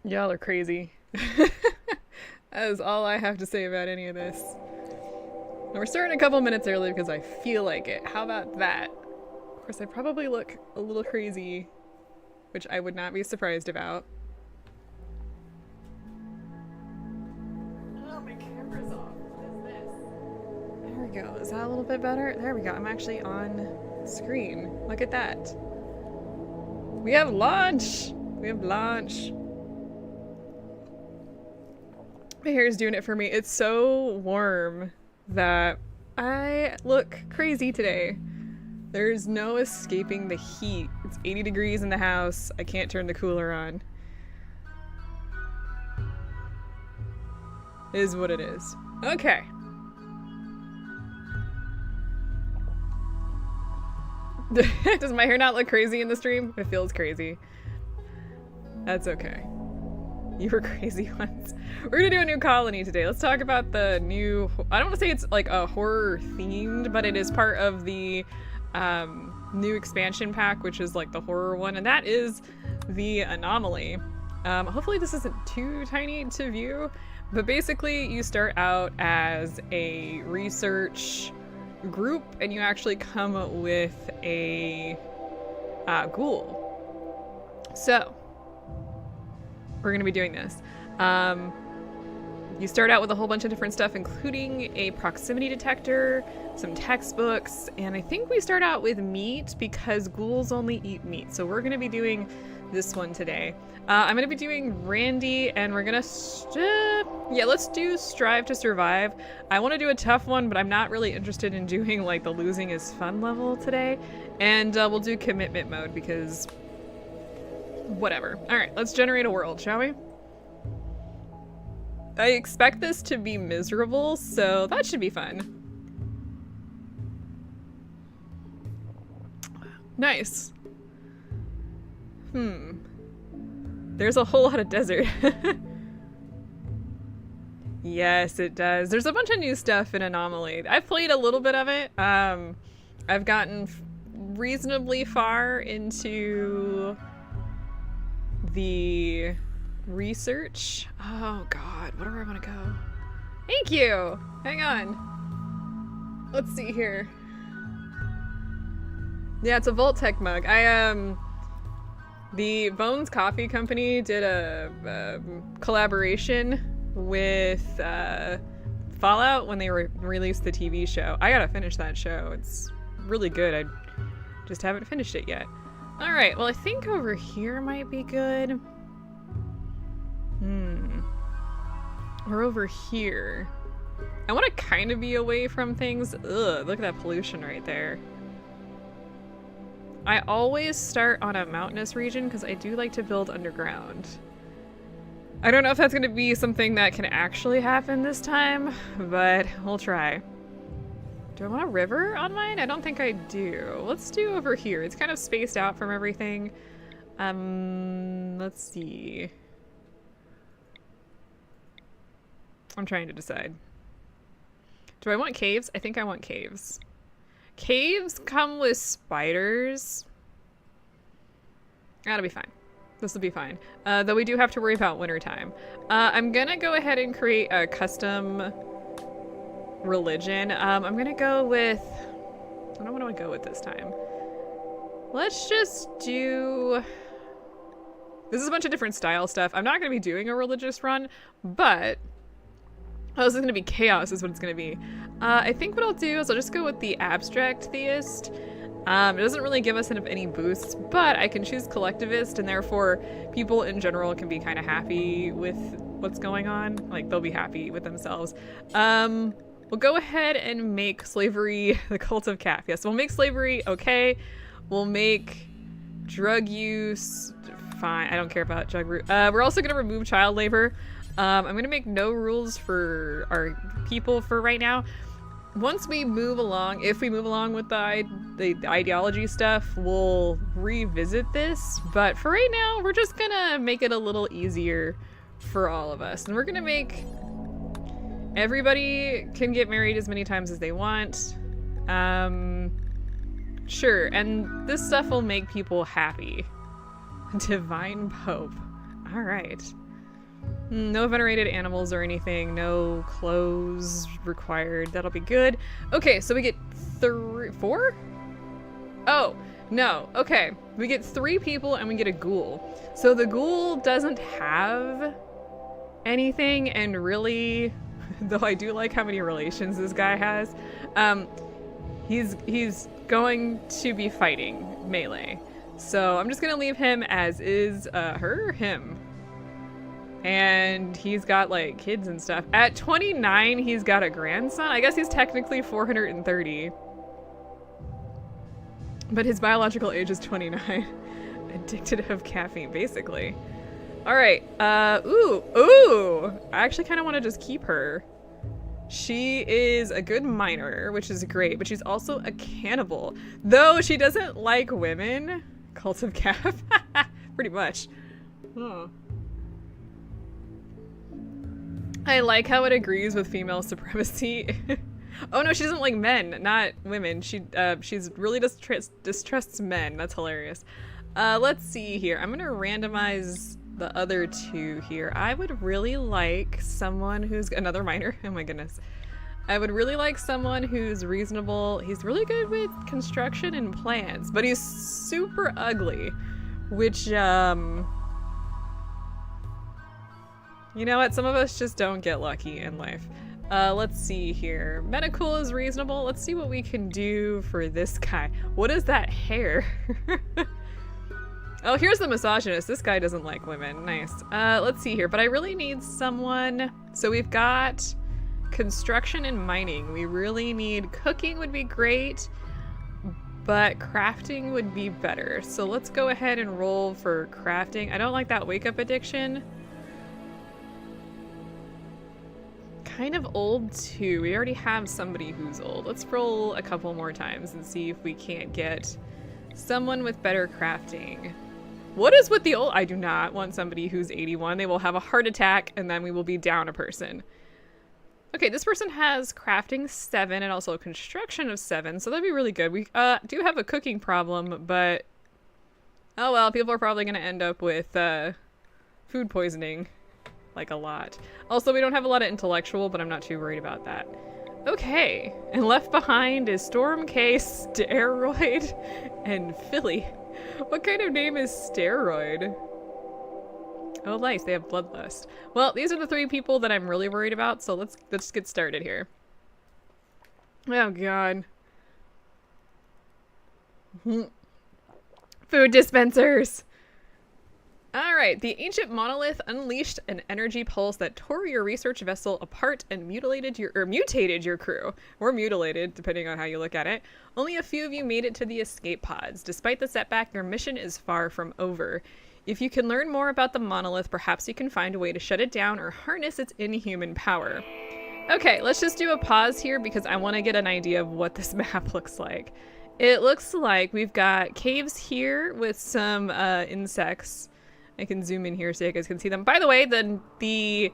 Y'all are crazy. That is all I have to say about any of this. And we're starting a couple minutes early because I feel like it. How about that? Of course, I probably look a little crazy, which I would not be surprised about. Oh, my camera's off. What is this? There we go. Is that a little bit better? There we go. I'm actually on screen. Look at that. We have lunch! We have lunch. My hair is doing it for me. It's so warm that I look crazy today. There's no escaping the heat. It's 80 degrees in the house. I can't turn the cooler on. It is what it is. Okay. Does my hair not look crazy in the stream? It feels crazy. That's okay. You were crazy once. We're gonna do a new colony today. Let's talk about the new... I don't want to say it's like a horror themed, but it is part of the new expansion pack, which is like the horror one, and that is the Anomaly. Hopefully this isn't too tiny to view, but basically you start out as a research group and you actually come with a ghoul. So we're going to be doing this. You start out with a whole bunch of different stuff, including a proximity detector, some textbooks, and I think we start out with meat because ghouls only eat meat. So we're going to be doing this one today. I'm going to be doing Randy, and we're going to... yeah, let's do Strive to Survive. I want to do a tough one, but I'm not really interested in doing like the losing is fun level today. And we'll do commitment mode because... whatever. Alright, let's generate a world, shall we? I expect this to be miserable, so that should be fun. Nice. There's a whole lot of desert. Yes, it does. There's a bunch of new stuff in Anomaly. I've played a little bit of it. I've gotten reasonably far into the research. Oh god, where do I want to go? Thank you! Hang on. Let's see here. Yeah, it's a Vault-Tec mug. The Bones Coffee Company did a collaboration with Fallout when they released the TV show. I gotta finish that show. It's really good. I just haven't finished it yet. Alright, well I think over here might be good. Or over here. I want to kind of be away from things. Ugh, look at that pollution right there. I always start on a mountainous region because I do like to build underground. I don't know if that's going to be something that can actually happen this time, but we'll try. Do I want a river on mine? I don't think I do. Let's do over here. It's kind of spaced out from everything. Let's see. I'm trying to decide. Do I want caves? I think I want caves. Caves come with spiders. That'll be fine. This will be fine. Though we do have to worry about wintertime. I'm gonna go ahead and create a custom religion. I'm gonna go with... I don't know what I want to go with this time. Let's just do... This is a bunch of different style stuff. I'm not gonna be doing a religious run, but... Oh, this is going to be chaos is what it's going to be. I think what I'll do is I'll just go with the abstract theist. It doesn't really give us any boosts, but I can choose collectivist, and therefore people in general can be kind of happy with what's going on. Like, they'll be happy with themselves. We'll go ahead and make slavery the cult of calf. Yes, we'll make slavery okay. We'll make drug use fine. I don't care about we're also going to remove child labor. I'm going to make no rules for our people for right now. Once we move along, if we move along with the ideology stuff, we'll revisit this. But for right now, we're just going to make it a little easier for all of us. And we're going to make everybody can get married as many times as they want. Sure, and this stuff will make people happy. Divine Pope. All right. No venerated animals or anything. No clothes required. That'll be good. Okay, so we get 4? Oh, no. Okay. We get 3 people and we get a ghoul. So the ghoul doesn't have anything, and really, though I do like how many relations this guy has, he's going to be fighting melee. So I'm just gonna leave him as is. Her or him? And he's got like kids and stuff. At 29, he's got a grandson. I guess he's technically 430. But his biological age is 29. Addicted of caffeine, basically. Alright, ooh! I actually kind of want to just keep her. She is a good miner, which is great, but she's also a cannibal. Though she doesn't like women. Cult of Calf. Pretty much. Huh. I like how it agrees with female supremacy. Oh no, she doesn't like men, not women. She's really distrusts men. That's hilarious. Let's see here. I'm gonna randomize the other 2 here. I would really like someone who's another miner. Oh my goodness. I would really like someone who's reasonable. He's really good with construction and plants, but he's super ugly, which you know what? Some of us just don't get lucky in life. Let's see here. Medical is reasonable. Let's see what we can do for this guy. What is that hair? Oh, here's the misogynist. This guy doesn't like women. Nice. Let's see here. But I really need someone. So we've got construction and mining. We really need cooking would be great, but crafting would be better. So let's go ahead and roll for crafting. I don't like that wake up addiction. Kind of old too. We already have somebody who's old. Let's roll a couple more times and see if we can't get someone with better crafting. What is with the old? I do not want somebody who's 81. They will have a heart attack and then we will be down a person. Okay, this person has crafting 7 and also construction of 7, so that'd be really good. We do have a cooking problem, but oh well, people are probably gonna end up with food poisoning. Like a lot. Also, we don't have a lot of intellectual, but I'm not too worried about that. Okay, and left behind is Storm K, Steroid, and Philly. What kind of name is Steroid? Oh, nice, they have Bloodlust. Well, these are the 3 people that I'm really worried about, so let's get started here. Oh god. Food dispensers! Alright, the ancient monolith unleashed an energy pulse that tore your research vessel apart and mutated your crew. Or mutilated, depending on how you look at it. Only a few of you made it to the escape pods. Despite the setback, your mission is far from over. If you can learn more about the monolith, perhaps you can find a way to shut it down or harness its inhuman power. Okay, let's just do a pause here because I want to get an idea of what this map looks like. It looks like we've got caves here with some insects. I can zoom in here so you guys can see them. By the way, the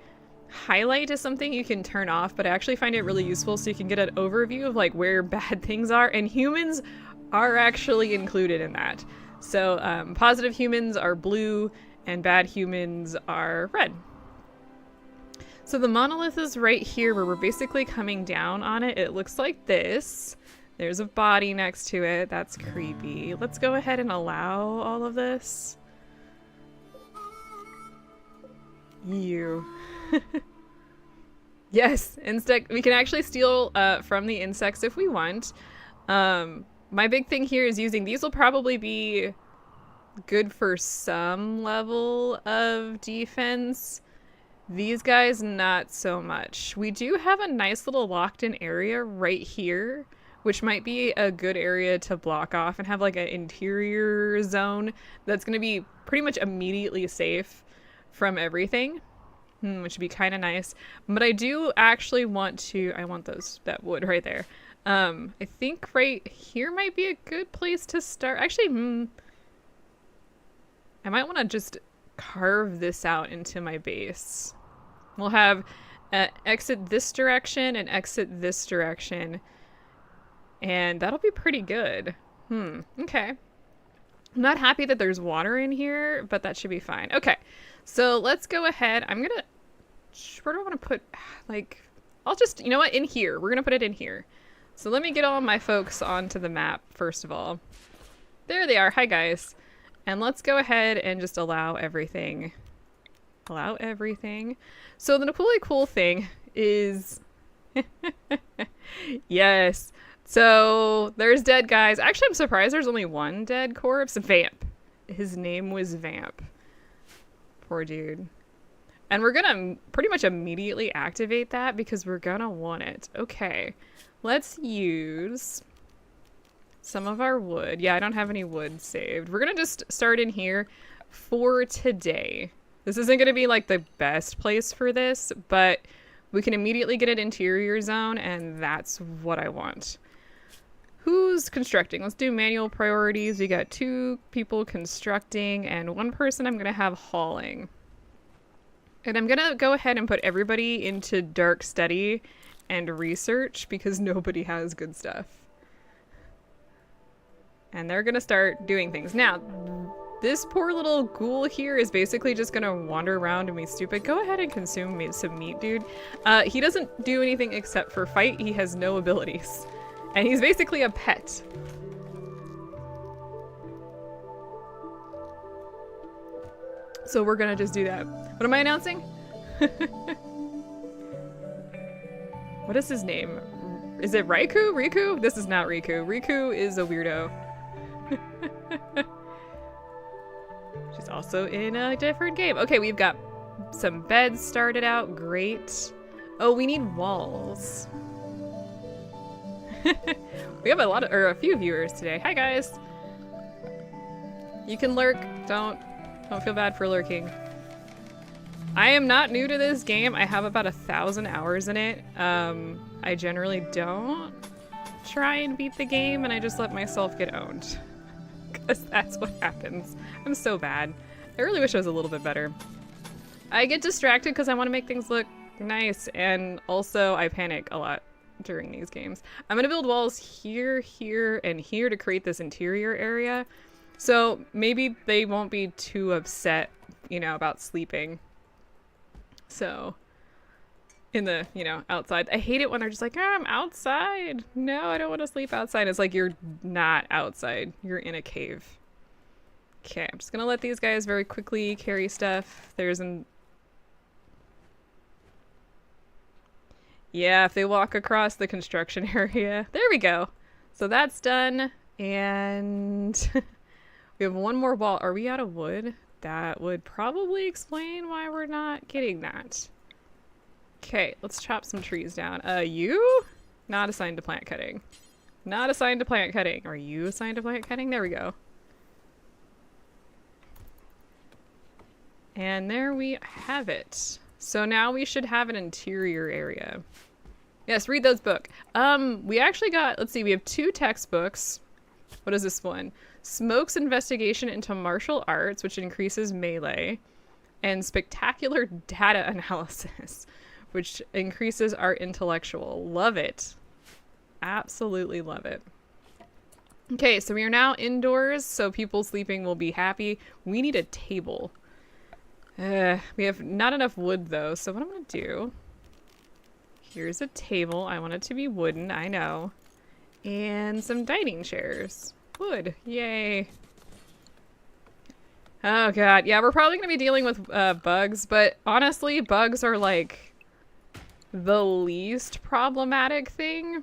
highlight is something you can turn off, but I actually find it really useful so you can get an overview of like where bad things are, and humans are actually included in that. So positive humans are blue and bad humans are red. So the monolith is right here where we're basically coming down on it. It looks like this. There's a body next to it. That's creepy. Let's go ahead and allow all of this. You. Yes, insect. We can actually steal from the insects if we want. My big thing here is using these will probably be good for some level of defense. These guys, not so much. We do have a nice little locked-in area right here, which might be a good area to block off and have like an interior zone that's going to be pretty much immediately safe from everything, which would be kind of nice. But I do actually want to, I want that wood right there. I think right here might be a good place to start. Actually, I might want to just carve this out into my base. We'll have exit this direction and exit this direction. And that'll be pretty good. Okay. I'm not happy that there's water in here, but that should be fine. Okay, so let's go ahead. I'm gonna where do I want to put, like, I'll just, you know what, in here. We're going to put it in here. So let me get all my folks onto the map, first of all. There they are. Hi, guys. And let's go ahead and just allow everything. Allow everything. So the really cool thing is... yes. So there's dead guys. Actually, I'm surprised there's only one dead corpse. Vamp. His name was Vamp. Poor dude. And we're gonna pretty much immediately activate that because we're gonna want it. Okay. Let's use some of our wood. Yeah, I don't have any wood saved. We're gonna just start in here for today. This isn't gonna be like the best place for this, but we can immediately get an interior zone, and that's what I want. Who's constructing? Let's do manual priorities. We got 2 people constructing and 1 person I'm gonna have hauling. And I'm gonna go ahead and put everybody into dark study and research because nobody has good stuff. And they're gonna start doing things. Now, this poor little ghoul here is basically just gonna wander around and be stupid. Go ahead and consume some meat, dude. He doesn't do anything except for fight. He has no abilities. And he's basically a pet. So we're gonna just do that. What am I announcing? What is his name? Is it Raikou? Riku? This is not Riku. Riku is a weirdo. She's also in a different game. Okay, we've got some beds started out. Great. Oh, we need walls. We have a few viewers today. Hi, guys. You can lurk. Don't feel bad for lurking. I am not new to this game. I have about 1,000 hours in it. I generally don't try and beat the game, and I just let myself get owned. Because that's what happens. I'm so bad. I really wish I was a little bit better. I get distracted because I want to make things look nice, and also I panic a lot during these games. I'm going to build walls here, here, and here to create this interior area. So maybe they won't be too upset, you know, about sleeping. So, in the, you know, outside. I hate it when they're just like, oh, I'm outside. No, I don't want to sleep outside. It's like, you're not outside. You're in a cave. Okay, I'm just going to let these guys very quickly carry stuff. There's an... Yeah, if they walk across the construction area. There we go. So that's done. And we have 1 more wall. Are we out of wood? That would probably explain why we're not getting that. Okay, let's chop some trees down. You? Not assigned to plant cutting. Not assigned to plant cutting. Are you assigned to plant cutting? There we go. And there we have it. So now we should have an interior area. Yes, read those books. We actually got, let's see, we have 2 textbooks. What is this one? Smoke's investigation into martial arts, which increases melee, and spectacular data analysis, which increases our intellectual. Love it. Absolutely love it. Okay, so we are now indoors, so people sleeping will be happy. We need a table. We have not enough wood, though, so what I'm going to do... Here's a table. I want it to be wooden, I know. And some dining chairs. Wood. Yay. Oh god. Yeah, we're probably going to be dealing with bugs, but honestly, bugs are like the least problematic thing.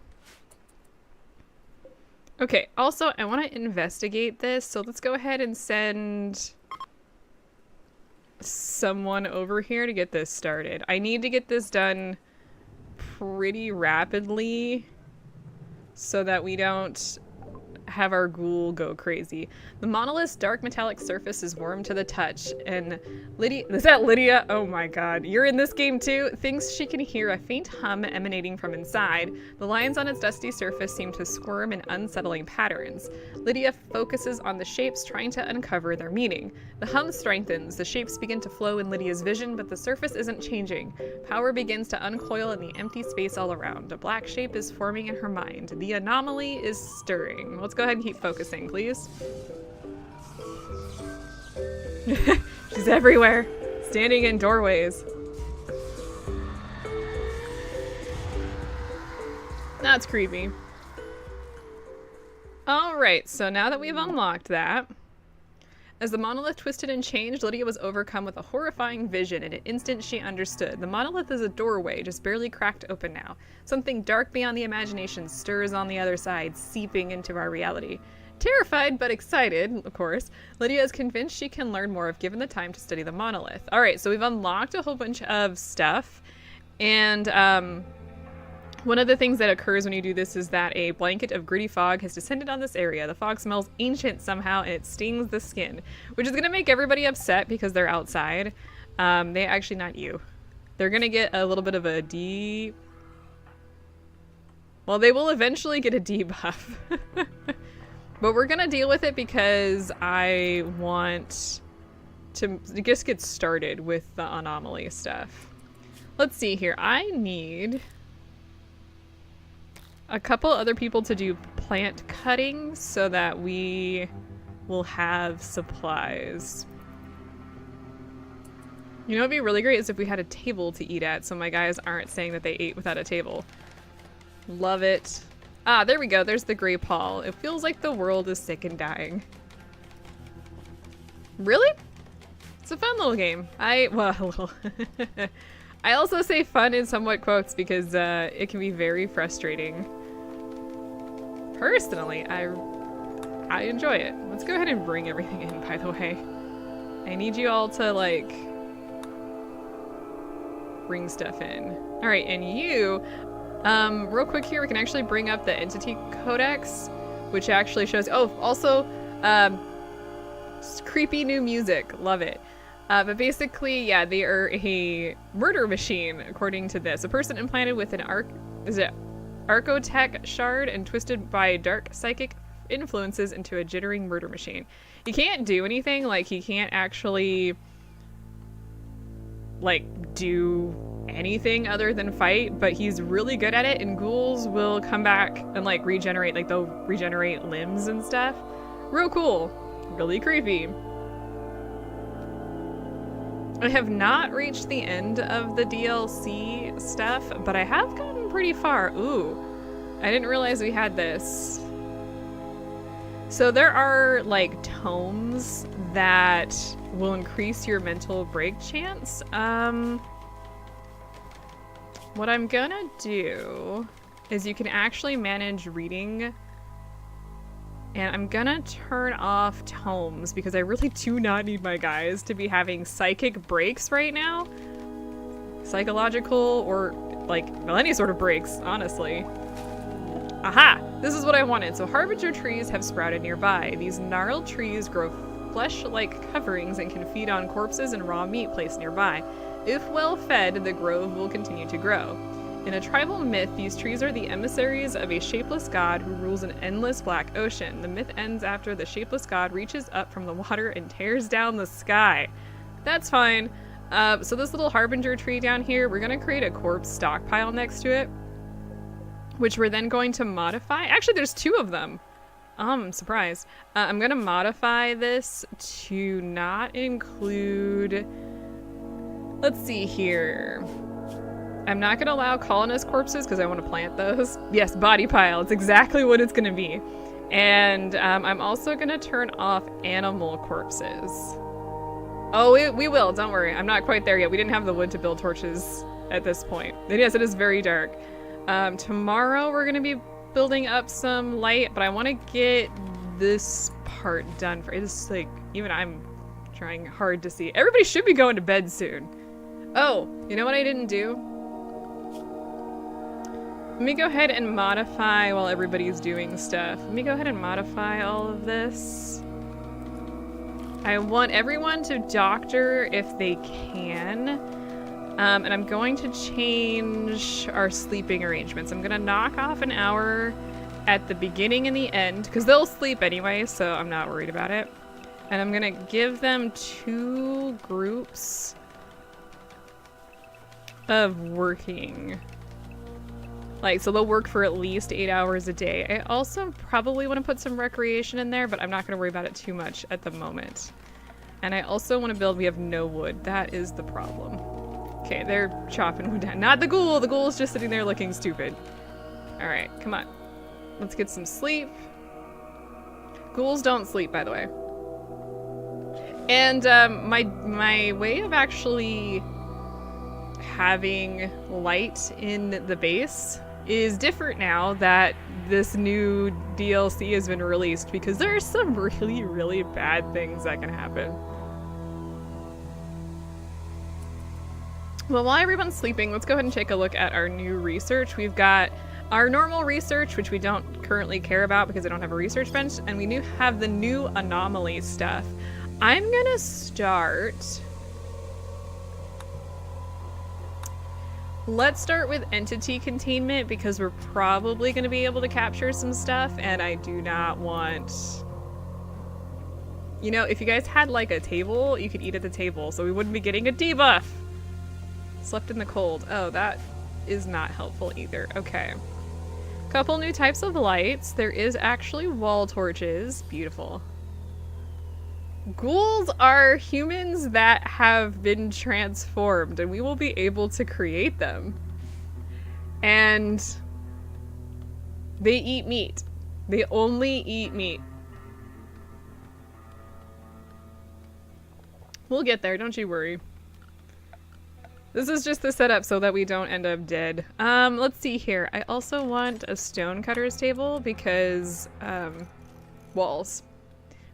Okay, also, I want to investigate this, so let's go ahead and send someone over here to get this started. I need to get this done pretty rapidly so that we don't have our ghoul go crazy. The monolith's dark metallic surface is warm to the touch, and Lydia— is that Lydia? Oh my god, you're in this game too? Thinks she can hear a faint hum emanating from inside. The lines on its dusty surface seem to squirm in unsettling patterns. Lydia focuses on the shapes, trying to uncover their meaning. The hum strengthens, the shapes begin to flow in Lydia's vision, but the surface isn't changing. Power begins to uncoil in the empty space all around. A black shape is forming in her mind. The anomaly is stirring. Let's go ahead and keep focusing, please. She's everywhere, standing in doorways. That's creepy. Alright, so now that we've unlocked that, as the monolith twisted and changed, Lydia was overcome with a horrifying vision. In an instant, she understood. The monolith is a doorway, just barely cracked open now. Something dark beyond the imagination stirs on the other side, seeping into our reality. Terrified, but excited, of course, Lydia is convinced she can learn more if given the time to study the monolith. Alright, so we've unlocked a whole bunch of stuff, and one of the things that occurs when you do this is that a blanket of gritty fog has descended on this area. The fog smells ancient somehow, and it stings the skin, which is going to make everybody upset because they're outside. They actually, not you. They're going to get a little bit of a D... Well, they will eventually get a debuff. But we're going to deal with it because I want to just get started with the anomaly stuff. Let's see here. I need a couple other people to do plant cutting so that we will have supplies. You know what would be really great is if we had a table to eat at so my guys aren't saying that they ate without a table. Love it. Ah, there we go. There's the gray pall. It feels like the world is sick and dying. Really? It's a fun little game. Well, I also say fun in somewhat quotes because it can be very frustrating. Personally, I enjoy it. Let's go ahead and bring everything in, by the way. I need you all to, like, bring stuff in. Alright, and you, real quick here, we can actually bring up the entity codex, which actually shows, oh, also, creepy new music. Love it. But basically, yeah, they are a murder machine, according to this. A person implanted with an Archotech shard and twisted by dark psychic influences into a jittering murder machine. He can't do anything, like, he can't actually, like, do anything other than fight, but he's really good at it, and ghouls will come back and, like, regenerate, like, they'll regenerate limbs and stuff. Real cool. Really creepy. I have not reached the end of the DLC stuff, but I have gotten pretty far. Ooh, I didn't realize we had this. So there are, like, tomes that will increase your mental break chance. What I'm gonna do is you can actually manage reading, and I'm gonna turn off tomes because I really do not need my guys to be having psychic breaks right now. Psychological or, like, well, any sort of breaks, honestly. Aha! This is what I wanted. So harbinger trees have sprouted nearby. These gnarled trees grow flesh-like coverings and can feed on corpses and raw meat placed nearby. If well fed, the grove will continue to grow. In a tribal myth, these trees are the emissaries of a shapeless god who rules an endless black ocean. The myth ends after the shapeless god reaches up from the water and tears down the sky. That's fine. So this little harbinger tree down here, we're going to create a corpse stockpile next to it, which we're then going to modify. Actually, there's two of them. I'm surprised. I'm going to modify this to not include... Let's see here. I'm not going to allow colonist corpses because I want to plant those. Yes, body pile. It's exactly what it's going to be. And I'm also going to turn off animal corpses. Oh, we will. Don't worry. I'm not quite there yet. We didn't have the wood to build torches at this point. And yes, it is very dark. Tomorrow we're going to be building up some light, but I want to get this part done. It's like, even I'm trying hard to see. Everybody should be going to bed soon. Oh, you know what I didn't do? Let me go ahead and modify while everybody's doing stuff. Let me go ahead and modify all of this. I want everyone to doctor if they can. And I'm going to change our sleeping arrangements. I'm going to knock off an hour at the beginning and the end, because they'll sleep anyway, so I'm not worried about it. And I'm going to give them 2 groups of working. Like, so they'll work for at least 8 hours a day. I also probably want to put some recreation in there, but I'm not going to worry about it too much at the moment. And I also want to build, we have no wood. That is the problem. Okay, they're chopping wood down. Not the ghoul! The ghoul is just sitting there looking stupid. Alright, come on. Let's get some sleep. Ghouls don't sleep, by the way. And my way of actually having light in the base is different now that this new DLC has been released, because there are some really, really bad things that can happen. Well, while everyone's sleeping, let's go ahead and take a look at our new research. We've got our normal research, which we don't currently care about because I don't have a research bench, and we do have the new anomaly stuff. I'm gonna start... Let's start with entity containment, because we're probably going to be able to capture some stuff, and I do not want... You know, if you guys had like a table, you could eat at the table, so we wouldn't be getting a debuff. Slept in the cold. Oh, that is not helpful either. Okay. Couple new types of lights. There is actually wall torches. Beautiful. Ghouls are humans that have been transformed, and we will be able to create them. And they eat meat. They only eat meat. We'll get there, don't you worry. This is just the setup so that we don't end up dead. Let's see here. I also want a stonecutter's table because, walls.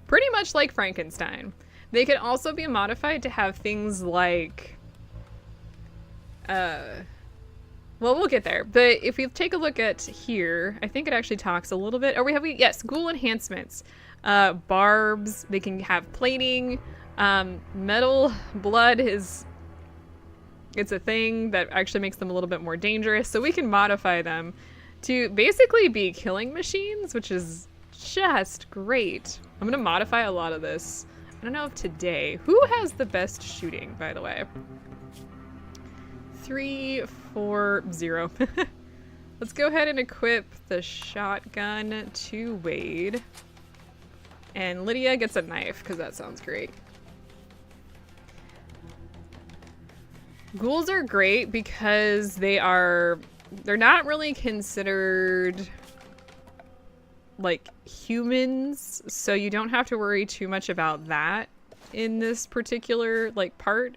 Pretty much like Frankenstein. They can also be modified to have things like, well, we'll get there. But if we take a look at here, I think it actually talks a little bit. Oh, yes, ghoul enhancements. Barbs, they can have plating. Metal blood it's a thing that actually makes them a little bit more dangerous. So we can modify them to basically be killing machines, which is just great. I'm gonna modify a lot of this. I don't know if today. Who has the best shooting, by the way? 3, 4, 0. Let's go ahead and equip the shotgun to Wade. And Lydia gets a knife, because that sounds great. Ghouls are great because they're not really considered like humans, so you don't have to worry too much about that in this particular like part.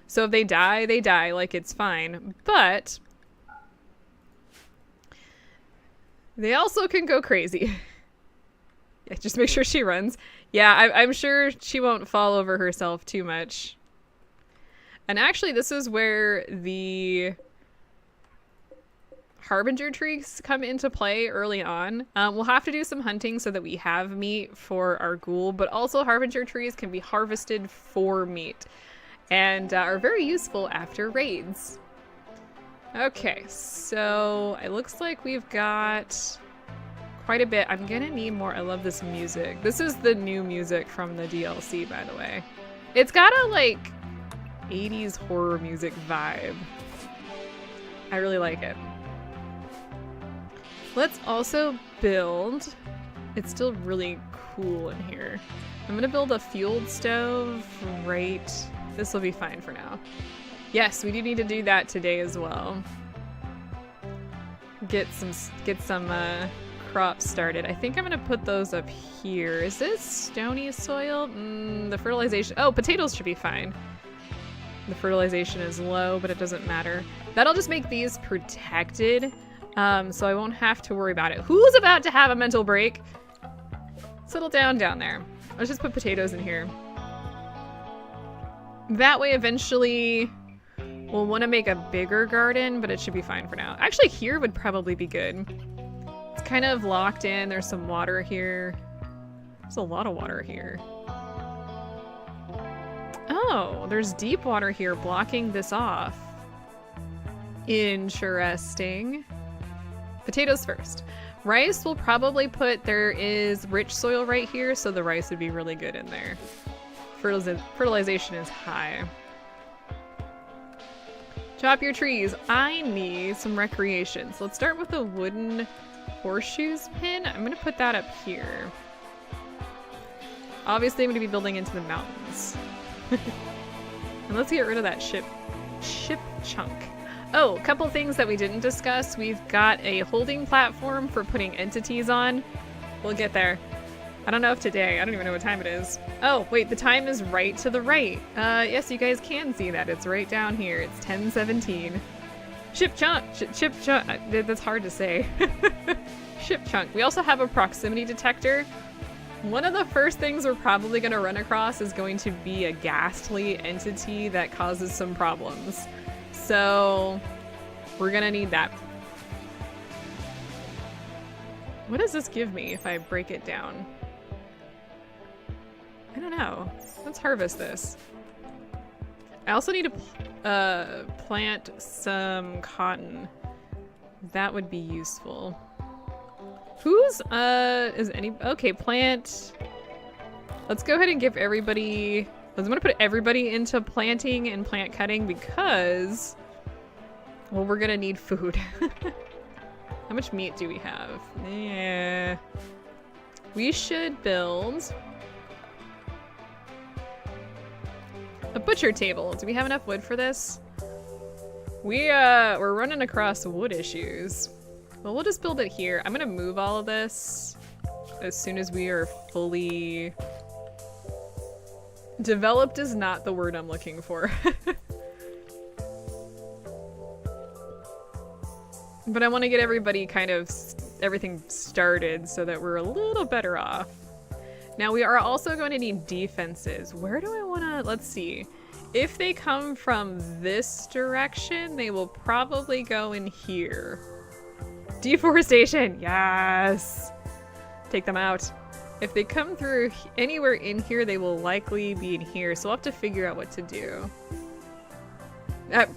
So if they die, like it's fine. But they also can go crazy. Yeah, just make sure she runs. Yeah, I'm sure she won't fall over herself too much. And actually, this is where the Harbinger trees come into play early on. We'll have to do some hunting so that we have meat for our ghoul, but also Harbinger trees can be harvested for meat and are very useful after raids. Okay, so it looks like we've got quite a bit. I'm gonna need more. I love this music. This is the new music from the DLC, by the way. It's got a like 80s horror music vibe. I really like it. Let's also build, it's still really cool in here. I'm gonna build a fueled stove, right? This will be fine for now. Yes, we do need to do that today as well. Get some crops started. I think I'm gonna put those up here. Is this stony soil? The fertilization, oh, potatoes should be fine. The fertilization is low, but it doesn't matter. That'll just make these protected, so I won't have to worry about it. Who's about to have a mental break? Settle down there. Let's just put potatoes in here. That way, eventually, we'll want to make a bigger garden, but it should be fine for now. Actually, here would probably be good. It's kind of locked in. There's some water here. There's a lot of water here. Oh, there's deep water here blocking this off. Interesting. Potatoes first. Rice will probably there is rich soil right here, so the rice would be really good in there. Fertilization is high. Chop your trees. I need some recreation. So let's start with the wooden horseshoes pin. I'm gonna put that up here. Obviously, I'm gonna be building into the mountains. And let's get rid of that ship chunk. Oh, a couple things that we didn't discuss. We've got a holding platform for putting entities on. We'll get there. I don't know if today, I don't even know what time it is. Oh, wait, the time is right to the right. Yes, you guys can see that. It's right down here. It's 10:17. Ship chunk, chip chunk, that's hard to say. Ship chunk. We also have a proximity detector. One of the first things we're probably gonna run across is going to be a ghastly entity that causes some problems. So, we're gonna need that. What does this give me if I break it down? I don't know. Let's harvest this. I also need to plant some cotton. That would be useful. Who's, is any, okay, plant. Let's go ahead and give everybody, I'm gonna put everybody into planting and plant cutting because, well, we're gonna need food. How much meat do we have? Yeah. We should build a butcher table. Do we have enough wood for this? We're running across wood issues. Well, we'll just build it here. I'm gonna move all of this as soon as we are fully developed is not the word I'm looking for. But I want to get everybody kind of everything started so that we're a little better off. Now we are also going to need defenses. Where do I want to, let's see. If they come from this direction, they will probably go in here. Deforestation, yes. Take them out. If they come through anywhere in here, they will likely be in here. So we'll have to figure out what to do.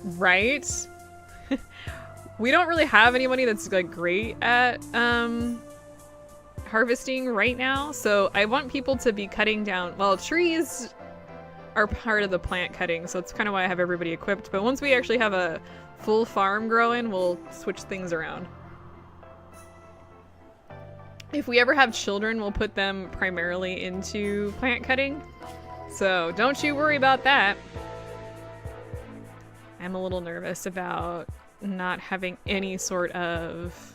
Right? We don't really have anybody that's like great at harvesting right now. So I want people to be cutting down, well, trees are part of the plant cutting. So it's kind of why I have everybody equipped. But once we actually have a full farm growing, we'll switch things around. If we ever have children, we'll put them primarily into plant cutting. So don't you worry about that. I'm a little nervous about not having any sort of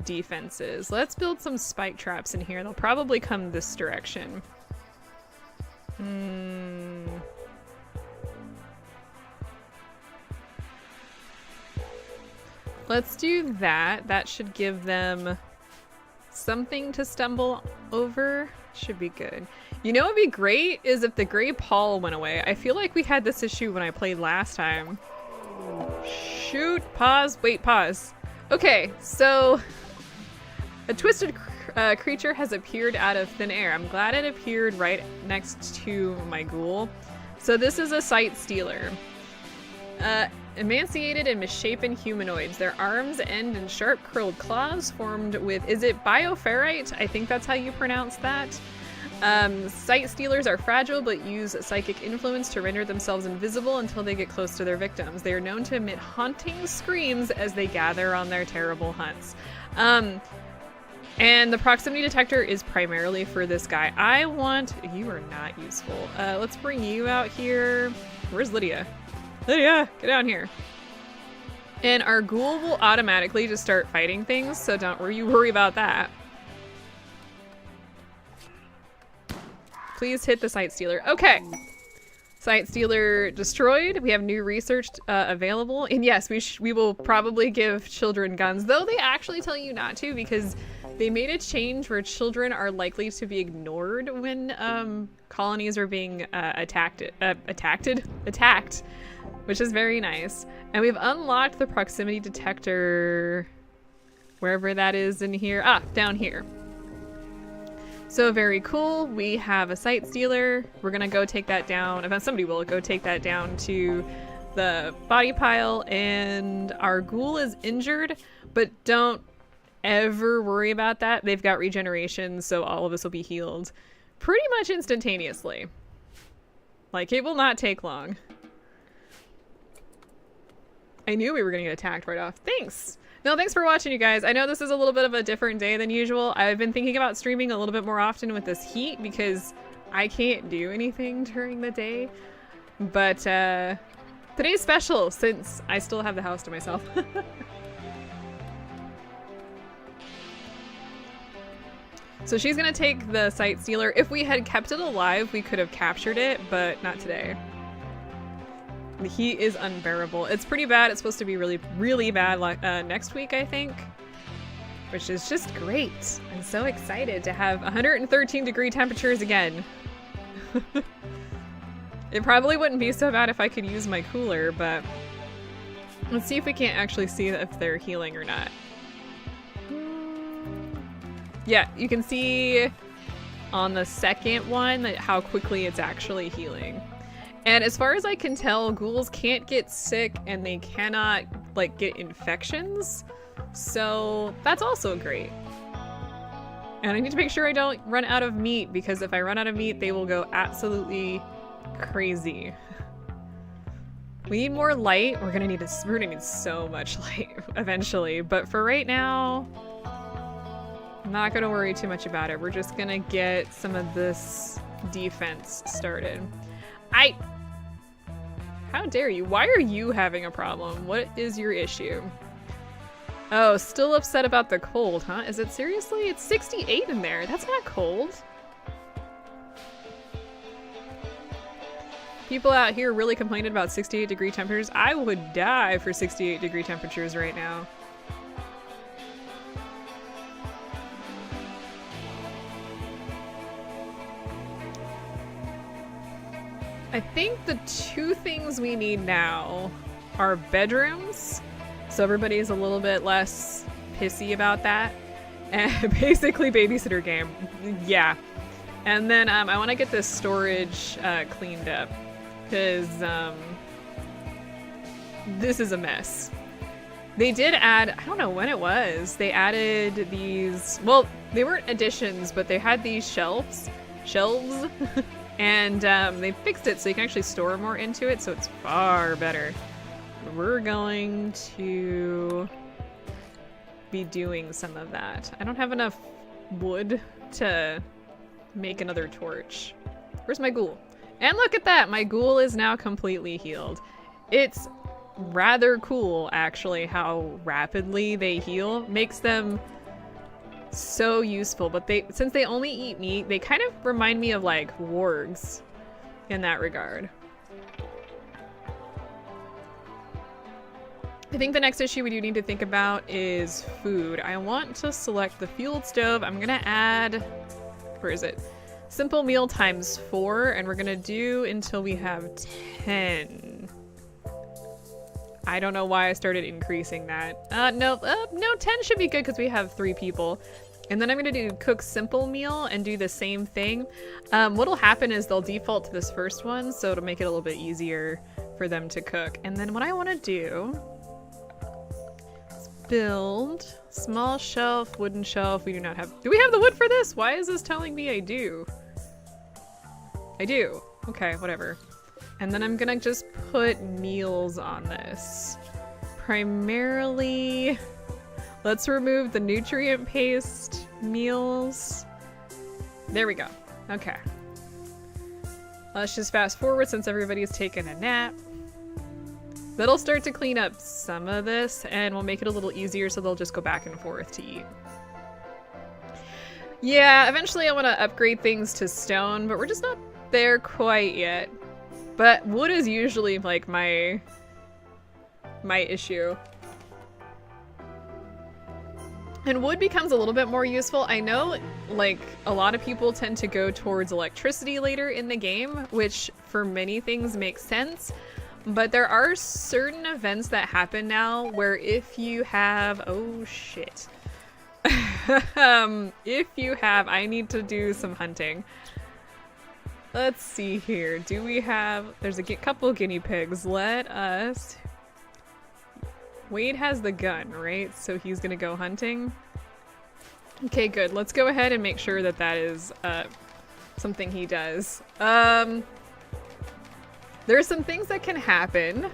defenses. Let's build some spike traps in here. They'll probably come this direction. Let's do that. That should give them something to stumble over. Should be good. You know what would be great is if the gray pall went away. I feel like we had this issue when I played last time. Shoot, pause, wait, pause. Okay, so a twisted creature has appeared out of thin air. I'm glad it appeared right next to my ghoul. So this is a sight stealer. Emaciated and misshapen humanoids. Their arms end in sharp curled claws formed with, is it bioferrite? I think that's how you pronounce that. Sight stealers are fragile but use psychic influence to render themselves invisible until they get close to their victims. They are known to emit haunting screams as they gather on their terrible hunts. And the proximity detector is primarily for this guy. You are not useful. Let's bring you out here. Where's Lydia? Lydia, get down here. And our ghoul will automatically just start fighting things, so don't worry about that. Please hit the sight stealer. Okay. Sight stealer destroyed. We have new research available. And yes, we will probably give children guns, though they actually tell you not to because they made a change where children are likely to be ignored when colonies are being attacked, which is very nice. And we've unlocked the proximity detector wherever that is in here. Ah, down here. So very cool. We have a sight stealer. We're gonna go take that down. Somebody will go take that down to the body pile. And our ghoul is injured, but don't ever worry about that. They've got regeneration, so all of us will be healed pretty much instantaneously. Like, it will not take long. I knew we were gonna get attacked right off. Thanks! No, thanks for watching, you guys. I know this is a little bit of a different day than usual. I've been thinking about streaming a little bit more often with this heat because I can't do anything during the day. But, Today's special since I still have the house to myself. So she's gonna take the Sight Stealer. If we had kept it alive, we could have captured it, but not today. The heat is unbearable. It's pretty bad. It's supposed to be really, really bad next week, I think. Which is just great. I'm so excited to have 113 degree temperatures again. It probably wouldn't be so bad if I could use my cooler, but let's see if we can't actually see if they're healing or not. Yeah, you can see on the second one that how quickly it's actually healing. And as far as I can tell, ghouls can't get sick and they cannot like get infections. So that's also great. And I need to make sure I don't run out of meat, because if I run out of meat, they will go absolutely crazy. We need more light. We're gonna need so much light eventually, but for right now, I'm not gonna worry too much about it. We're just gonna get some of this defense started. How dare you? Why are you having a problem? What is your issue? Oh, still upset about the cold, huh? Is it seriously? It's 68 in there. That's not cold. People out here really complaining about 68 degree temperatures. I would die for 68 degree temperatures right now. I think the two things we need now are bedrooms, so everybody's a little bit less pissy about that, and basically babysitter game. Yeah. And then I want to get this storage cleaned up, because this is a mess. They did add, I don't know when it was, they added these, well, they weren't additions, but they had these shelves, and they fixed it so you can actually store more into it, so it's far better. We're going to be doing some of that. I don't have enough wood to make another torch. Where's my ghoul? And look at that! My ghoul is now completely healed. It's rather cool, actually, how rapidly they heal. Makes them so useful, but since they only eat meat, they kind of remind me of like wargs in that regard. I think the next issue we do need to think about is food. I want to select the fueled stove. I'm gonna add, where is it? Simple meal times 4, and we're gonna do until we have 10. I don't know why I started increasing that. No, 10 should be good because we have 3 people. And then I'm gonna do cook simple meal and do the same thing. What'll happen is they'll default to this first one, so it'll make it a little bit easier for them to cook. And then what I wanna do is build small shelf, wooden shelf. We do not have, do we have the wood for this? Why is this telling me I do? I do, okay, whatever. And then I'm gonna just put meals on this. Primarily, let's remove the nutrient paste meals. There we go. Okay. Let's just fast forward since everybody's taken a nap. That'll start to clean up some of this, and we'll make it a little easier so they'll just go back and forth to eat. Yeah, eventually I want to upgrade things to stone, but we're just not there quite yet. But wood is usually like my issue. And wood becomes a little bit more useful. I know like a lot of people tend to go towards electricity later in the game, which for many things makes sense. But there are certain events that happen now where if you have, oh shit. If you have, I need to do some hunting. Let's see here. Do we have, there's a couple guinea pigs. Let us, Wade has the gun, right? So he's gonna go hunting. Okay, good. Let's go ahead and make sure that that is something he does. There are some things that can happen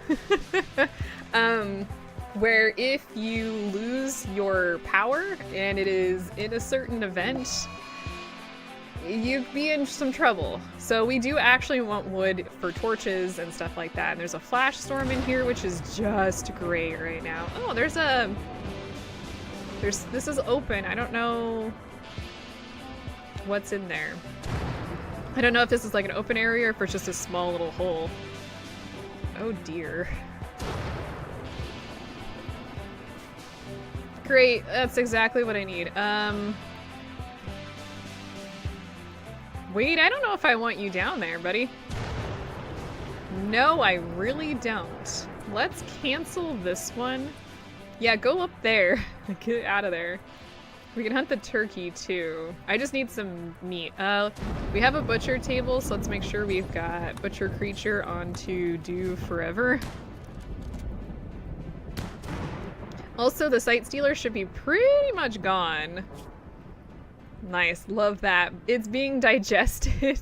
where if you lose your power and it is in a certain event, you'd be in some trouble. So we do actually want wood for torches and stuff like that. And there's a flash storm in here, which is just great right now. Oh, this is open. I don't know what's in there. I don't know if this is like an open area or if it's just a small little hole. Oh dear. Great, that's exactly what I need. Wait, I don't know if I want you down there, buddy. No, I really don't. Let's cancel this one. Yeah, go up there. Get out of there. We can hunt the turkey too. I just need some meat. We have a butcher table, so let's make sure we've got butcher creature on to do forever. Also, the sight stealer should be pretty much gone. Nice, love that. It's being digested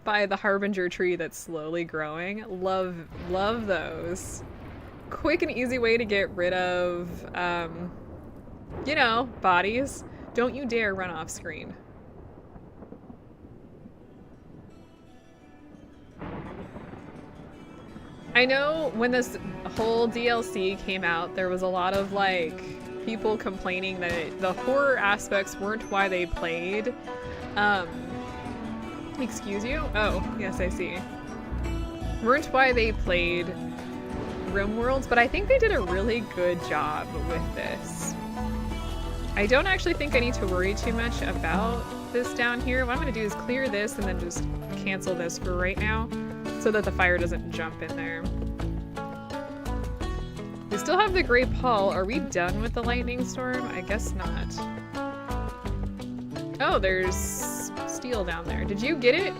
by the harbinger tree that's slowly growing. Love those. Quick and easy way to get rid of, you know, bodies. Don't you dare run off screen. I know when this whole DLC came out, there was a lot of like people complaining that the horror aspects weren't why they played. Excuse you? Oh, yes, I see. Weren't why they played Rimworlds, but I think they did a really good job with this. I don't actually think I need to worry too much about this down here. What I'm going to do is clear this and then just cancel this for right now so that the fire doesn't jump in there. We still have the Great Hall. Are we done with the lightning storm? I guess not. Oh, there's steel down there. Did you get it?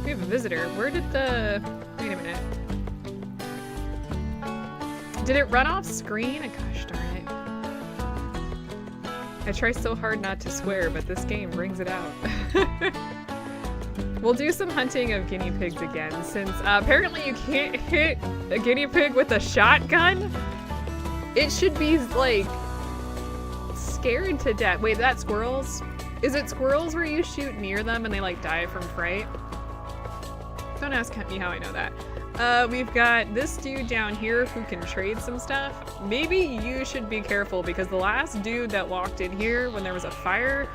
We have a visitor. Where did the... Wait a minute. Did it run off screen? Gosh darn it. I try so hard not to swear, but this game brings it out. We'll do some hunting of guinea pigs again, since apparently you can't hit a guinea pig with a shotgun. It should be, like, scared to death. Wait, that's squirrels? Is it squirrels where you shoot near them and they, like, die from fright? Don't ask me how I know that. We've got this dude down here who can trade some stuff. Maybe you should be careful, because the last dude that walked in here when there was a fire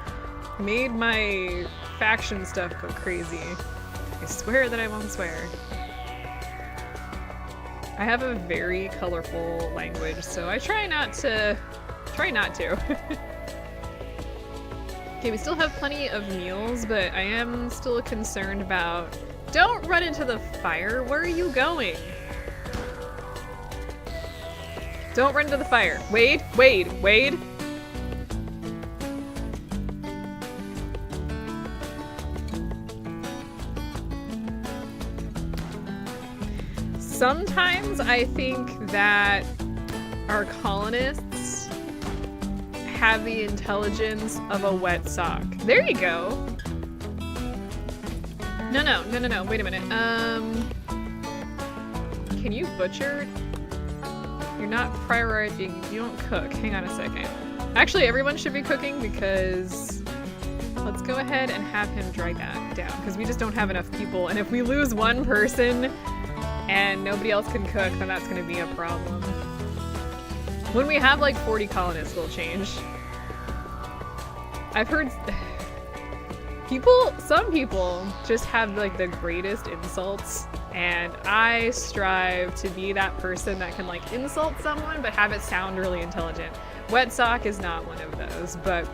made my faction stuff go crazy. I swear that I won't swear. I have a very colorful language, so I try not to. Okay, we still have plenty of meals, but I am still concerned about... Don't run into the fire! Where are you going? Don't run into the fire. Wade! Wade! Wade! Sometimes I think that our colonists have the intelligence of a wet sock. There you go. No, wait a minute. Can you butcher? You're not prioritizing, you don't cook. Hang on a second. Actually, everyone should be cooking because let's go ahead and have him drag that down because we just don't have enough people. And if we lose one person and nobody else can cook, then that's gonna be a problem. When we have like 40 colonists, it'll change. I've heard some people just have like the greatest insults, and I strive to be that person that can like insult someone but have it sound really intelligent. Wet sock is not one of those, but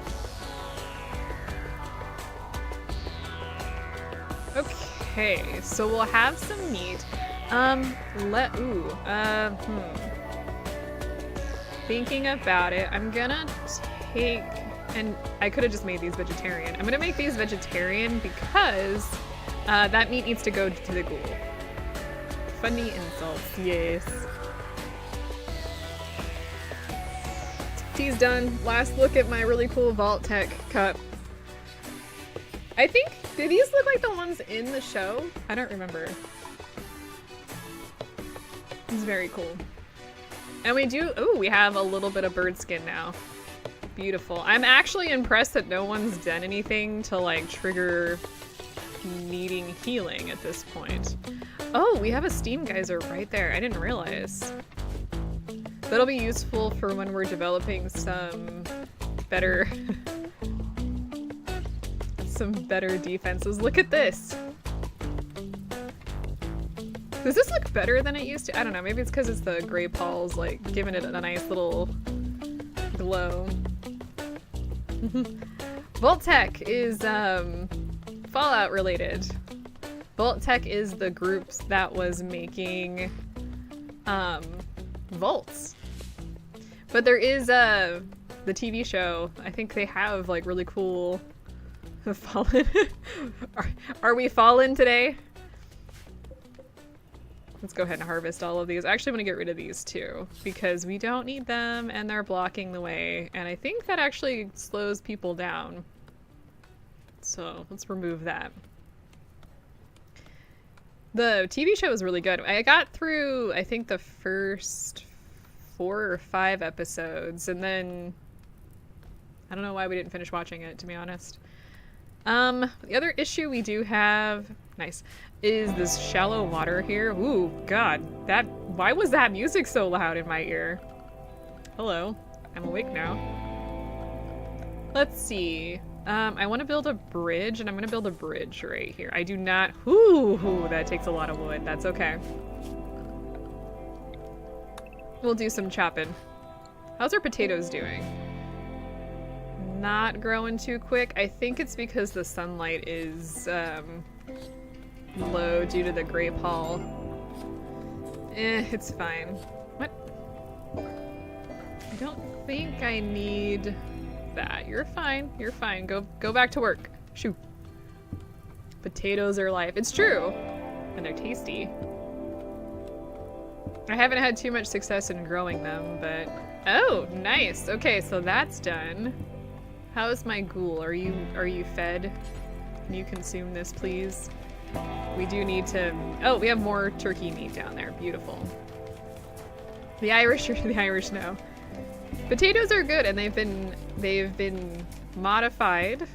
okay, so we'll have some meat. Thinking about it, I'm gonna take, and I could have just made these vegetarian. I'm gonna make these vegetarian because that meat needs to go to the ghoul. Funny insults, yes. Tea's done. Last look at my really cool Vault Tech cup. I think, do these look like the ones in the show? I don't remember. It's very cool. And we do, ooh, we have a little bit of bird skin now. Beautiful. I'm actually impressed that no one's done anything to like trigger needing healing at this point. Oh, we have a steam geyser right there. I didn't realize. That'll be useful for when we're developing some better some better defenses. Look at this. Does this look better than it used to? I don't know. Maybe it's because it's the gray pawls, like giving it a nice little glow. Vault-Tec is Fallout related. Vault-Tec is the group that was making vaults. But there is the TV show. I think they have like really cool Fallen. Are we fallen today? Let's go ahead and harvest all of these. I actually want to get rid of these too because we don't need them and they're blocking the way. And I think that actually slows people down. So let's remove that. The TV show is really good. I got through, I think, the first 4 or 5 episodes and then I don't know why we didn't finish watching it, to be honest. The other issue we do have, nice, is this shallow water here. Ooh, God, why was that music so loud in my ear? Hello, I'm awake now. Let's see. I want to build a bridge, and I'm going to build a bridge right here. I do not, ooh, that takes a lot of wood. That's okay. We'll do some chopping. How's our potatoes doing? Not growing too quick. I think it's because the sunlight is low due to the gray pall. It's fine. What? I don't think I need that. You're fine. You're fine. Go back to work. Shoo. Potatoes are life. It's true. And they're tasty. I haven't had too much success in growing them, but... Oh, nice. Okay, so that's done. How's my ghoul? Are you fed? Can you consume this, please? We do need to... Oh, we have more turkey meat down there. Beautiful. The Irish know. Potatoes are good, and they've been modified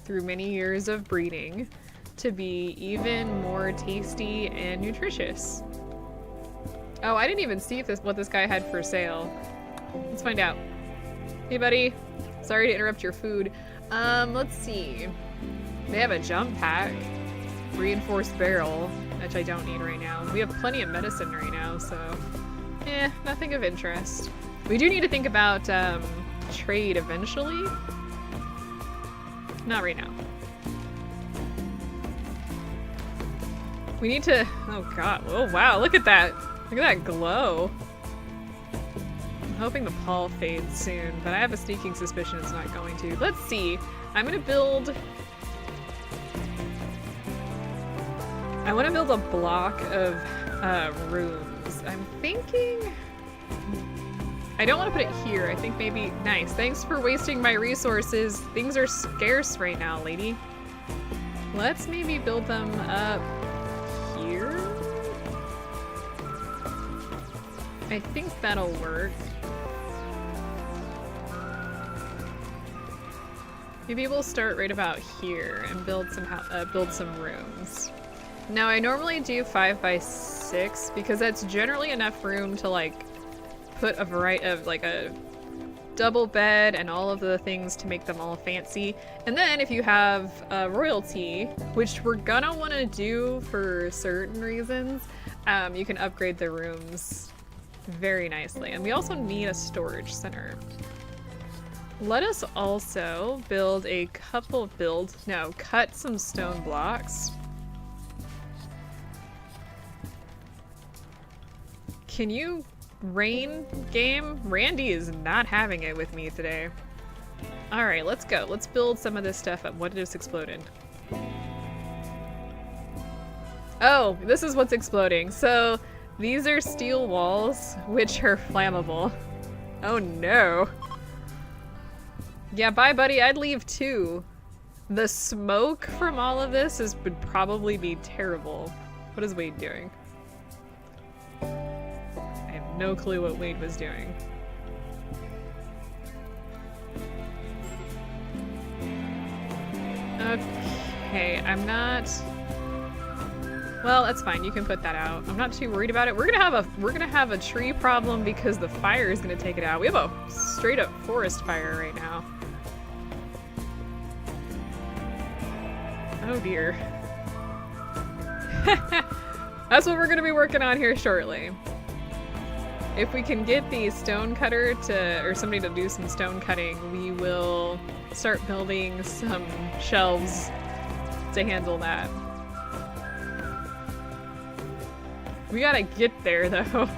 through many years of breeding to be even more tasty and nutritious. Oh, I didn't even see what this guy had for sale. Let's find out. Hey, buddy. Sorry to interrupt your food. Let's see. They have a jump pack. Reinforced barrel, which I don't need right now. We have plenty of medicine right now, so... nothing of interest. We do need to think about, trade eventually. Not right now. We need to... Oh god. Oh wow, look at that. Look at that glow. I'm hoping the pall fades soon, but I have a sneaking suspicion it's not going to. Let's see. I'm gonna build... I want to build a block of rooms. I'm thinking... I don't want to put it here. I think maybe... Nice. Thanks for wasting my resources. Things are scarce right now, lady. Let's maybe build them up here? I think that'll work. Maybe we'll start right about here and build some rooms. Now, I normally do 5 by 6 because that's generally enough room to like put a variety of like a double bed and all of the things to make them all fancy. And then if you have royalty, which we're gonna want to do for certain reasons, you can upgrade the rooms very nicely. And we also need a storage center. Let us also build a couple cut some stone blocks. Can you rain, game? Randy is not having it with me today. Alright, let's go. Let's build some of this stuff up. What just exploded? Oh, this is what's exploding. So, these are steel walls, which are flammable. Oh no. Yeah, bye buddy, I'd leave too. The smoke from all of this would probably be terrible. What is Wade doing? I have no clue what Wade was doing. Okay, I'm not... Well, that's fine. You can put that out. I'm not too worried about it. We're gonna have a tree problem because the fire is gonna take it out. We have a straight up forest fire right now. Oh dear. That's what we're gonna be working on here shortly. If we can get the stone cutter or somebody to do some stone cutting, we will start building some shelves to handle that. We gotta get there though.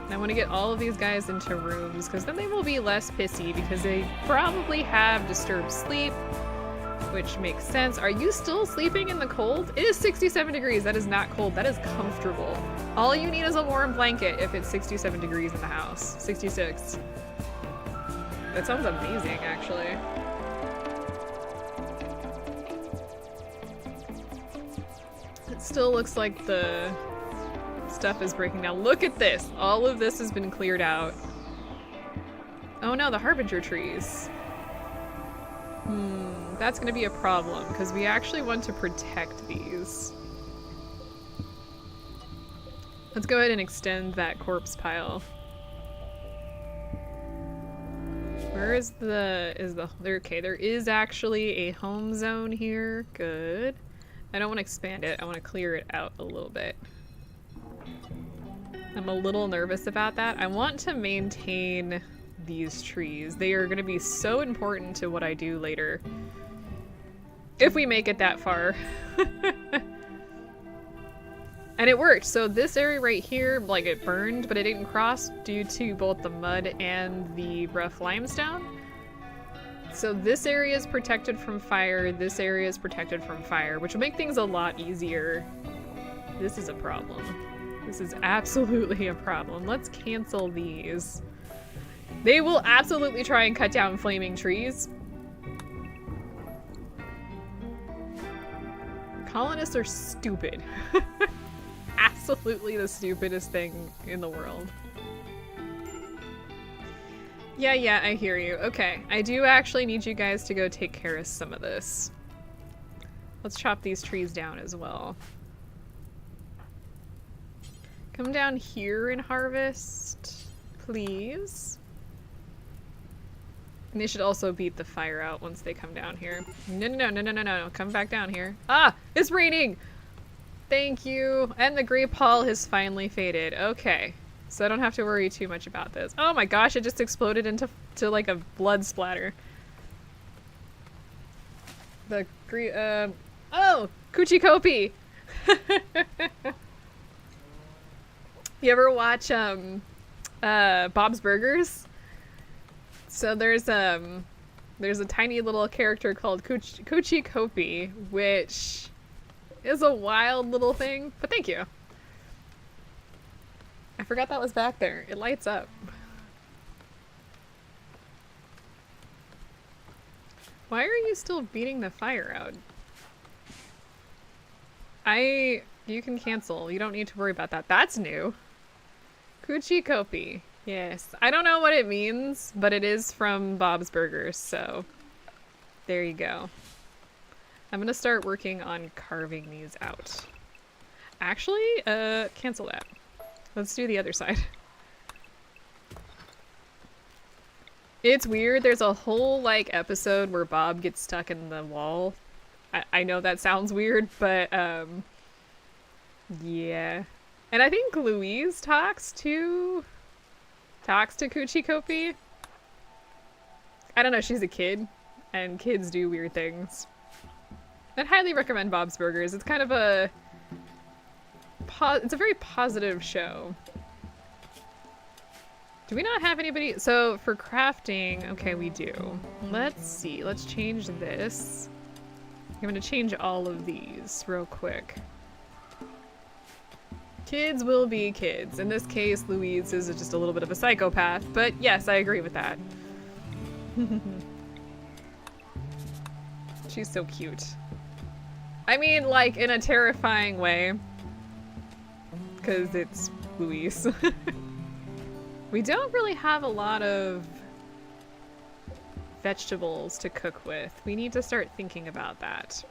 And I want to get all of these guys into rooms because then they will be less pissy because they probably have disturbed sleep, which makes sense. Are you still sleeping in the cold? It is 67 degrees. That is not cold. That is comfortable. All you need is a warm blanket if it's 67 degrees in the house. 66. That sounds amazing, actually. It still looks like the stuff is breaking down. Look at this. All of this has been cleared out. Oh no, the Harbinger trees. That's gonna be a problem because we actually want to protect these. Let's go ahead and extend that corpse pile. Where is okay, there is actually a home zone here. Good. I don't want to expand it. I want to clear it out a little bit. I'm a little nervous about that. I want to maintain these trees. They are going to be so important to what I do later. If we make it that far. And it worked. So this area right here, like it burned, but it didn't cross due to both the mud and the rough limestone. So this area is protected from fire, this area is protected from fire, which will make things a lot easier. This is a problem. This is absolutely a problem. Let's cancel these. They will absolutely try and cut down flaming trees. Colonists are stupid. Absolutely the stupidest thing in the world. Yeah, I hear you. Okay, I do actually need you guys to go take care of some of this. Let's chop these trees down as well. Come down here and harvest, please. And they should also beat the fire out once they come down here. No, come back down here. Ah, it's raining! Thank you. And the grape hall has finally faded. Okay. So I don't have to worry too much about this. Oh my gosh, it just exploded into like a blood splatter. The oh, Kuchikopi. You ever watch Bob's Burgers? So there's a tiny little character called Kuchikopi, which is a wild little thing, but thank you. I forgot that was back there. It lights up. Why are you still beating the fire out? You can cancel. You don't need to worry about that. That's new. Kuchikopi. Yes. I don't know what it means, but it is from Bob's Burgers, so there you go. I'm gonna start working on carving these out. Actually, cancel that. Let's do the other side. It's weird. There's a whole, like, episode where Bob gets stuck in the wall. I know that sounds weird, but, yeah. And I think Louise talks to Kuchikopi. I don't know, she's a kid, and kids do weird things. I'd highly recommend Bob's Burgers. It's kind of it's a very positive show. Do we not have anybody? So for crafting, okay, we do. Let's see, let's change this. I'm gonna change all of these real quick. Kids will be kids. In this case, Louise is just a little bit of a psychopath, but yes, I agree with that. She's so cute. I mean, like, in a terrifying way. Because it's Louise. We don't really have a lot of vegetables to cook with. We need to start thinking about that.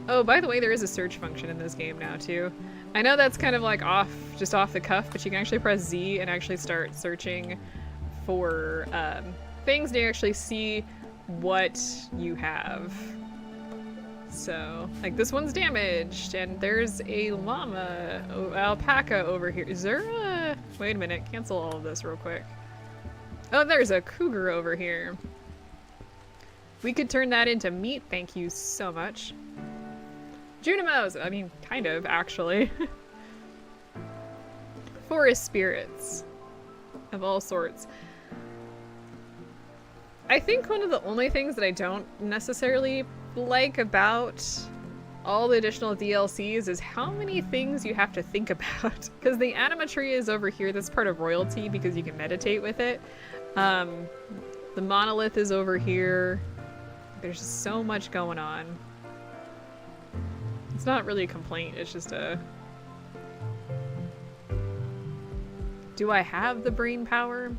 Oh, by the way, there is a search function in this game now, too. I know that's kind of like just off the cuff, but you can actually press Z and actually start searching for things to actually see what you have. So, like, this one's damaged, and there's a llama, alpaca over here. Is there a... Wait a minute, cancel all of this real quick. Oh, there's a cougar over here. We could turn that into meat, thank you so much. Junimos! I mean, kind of, actually. Forest spirits. Of all sorts. I think one of the only things that I don't necessarily like about all the additional DLCs is how many things you have to think about. Because the anima tree is over here, that's part of royalty because you can meditate with it. The monolith is over here. There's just so much going on. It's not really a complaint, it's just a... Do I have the brain power?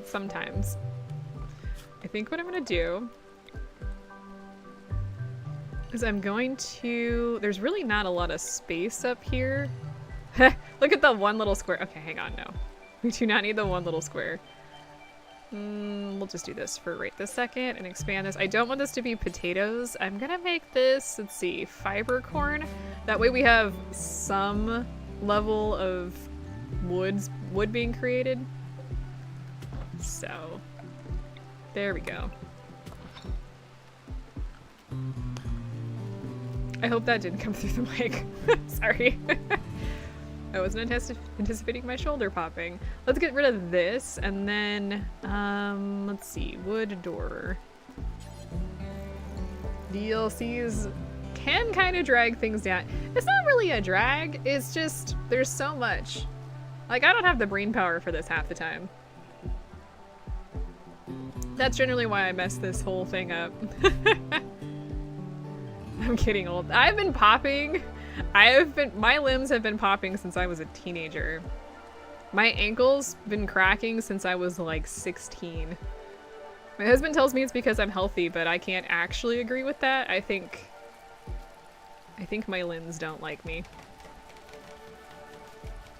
Sometimes. I think what I'm gonna do is I'm going to... There's really not a lot of space up here. Look at the one little square. Okay, hang on, no. We do not need the one little square. We'll just do this for right this second and expand this. I don't want this to be potatoes. I'm gonna make this, let's see, fiber corn. That way we have some level of wood being created. So, there we go. I hope that didn't come through the mic. Sorry. I wasn't anticipating my shoulder popping. Let's get rid of this, and then, let's see, wood door. DLCs can kind of drag things down. It's not really a drag, it's just, there's so much. Like, I don't have the brain power for this half the time. That's generally why I messed this whole thing up. I'm getting old. I've been popping. My limbs have been popping since I was a teenager. My ankles been cracking since I was like 16. My husband tells me it's because I'm healthy, but I can't actually agree with that. I think my limbs don't like me.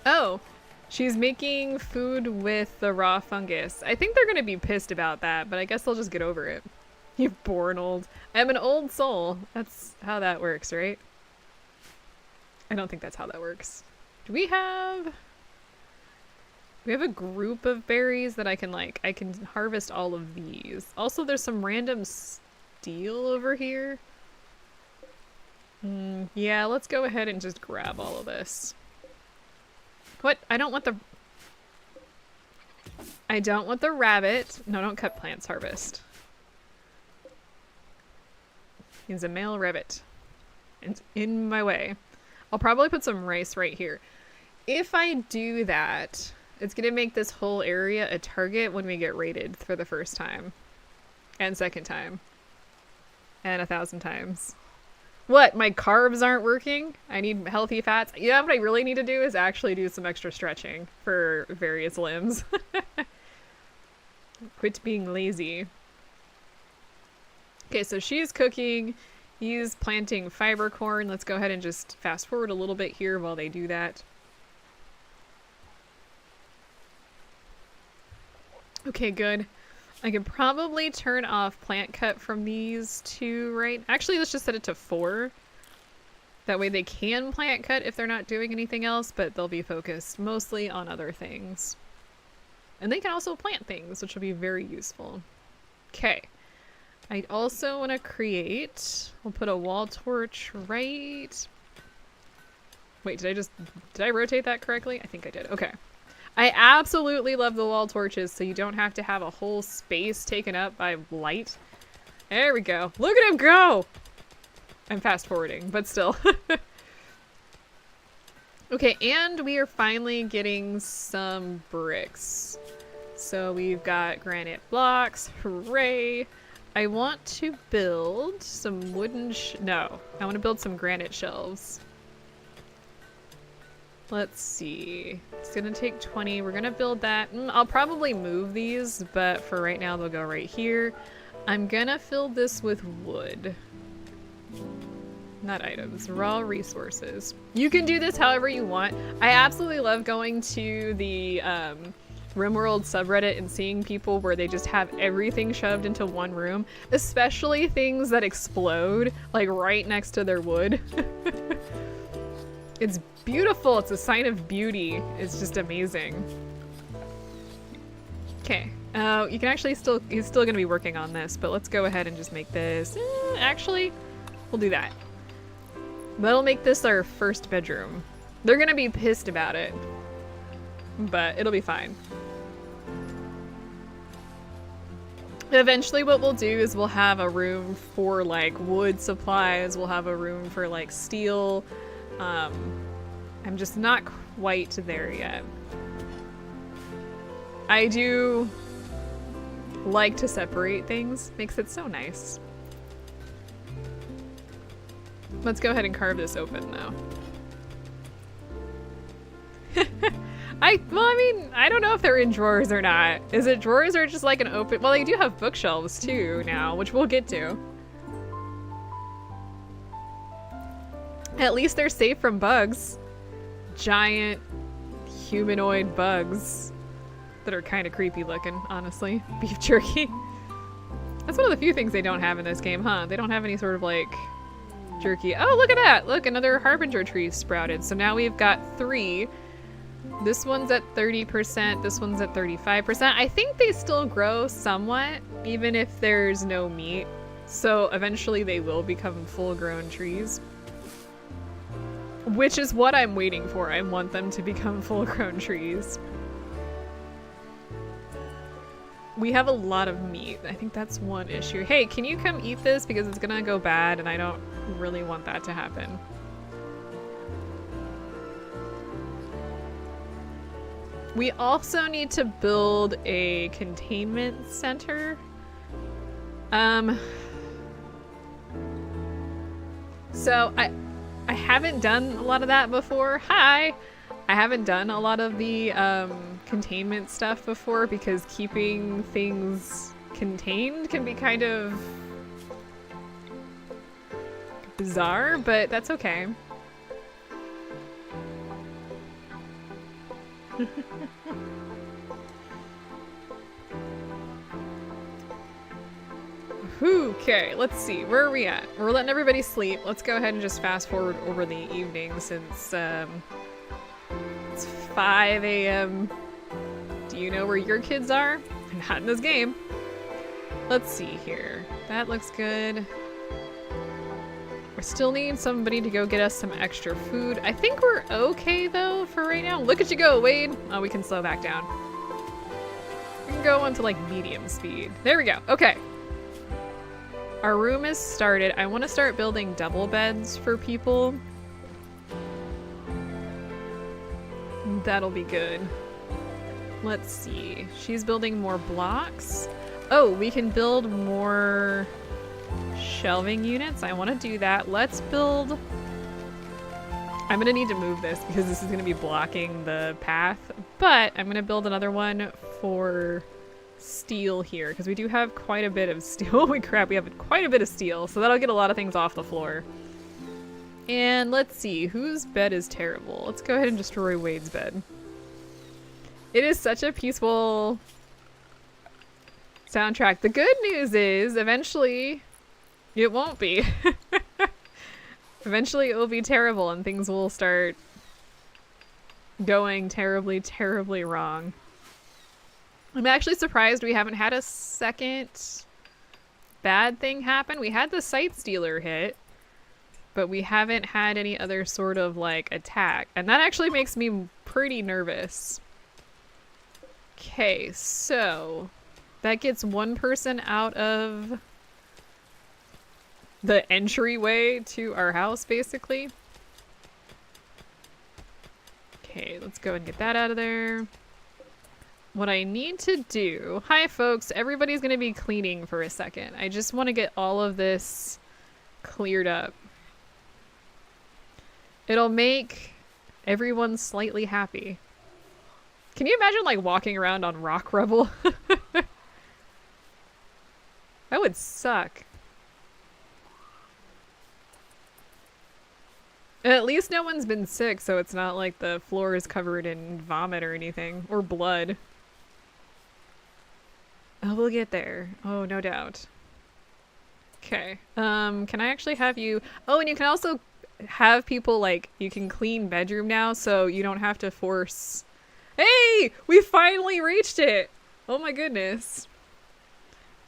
Oh, she's making food with the raw fungus. I think they're gonna be pissed about that, but I guess they'll just get over it. You're born old. I'm an old soul. That's how that works, right? I don't think that's how that works. Do we have a group of berries that I can harvest all of these. Also, there's some random steel over here. Yeah, let's go ahead and just grab all of this. What? I don't want the rabbit. No, don't cut plants, harvest. He's a male rabbit. It's in my way. I'll probably put some rice right here. If I do that, it's gonna make this whole area a target when we get raided for the first time. And second time. And 1,000 times. What? My carbs aren't working? I need healthy fats? Yeah, what I really need to do is actually do some extra stretching for various limbs. Quit being lazy. Okay, so she's cooking. He's planting fiber corn. Let's go ahead and just fast forward a little bit here while they do that. Okay, good. I could probably turn off plant cut from these two, right? Actually, let's just set it to 4. That way they can plant cut if they're not doing anything else, but they'll be focused mostly on other things. And they can also plant things, which will be very useful. Okay. I also want to create, we'll put a wall torch right... Wait, did I rotate that correctly? I think I did. Okay. I absolutely love the wall torches, so you don't have to have a whole space taken up by light. There we go. Look at him go! I'm fast forwarding, but still. Okay, and we are finally getting some bricks. So we've got granite blocks. Hooray! I want to build some wooden no, I want to build some granite shelves. Let's see. It's gonna take 20. We're gonna build that. I'll probably move these, but for right now they'll go right here. I'm gonna fill this with wood. Not items, raw resources. You can do this however you want. I absolutely love going to the Rimworld subreddit and seeing people where they just have everything shoved into one room, especially things that explode, like right next to their wood. It's beautiful. It's a sign of beauty. It's just amazing. Okay. You can actually he's still gonna be working on this, but let's go ahead and just make this. Actually, we'll do that. That'll make this our first bedroom. They're gonna be pissed about it, but it'll be fine. Eventually what we'll do is we'll have a room for like wood supplies, we'll have a room for like steel. I'm just not quite there yet. I do like to separate things, makes it so nice. Let's go ahead and carve this open now. I mean, I don't know if they're in drawers or not. Is it drawers or just like an open? Well, they do have bookshelves too now, which we'll get to. At least they're safe from bugs. Giant humanoid bugs that are kind of creepy looking, honestly. Beef jerky. That's one of the few things they don't have in this game, huh? They don't have any sort of like jerky. Oh, look at that! Look, another harbinger tree sprouted. So now we've got 3. This one's at 30%, this one's at 35%. I think they still grow somewhat, even if there's no meat. So eventually they will become full-grown trees. Which is what I'm waiting for. I want them to become full-grown trees. We have a lot of meat. I think that's one issue. Hey, can you come eat this? Because it's gonna go bad and I don't really want that to happen. We also need to build a containment center. So I haven't done a lot of that before. Hi! I haven't done a lot of the containment stuff before because keeping things contained can be kind of bizarre, but that's okay. Okay, let's see. Where are we at? We're letting everybody sleep. Let's go ahead and just fast forward over the evening since it's 5 a.m. Do you know where your kids are? They're not in this game. Let's see here. That looks good. We still need somebody to go get us some extra food. I think we're okay though for right now. Look at you go, Wade. Oh, we can slow back down. We can go on to like medium speed. There we go. Okay. Our room is started. I want to start building double beds for people. That'll be good. Let's see. She's building more blocks. Oh, we can build more shelving units. I want to do that. Let's build... I'm going to need to move this because this is going to be blocking the path. But I'm going to build another one for steel here because we do have quite a bit of steel. Holy crap, we have quite a bit of steel. So that'll get a lot of things off the floor. And let's see, whose bed is terrible? Let's go ahead and destroy Wade's bed. It is such a peaceful soundtrack. The good news is eventually it won't be. Eventually it will be terrible and things will start going terribly, terribly wrong. I'm actually surprised we haven't had a second bad thing happen. We had the Sight Stealer hit, but we haven't had any other sort of like attack. And that actually makes me pretty nervous. Okay, so that gets one person out of the entryway to our house, basically. Okay, let's go and get that out of there. What I need to do... Hi, folks. Everybody's going to be cleaning for a second. I just want to get all of this cleared up. It'll make Everyone's slightly happy. Can you imagine like walking around on rock rubble? That would suck. At least no one's been sick, so it's not like the floor is covered in vomit or anything. Or blood. Oh, we'll get there. Oh, no doubt. Okay. Can I actually have you... Oh, and you can also have people, like, you can clean bedroom now, so you don't have to force... Hey! We finally reached it! Oh my goodness.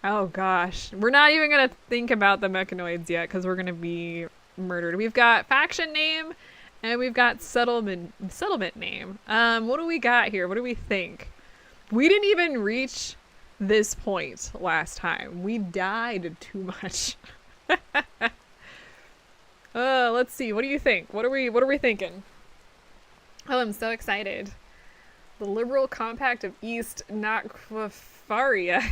Oh gosh. We're not even gonna think about the mechanoids yet, because we're gonna be murdered. We've got faction name, and we've got settlement name. What do we got here? What do we think? We didn't even reach this point last time. We died too much. Let's see. What do you think? What are we thinking? Oh, I'm so excited. The Liberal Compact of East Nakwafaria.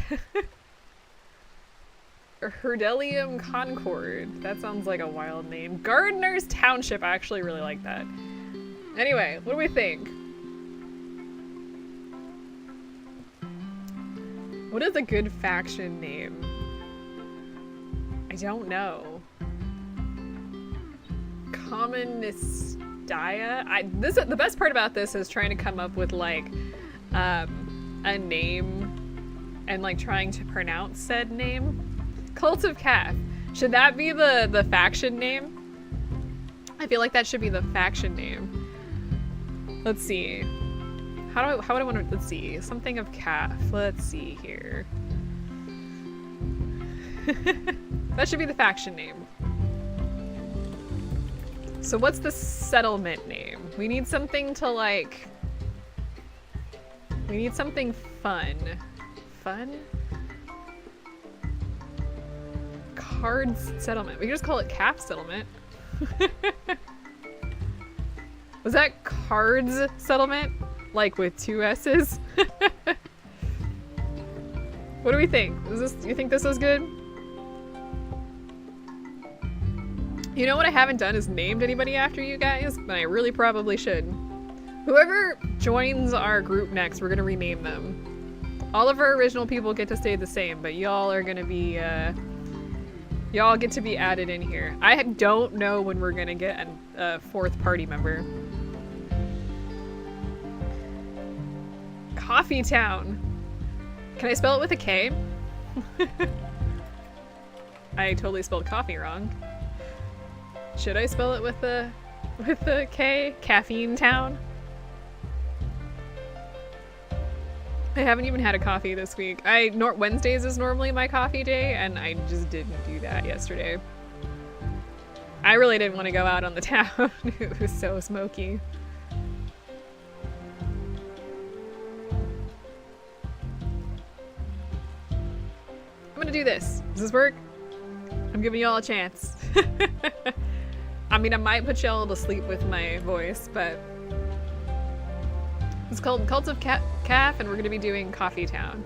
Herdelium Concord. That sounds like a wild name. Gardeners Township. I actually really like that. Anyway, what do we think? What is a good faction name? I don't know. Communistia? The best part about this is trying to come up with like a name and like trying to pronounce said name. Cult of Calf. Should that be the faction name? I feel like that should be the faction name. Let's see. How would I want to, let's see. Something of calf. Let's see here. That should be the faction name. So what's the settlement name? We need something to like... We need something fun. Fun? Cards Settlement. We can just call it Calf Settlement. Was that Cards Settlement? Like with 2 S's? What do we think? You think this is good? You know what I haven't done is named anybody after you guys, but I really probably should. Whoever joins our group next, we're gonna rename them. All of our original people get to stay the same, but y'all are gonna be, y'all get to be added in here. I don't know when we're gonna get a 4th party member. Coffee Town. Can I spell it with a K? I totally spelled coffee wrong. Should I spell it with a K? Caffeine Town? I haven't even had a coffee this week. Wednesdays is normally my coffee day, and I just didn't do that yesterday. I really didn't want to go out on the town. It was so smoky. I'm gonna do this. Does this work? I'm giving y'all a chance. I mean, I might put y'all to sleep with my voice, but... It's called Cult of Calf, and we're gonna be doing Coffee Town.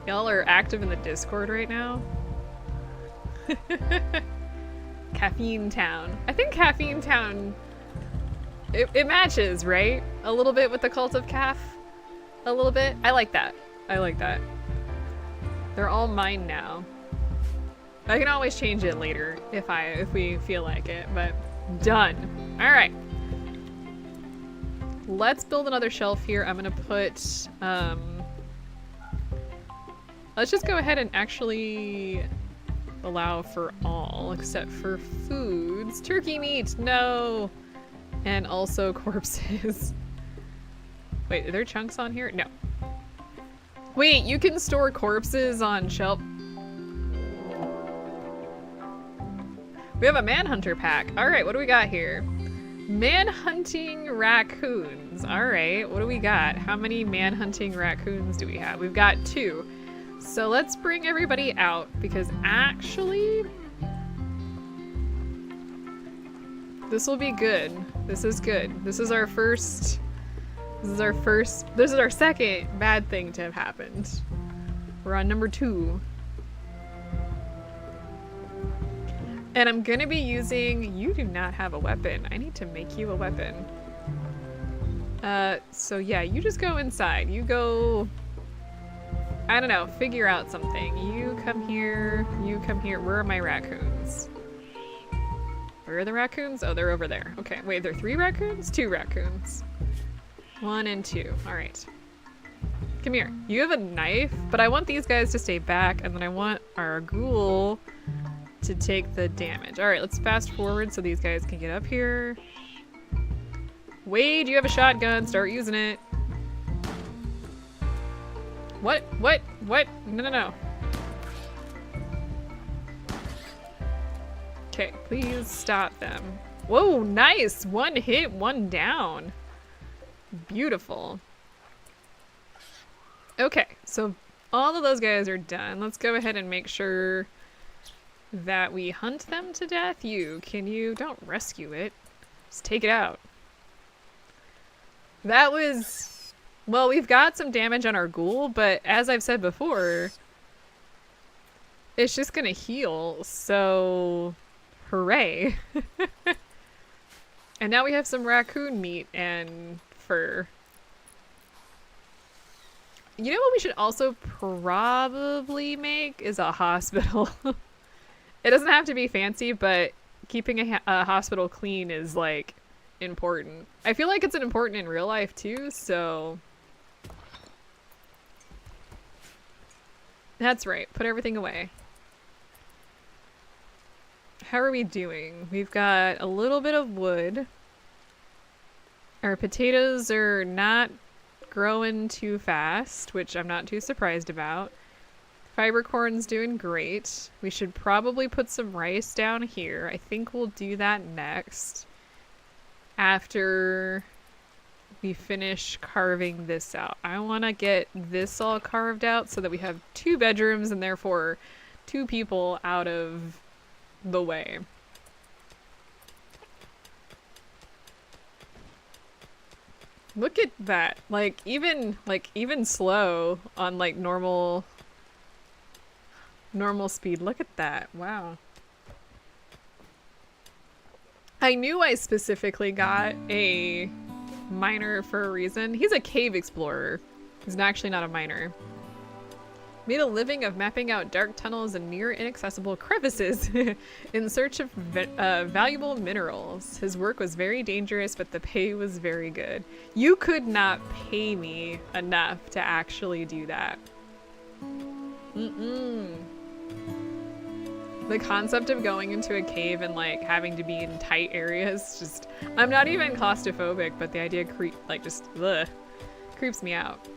Y'all are active in the Discord right now. Caffeine Town. I think Caffeine Town... It matches, right? A little bit with the Cult of Calf? A little bit? I like that. I like that. They're all mine now. I can always change it later if we feel like it, but done. All right. Let's build another shelf here. I'm gonna put, let's just go ahead and actually allow for all except for foods. Turkey meat, no. And also corpses. Wait, are there chunks on here? No. Wait, you can store corpses on shelf. We have a manhunter pack. All right, what do we got here? Man-hunting raccoons. All right, what do we got? How many man-hunting raccoons do we have? We've got 2. So let's bring everybody out because actually, this will be good. This is good. This is our first... This is our second bad thing to have happened. We're on number 2. And I'm gonna be using... You do not have a weapon. I need to make you a weapon. So yeah, you just go inside. You go... I don't know, figure out something. You come here, you come here. Where are my raccoons? Where are the raccoons? Oh, they're over there. Okay, wait, there are 3 raccoons? 2 raccoons. 1 and 2. Alright. Come here. You have a knife, but I want these guys to stay back, and then I want our ghoul to take the damage. Alright, let's fast forward so these guys can get up here. Wade, you have a shotgun. Start using it. What? What? What? No, no, no. Okay, please stop them. Whoa, nice! 1 hit, 1 down. Beautiful. Okay, so all of those guys are done. Let's go ahead and make sure that we hunt them to death. Can you? Don't rescue it. Just take it out. That was... Well, we've got some damage on our ghoul, but as I've said before, it's just gonna heal, so... Hooray. And now we have some raccoon meat and fur. You know what we should also probably make is a hospital. It doesn't have to be fancy, but keeping a hospital clean is, like, important. I feel like it's important in real life, too, so... That's right. Put everything away. How are we doing? We've got a little bit of wood. Our potatoes are not growing too fast, which I'm not too surprised about. Fiber corn's doing great. We should probably put some rice down here. I think we'll do that next. After we finish carving this out. I want to get this all carved out so that we have 2 bedrooms and therefore 2 people out of the way. Look at that. Like even slow on like normal speed. Look at that. Wow. I knew I specifically got a miner for a reason. He's a cave explorer. He's actually not a miner. Made a living of mapping out dark tunnels and near inaccessible crevices in search of valuable minerals. His work was very dangerous, but the pay was very good. You could not pay me enough to actually do that. The concept of going into a cave and like having to be in tight areas, just, I'm not even claustrophobic, but the idea creeps me out.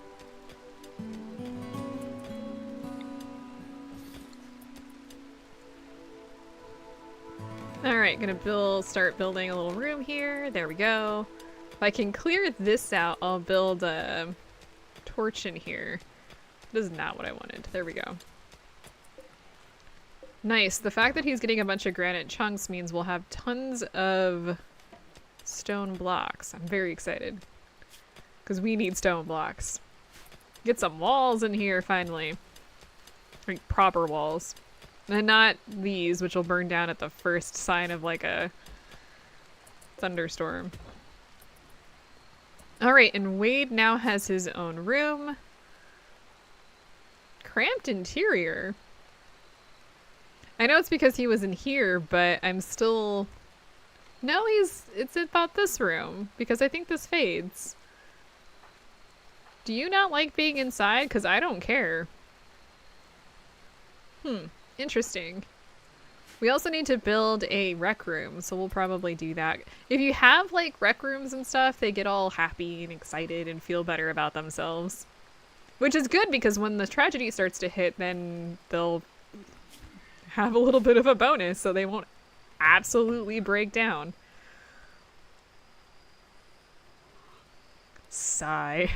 Alright, gonna start building a little room here. There we go. If I can clear this out, I'll build a torch in here. That is not what I wanted. There we go. Nice. The fact that he's getting a bunch of granite chunks means we'll have tons of stone blocks. I'm very excited. Because we need stone blocks. Get some walls in here, finally. Like, proper walls. And not these, which will burn down at the first sign of, like, a thunderstorm. Alright, and Wade now has his own room. Cramped interior? I know it's because he was in here, but I'm still... No, it's about this room, because I think this fades. Do you not like being inside? Because I don't care. Interesting. We also need to build a rec room, so we'll probably do that. If you have, like, rec rooms and stuff, they get all happy and excited and feel better about themselves. Which is good, because when the tragedy starts to hit, then they'll have a little bit of a bonus, so they won't absolutely break down. Sigh.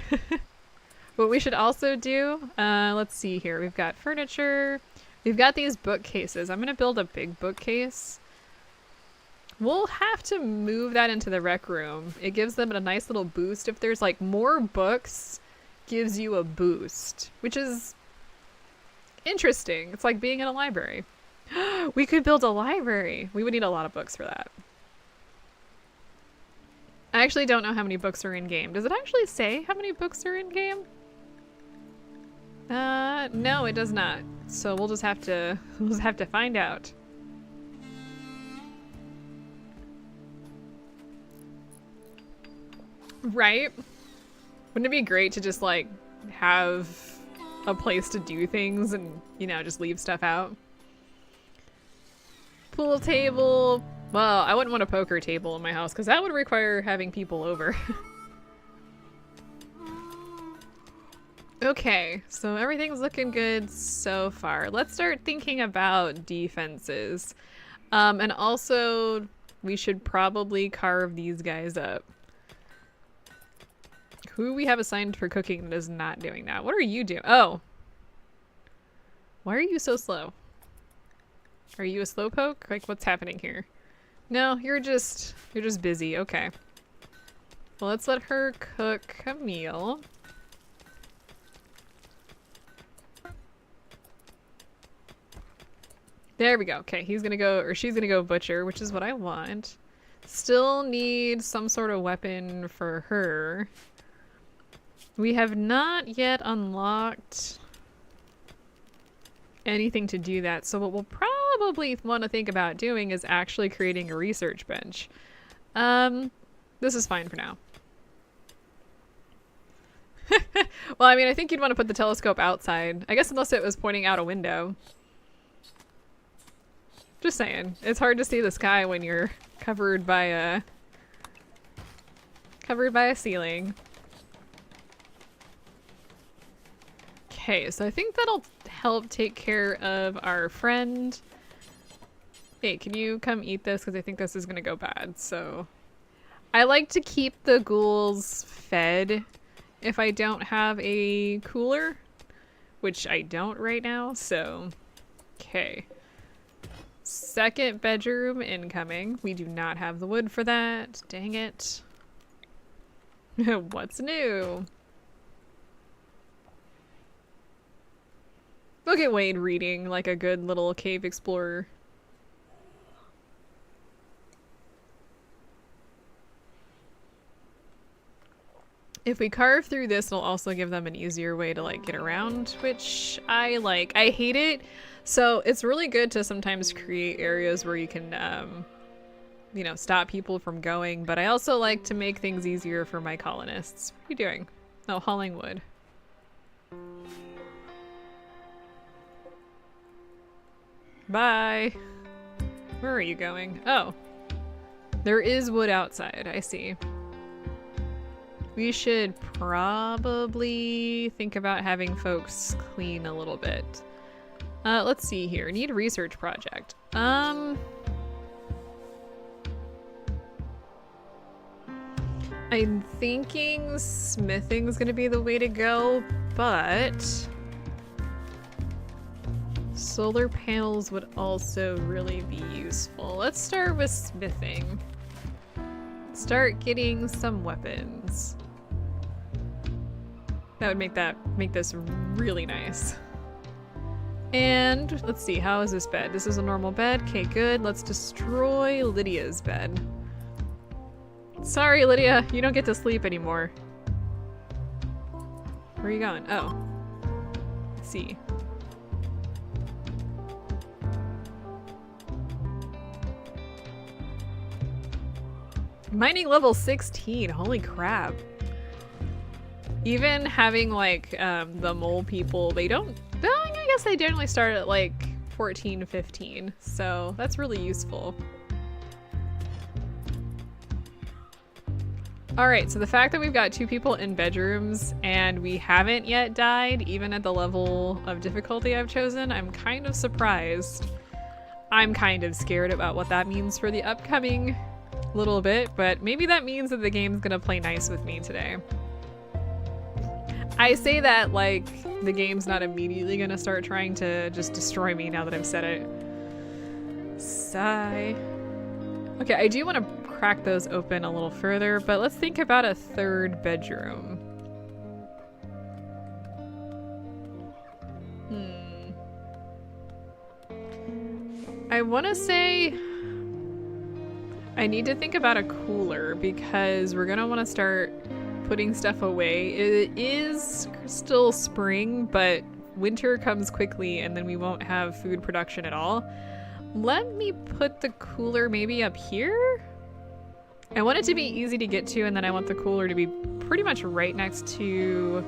What we should also do, let's see here. We've got furniture. We've got these bookcases. I'm gonna build a big bookcase. We'll have to move that into the rec room. It gives them a nice little boost. If there's like more books, gives you a boost, which is interesting. It's like being in a library. We could build a library. We would need a lot of books for that. I actually don't know how many books are in game. Does it actually say how many books are in game? No, it does not. So we'll just have to find out. Right? Wouldn't it be great to just like have a place to do things and, you know, just leave stuff out? Pool table. Well, I wouldn't want a poker table in my house because that would require having people over. Okay, so everything's looking good so far. Let's start thinking about defenses. And also, we should probably carve these guys up. Who we have assigned for cooking that is not doing that? What are you doing? Oh. Why are you so slow? Are you a slowpoke? Like, what's happening here? No, you're just busy. Okay. Well, let's let her cook a meal. There we go. Okay, he's gonna go, or she's gonna go butcher, which is what I want. Still need some sort of weapon for her. We have not yet unlocked anything to do that, so what we'll probably want to think about doing is actually creating a research bench. This is fine for now. Well, I mean, I think you'd want to put the telescope outside. I guess unless it was pointing out a window. Just saying. It's hard to see the sky when you're covered by a ceiling. Okay, so I think that'll help take care of our friend. Hey, can you come eat this? Because I think this is gonna go bad, so... I like to keep the ghouls fed if I don't have a cooler, which I don't right now, so... Okay. Second bedroom incoming. We do not have the wood for that. Dang it. What's new? Look at Wade reading like a good little cave explorer. If we carve through this, it'll also give them an easier way to like get around, which I like. I hate it. So it's really good to sometimes create areas where you can, you know, stop people from going, but I also like to make things easier for my colonists. What are you doing? Oh, hauling wood. Bye. Where are you going? Oh. There is wood outside, I see. We should probably think about having folks clean a little bit. Let's see here. Need a research project. I'm thinking smithing's gonna be the way to go, but solar panels would also really be useful. Let's start with smithing. Start getting some weapons. That would make this really nice. And let's see, how is this bed? This is a normal bed. Okay, good. Let's destroy Lydia's bed. Sorry, Lydia, you don't get to sleep anymore. Where are you going? Oh. Let's see. Mining level 16, holy crap. Even having like the mole people, they don't, I guess they generally start at like 14, 15, so that's really useful. Alright, so the fact that we've got 2 people in bedrooms and we haven't yet died, even at the level of difficulty I've chosen, I'm kind of surprised. I'm kind of scared about what that means for the upcoming little bit, but maybe that means that the game's gonna play nice with me today. I say that like the game's not immediately gonna start trying to just destroy me now that I've said it. Sigh. Okay, I do want to crack those open a little further, but let's think about a 3rd bedroom. I want to say... I need to think about a cooler because we're gonna want to start putting stuff away. It is still spring, but winter comes quickly and then we won't have food production at all. Let me put the cooler maybe up here. I want it to be easy to get to, and then I want the cooler to be pretty much right next to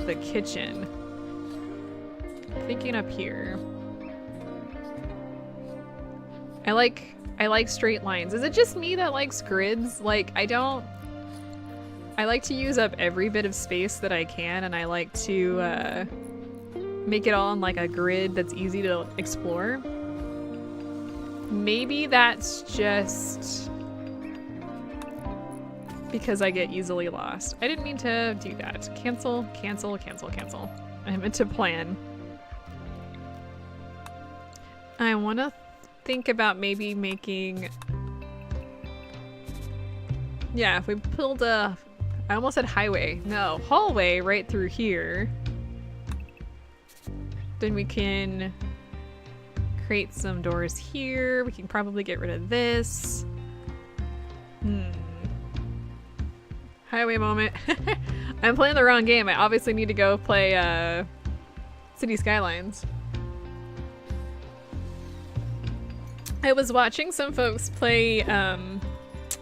the kitchen. Thinking up here. I like straight lines. Is it just me that likes grids? Like, I like to use up every bit of space that I can, and I like to make it all in like a grid that's easy to explore. Maybe that's just because I get easily lost. I didn't mean to do that. Cancel, cancel, cancel, cancel. I meant to plan. I want to think about maybe making... Yeah, if we build a... I almost said highway. No, hallway right through here. Then we can create some doors here. We can probably get rid of this. Highway moment. I'm playing the wrong game. I obviously need to go play City Skylines. I was watching some folks play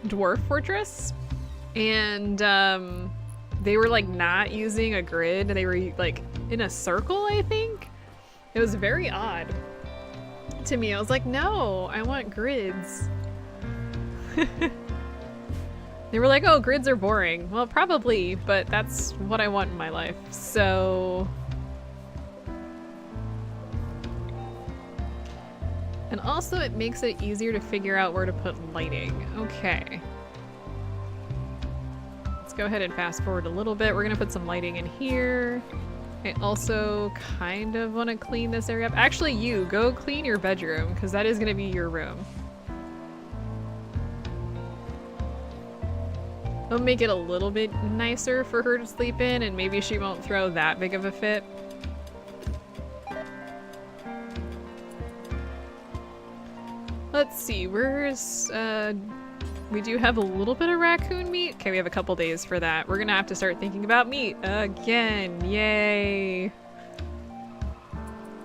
Dwarf Fortress, and they were like not using a grid. They were like in a circle, I think. It was very odd to me. I was like, no, I want grids. They were like, oh, grids are boring. Well, probably, but that's what I want in my life. So... And also it makes it easier to figure out where to put lighting. Okay. Let's go ahead and fast forward a little bit. We're gonna put some lighting in here. I also kind of want to clean this area up. Actually, you, go clean your bedroom, because that is gonna be your room. I'll make it a little bit nicer for her to sleep in, and maybe she won't throw that big of a fit. Let's see, where's, we do have a little bit of raccoon meat. Okay, we have a couple days for that. We're gonna have to start thinking about meat again. Yay.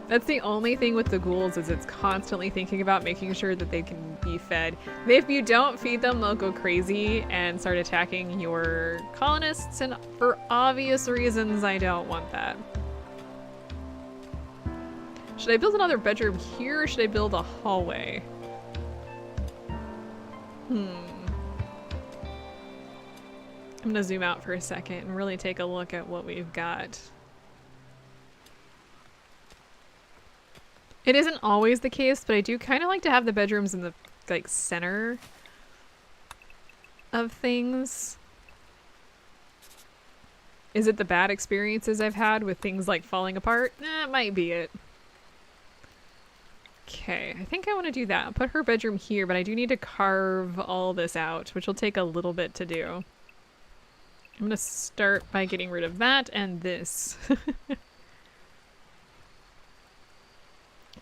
That's the only thing with the ghouls, is it's constantly thinking about making sure that they can be fed. If you don't feed them, they'll go crazy and start attacking your colonists, and for obvious reasons, I don't want that. Should I build another bedroom here, or should I build a hallway? I'm gonna zoom out for a second and really take a look at what we've got. It isn't always the case, but I do kind of like to have the bedrooms in the like center of things. Is it the bad experiences I've had with things like falling apart? It might be it. Okay, I think I want to do that. I'll put her bedroom here, but I do need to carve all this out, which will take a little bit to do. I'm gonna start by getting rid of that and this.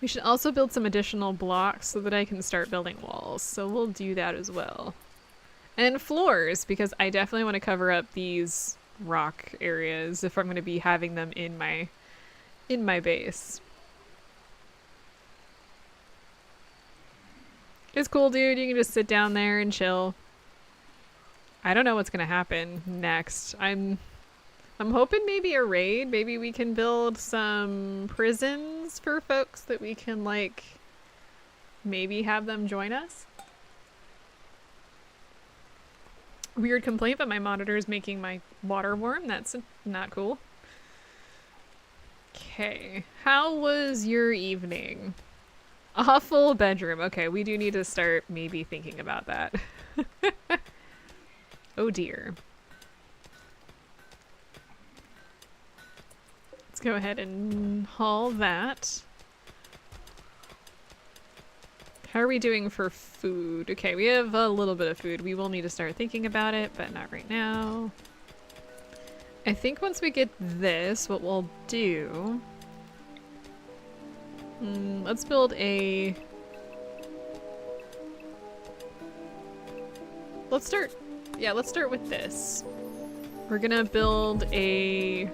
We should also build some additional blocks so that I can start building walls. So we'll do that as well. And floors, because I definitely want to cover up these rock areas if I'm going to be having them in my base. It's cool, dude. You can just sit down there and chill. I don't know what's going to happen next. I'm hoping maybe a raid. Maybe we can build some prisons for folks that we can, like, maybe have them join us. Weird complaint, but my monitor is making my water warm. That's not cool. Okay. How was your evening? Awful bedroom. Okay, we do need to start maybe thinking about that. Oh dear. Let's go ahead and haul that. How are we doing for food? Okay, we have a little bit of food. We will need to start thinking about it, but not right now. I think once we get this, what we'll do... let's build a... let's start. Yeah, let's start with this. We're gonna build a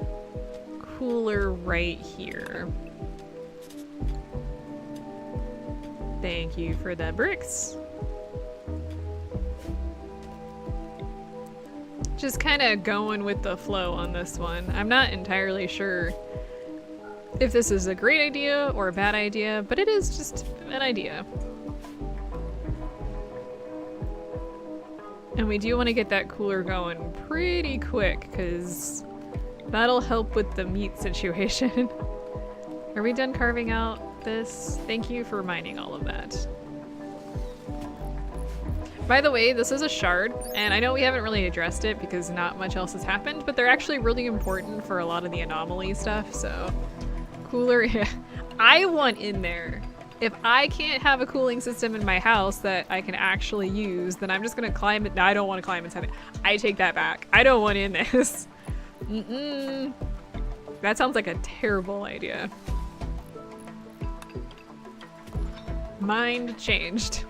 cooler right here. Thank you for the bricks. Just kind of going with the flow on this one. I'm not entirely sure if this is a great idea or a bad idea, but it is just an idea. And we do want to get that cooler going pretty quick, because that'll help with the meat situation. Are we done carving out this? Thank you for reminding all of that. By the way, this is a shard, and I know we haven't really addressed it because not much else has happened, but they're actually really important for a lot of the anomaly stuff, so... Cooler, yeah. I want in there. If I can't have a cooling system in my house that I can actually use, then I'm just gonna climb it. No, I don't want to climb inside it. I take that back. I don't want in this. Mm-mm. That sounds like a terrible idea. Mind changed.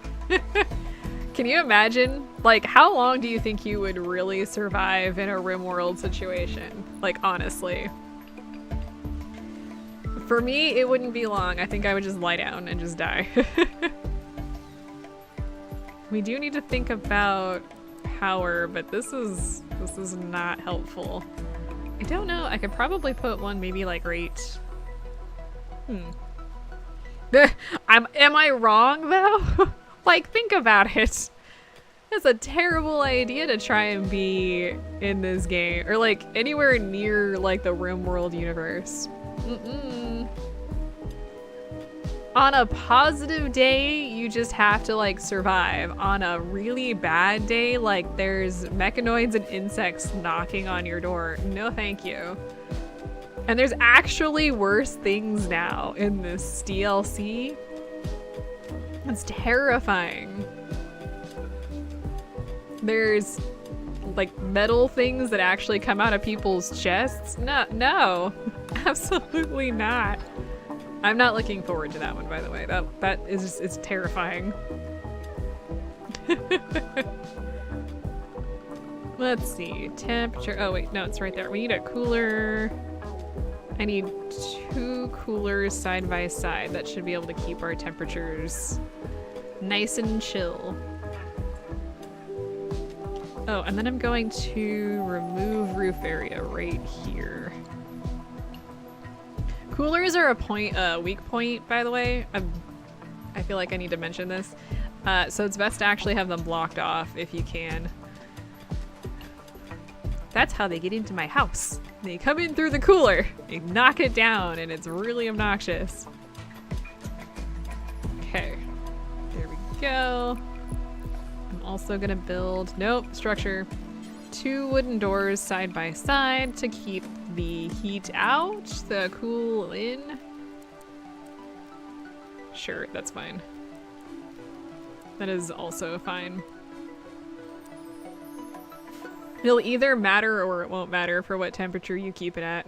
Can you imagine? Like, how long do you think you would really survive in a Rimworld situation? Like, honestly. For me, it wouldn't be long. I think I would just lie down and just die. We do need to think about power, but this is not helpful. I don't know. I could probably put one maybe like right... Am I wrong though? Like, think about it. It's a terrible idea to try and be in this game, or like anywhere near like the Rimworld universe. On a positive day, you just have to like survive. On a really bad day, like there's mechanoids and insects knocking on your door. No thank you. And there's actually worse things now in this DLC. It's terrifying. There's like metal things that actually come out of people's chests. No, absolutely not. I'm not looking forward to that one, by the way. That is it's terrifying. Let's see, temperature. Oh wait, no, it's right there. We need a cooler. I need 2 coolers side by side. That should be able to keep our temperatures nice and chill. Oh, and then I'm going to remove roof area right here. Coolers are a weak point, by the way. I feel like I need to mention this. So it's best to actually have them blocked off if you can. That's how they get into my house. They come in through the cooler, they knock it down, and it's really obnoxious. Okay, there we go. I'm also gonna build, structure. 2 wooden doors side by side to keep the heat out, the cool in. Sure, that's fine. That is also fine. It'll either matter or it won't matter for what temperature you keep it at.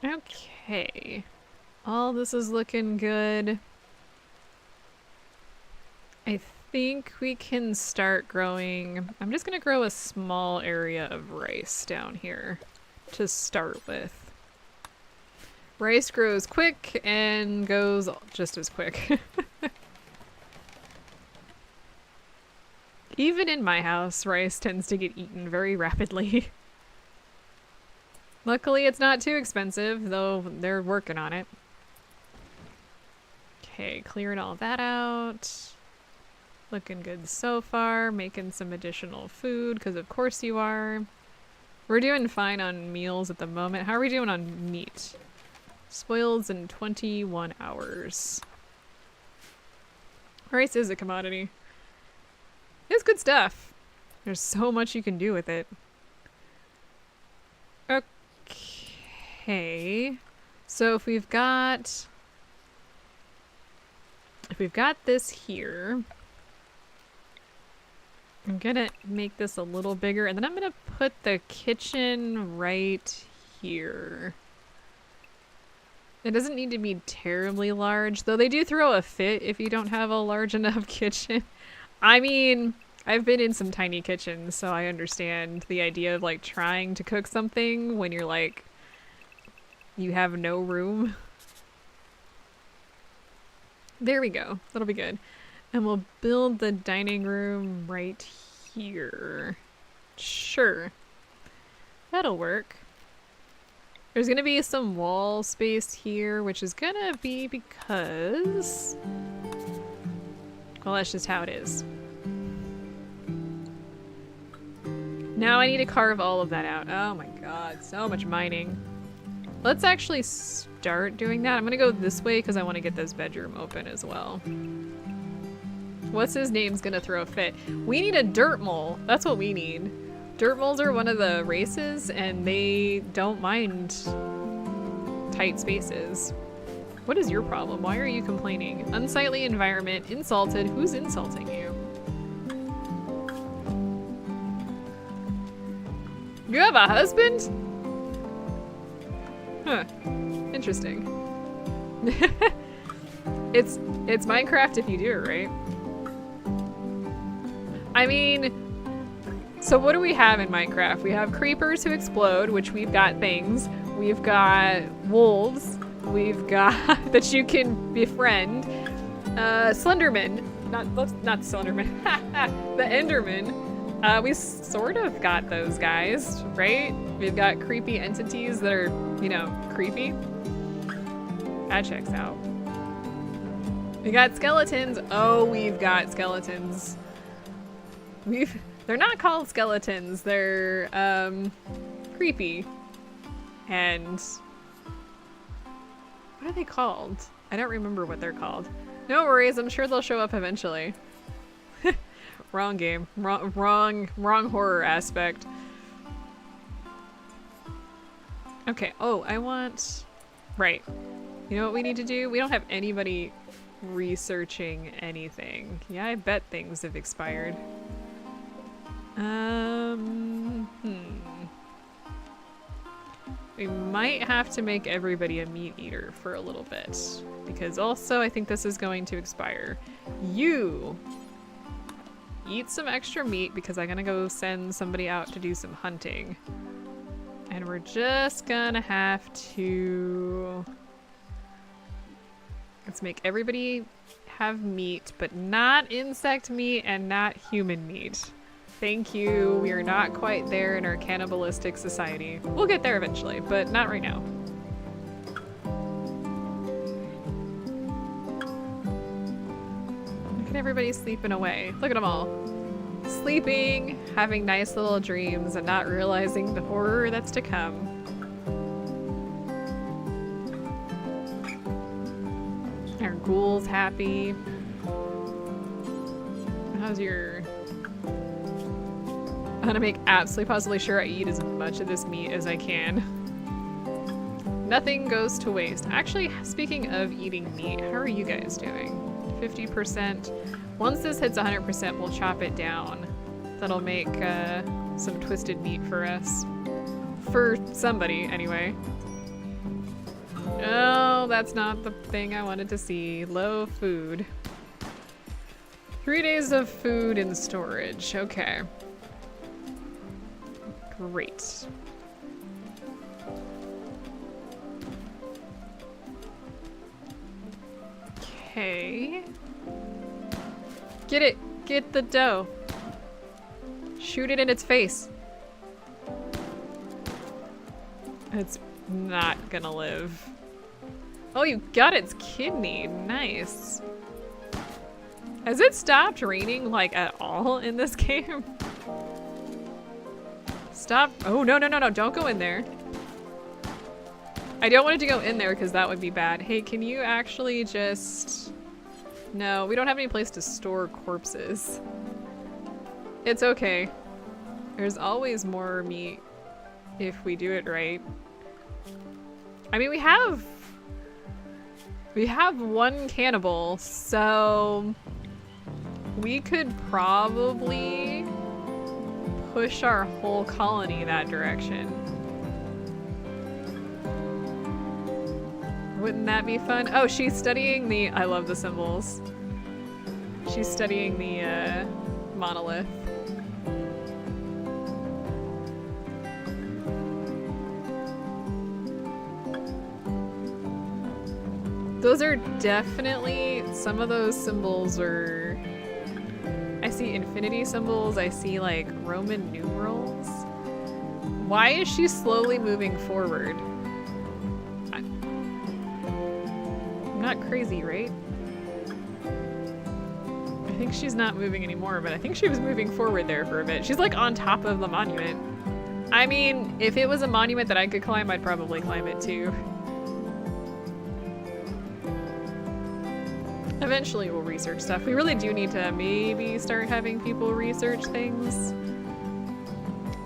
Okay. All this is looking good. I think we can start growing. I'm just gonna grow a small area of rice down here to start with. Rice grows quick and goes just as quick. Even in my house, rice tends to get eaten very rapidly. Luckily, it's not too expensive, though they're working on it. Okay, clearing all that out. Looking good so far. Making some additional food, because of course you are. We're doing fine on meals at the moment. How are we doing on meat? Spoils in 21 hours. Rice is a commodity. It's good stuff. There's so much you can do with it. Okay. So if we've got this here, I'm gonna make this a little bigger, and then I'm gonna put the kitchen right here. It doesn't need to be terribly large, though they do throw a fit if you don't have a large enough kitchen. I mean, I've been in some tiny kitchens, so I understand the idea of like trying to cook something when you're like, you have no room. There we go. That'll be good. And we'll build the dining room right here. Sure. That'll work. There's gonna be some wall space here, which is gonna be because... well, that's just how it is. Now I need to carve all of that out. Oh my god, so much mining. Let's actually start doing that. I'm gonna go this way because I want to get this bedroom open as well. What's his name's gonna throw a fit? We need a dirt mole. That's what we need. Dirt moles are one of the races and they don't mind tight spaces. What is your problem? Why are you complaining? Unsightly environment, insulted. Who's insulting you? You have a husband? Huh. Interesting. It's Minecraft if you do it right. I mean, so what do we have in Minecraft? We have creepers who explode, which we've got things. We've got wolves. We've got that you can befriend. Slenderman. Not Slenderman. The Enderman. We sort of got those guys, right? We've got creepy entities that are, you know, creepy. That checks out. We got skeletons. Oh, we've got skeletons. They're not called skeletons. They're creepy. And what are they called? I don't remember what they're called. No worries, I'm sure they'll show up eventually. Wrong game. Wrong horror aspect. Okay, oh, I want... right. You know what we need to do? We don't have anybody researching anything. Yeah, I bet things have expired. We might have to make everybody a meat eater for a little bit. Because also, I think this is going to expire. You eat some extra meat because I'm gonna go send somebody out to do some hunting. And we're just gonna have to... let's make everybody have meat, but not insect meat and not human meat. Thank you. We are not quite there in our cannibalistic society. We'll get there eventually, but not right now. Look at everybody sleeping away. Look at them all. Sleeping, having nice little dreams, and not realizing the horror that's to come. Our ghoul's happy. How's your... I'm gonna make absolutely positively sure I eat as much of this meat as I can. Nothing goes to waste. Actually, speaking of eating meat, how are you guys doing? 50%. Once this hits 100%, we'll chop it down. That'll make some twisted meat for us. For somebody, anyway. No, that's not the thing I wanted to see. Low food. 3 days of food in storage. Okay. Great. Okay. Get it. Get the dough. Shoot it in its face. It's not gonna live. Oh, you got its kidney. Nice. Has it stopped raining, like, at all in this game? Stop. Oh, no, no, no, no. Don't go in there. I don't want it to go in there because that would be bad. Hey, can you actually just... No, we don't have any place to store corpses. It's okay. There's always more meat if we do it right. I mean, we have one cannibal, so we could probably push our whole colony that direction. Wouldn't that be fun? Oh, she's studying the... I love the symbols. She's studying the monolith. Those are definitely, some of those symbols are, I see infinity symbols, I see like Roman numerals. Why is she slowly moving forward? I'm not crazy, right? I think she's not moving anymore, but I think she was moving forward there for a bit. She's like on top of the monument. I mean, if it was a monument that I could climb, I'd probably climb it too. Eventually we'll research stuff. We really do need to maybe start having people research things.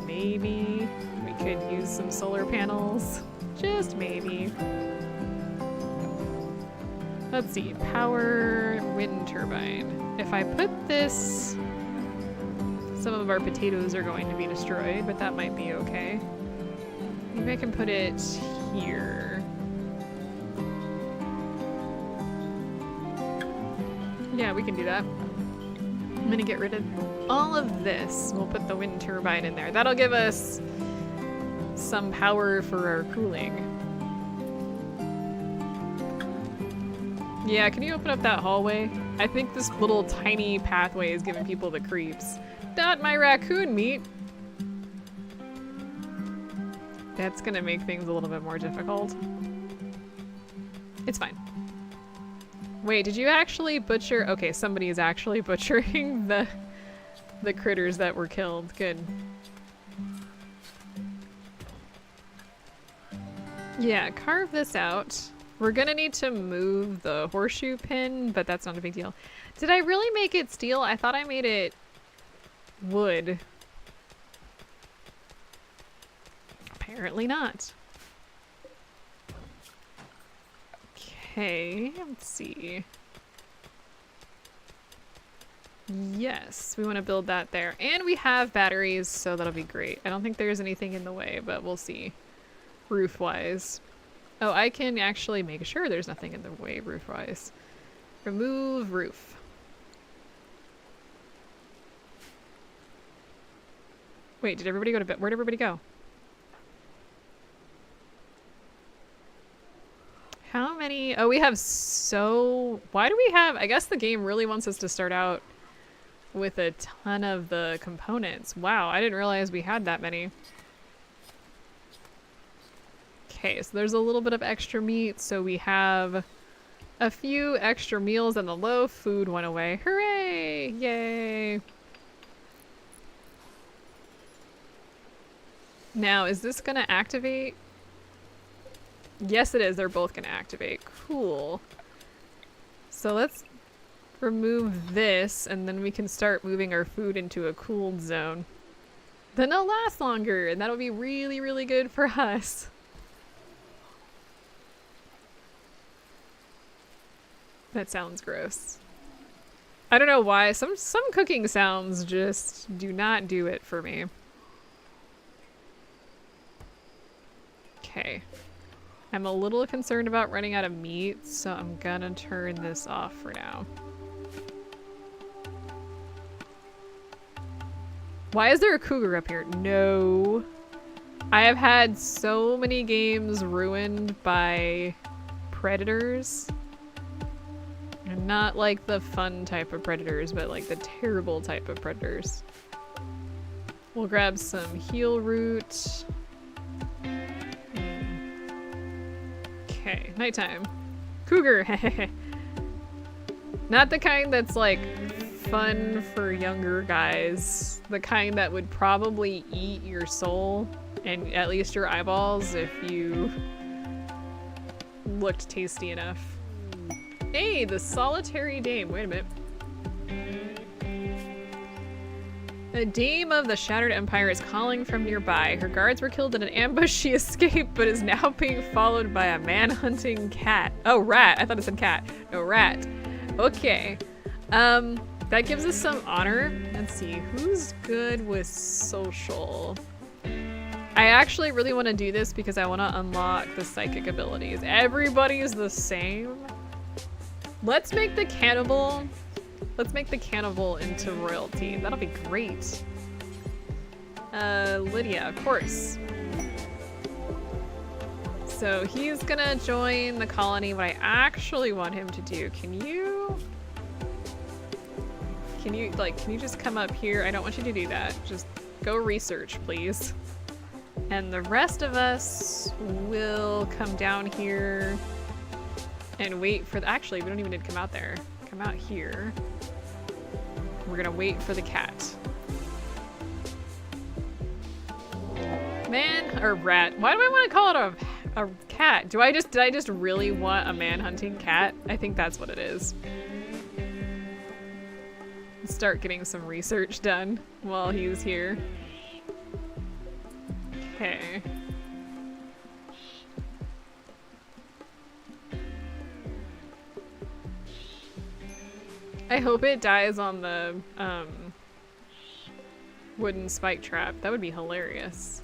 Maybe we could use some solar panels. Just maybe. Let's see. Power wind turbine. If I put this... Some of our potatoes are going to be destroyed, but that might be okay. Maybe I can put it here. Yeah, we can do that. I'm gonna get rid of all of this. We'll put the wind turbine in there. That'll give us some power for our cooling. Yeah, can you open up that hallway? I think this little tiny pathway is giving people the creeps. Not my raccoon meat! That's gonna make things a little bit more difficult. It's fine. Wait, did you actually butcher? Okay, somebody is actually butchering the critters that were killed. Good. Yeah, carve this out. We're gonna need to move the horseshoe pin, but that's not a big deal. Did I really make it steel? I thought I made it wood. Apparently not. Okay, let's see. Yes, we want to build that there. And we have batteries, so that'll be great. I don't think there's anything in the way, but we'll see. Roof-wise. Oh, I can actually make sure there's nothing in the way roof-wise. Remove roof. Wait, did everybody go to bed? Where'd everybody go? How many? Oh, we have so... Why do we have... I guess the game really wants us to start out with a ton of the components. Wow, I didn't realize we had that many. Okay, so there's a little bit of extra meat, so we have a few extra meals and the low food went away. Hooray! Yay! Now, is this gonna activate? Yes, it is. They're both gonna activate. Cool. So let's remove this, and then we can start moving our food into a cooled zone. Then it'll last longer, and that'll be really, really good for us. That sounds gross. I don't know why. Some cooking sounds just do not do it for me. Okay. I'm a little concerned about running out of meat, so I'm gonna turn this off for now. Why is there a cougar up here? No. I have had so many games ruined by predators. And not like the fun type of predators, but like the terrible type of predators. We'll grab some heel root. Okay, nighttime. Cougar! Not the kind that's like fun for younger guys. The kind that would probably eat your soul and at least your eyeballs if you looked tasty enough. Hey, the solitary dame. Wait a minute. The dame of the Shattered Empire is calling from nearby. Her guards were killed in an ambush. She escaped, but is now being followed by a man-hunting cat. Oh, rat. I thought it said cat. No, rat. Okay. That gives us some honor. Let's see. Who's good with social? I actually really want to do this because I want to unlock the psychic abilities. Everybody's the same. Let's make the cannibal Let's make the cannibal into royalty. That'll be great. Lydia, of course. So he's gonna join the colony. What I actually want him to do, can you just come up here? I don't want you to do that. Just go research, please. And the rest of us will come down here and wait for actually, we don't even need to come out there. Come out here. We're gonna wait for the cat. Man, or rat. Why do I want to call it a cat? Did I just really want a man-hunting cat? I think that's what it is. Start getting some research done while he's here. Okay. I hope it dies on the wooden spike trap. That would be hilarious.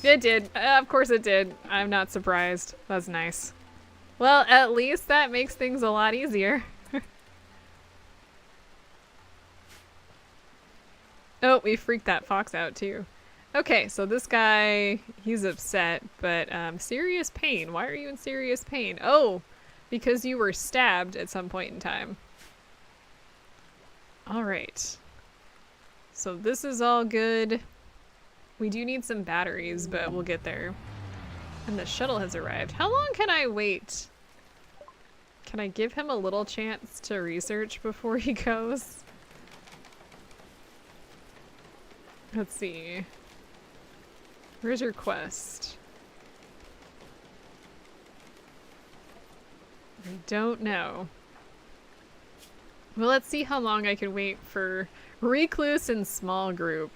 It did. Of course it did. I'm not surprised. That's nice. Well, at least that makes things a lot easier. Oh, we freaked that fox out too. Okay, so this guy, he's upset, but serious pain. Why are you in serious pain? Oh, because you were stabbed at some point in time. All right. So this is all good. We do need some batteries, but we'll get there. And the shuttle has arrived. How long can I wait? Can I give him a little chance to research before he goes? Let's see. Where's your quest? I don't know. Well, let's see how long I can wait for recluse and small group.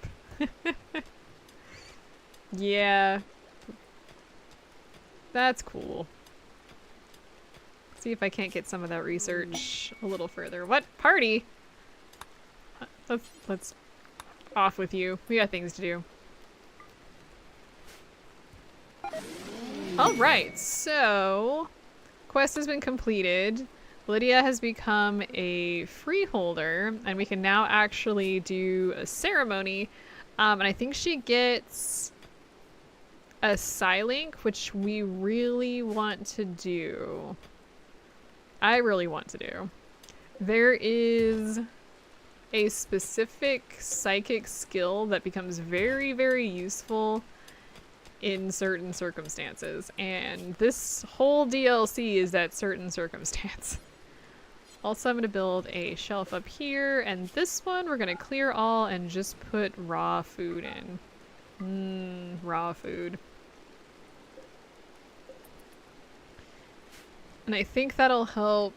Yeah. That's cool. See if I can't get some of that research a little further. What? Party? Let's off with you. We got things to do. Alright, so quest has been completed. Lydia has become a freeholder, and we can now actually do a ceremony. And I think she gets a Psylink, which we really want to do. I really want to do. There is a specific psychic skill that becomes very, very useful in certain circumstances, and this whole DLC is that certain circumstance. Also, I'm going to build a shelf up here, and this one we're going to clear all and just put raw food in. Raw food. And I think that'll help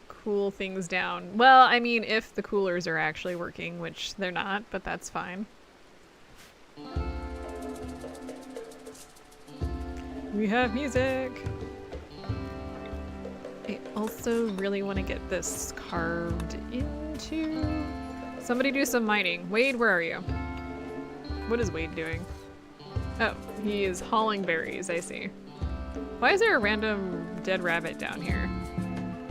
cool things down. Well, I mean, if the coolers are actually working, which they're not, but that's fine. We have music! I also really want to get this carved into... Somebody do some mining. Wade, where are you? What is Wade doing? Oh, he is hauling berries, I see. Why is there a random dead rabbit down here?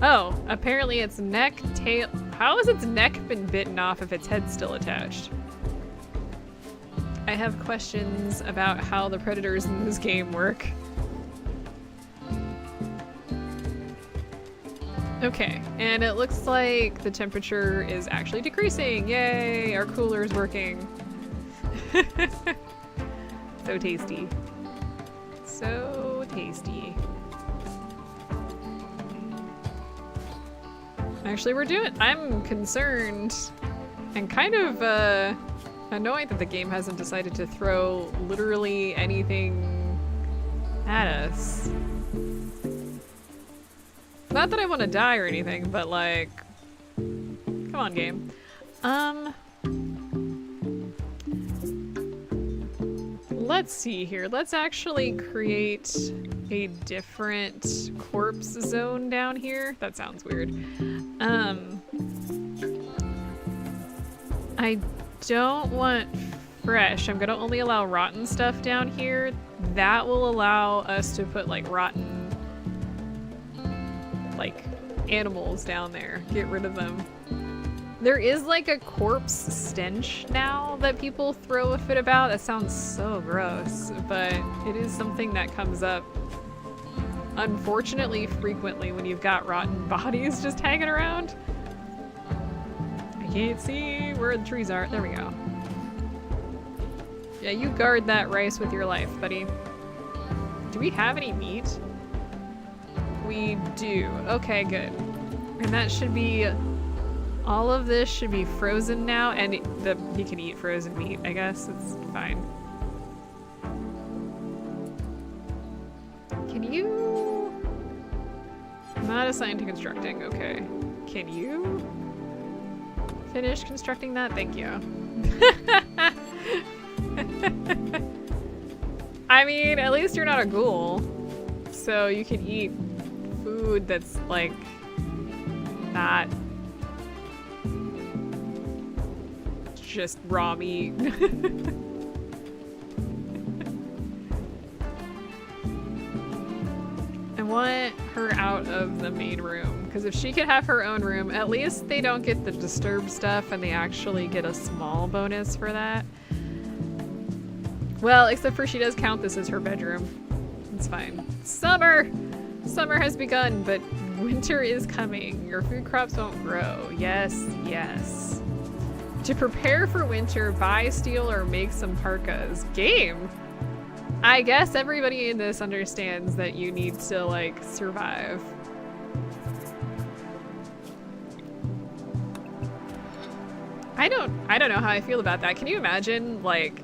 Oh, apparently its neck, tail... How has its neck been bitten off if its head's still attached? I have questions about how the predators in this game work. Okay, and it looks like the temperature is actually decreasing. Yay, our cooler is working. So tasty. So tasty. Actually, I'm concerned and kind of annoyed that the game hasn't decided to throw literally anything at us. Not that I want to die or anything, but like, come on, game. Let's see here. Let's actually create a different corpse zone down here. That sounds weird. I don't want fresh. I'm gonna only allow rotten stuff down here. That will allow us to put like rotten, like animals down there. Get rid of them. There is like a corpse stench now that people throw a fit about. That sounds so gross, but it is something that comes up unfortunately frequently when you've got rotten bodies just hanging around. I can't see where the trees are. There we go. Yeah, you guard that rice with your life, buddy. Do we have any meat? We do. Okay, good. And that should be... all of this should be frozen now, and he can eat frozen meat, I guess. It's fine. Can you... not assigned to constructing, okay. Can you finish constructing that? Thank you. I mean, at least you're not a ghoul, so you can eat food that's, like, not just raw meat. I want her out of the main room, because if she could have her own room, at least they don't get the disturbed stuff and they actually get a small bonus for that. Well, except for she does count this as her bedroom. It's fine. Summer! Summer has begun, but winter is coming. Your food crops won't grow. Yes, yes. To prepare for winter, buy, steal, or make some parkas. Game! I guess everybody in this understands that you need to, like, survive. I don't know how I feel about that. Can you imagine, like,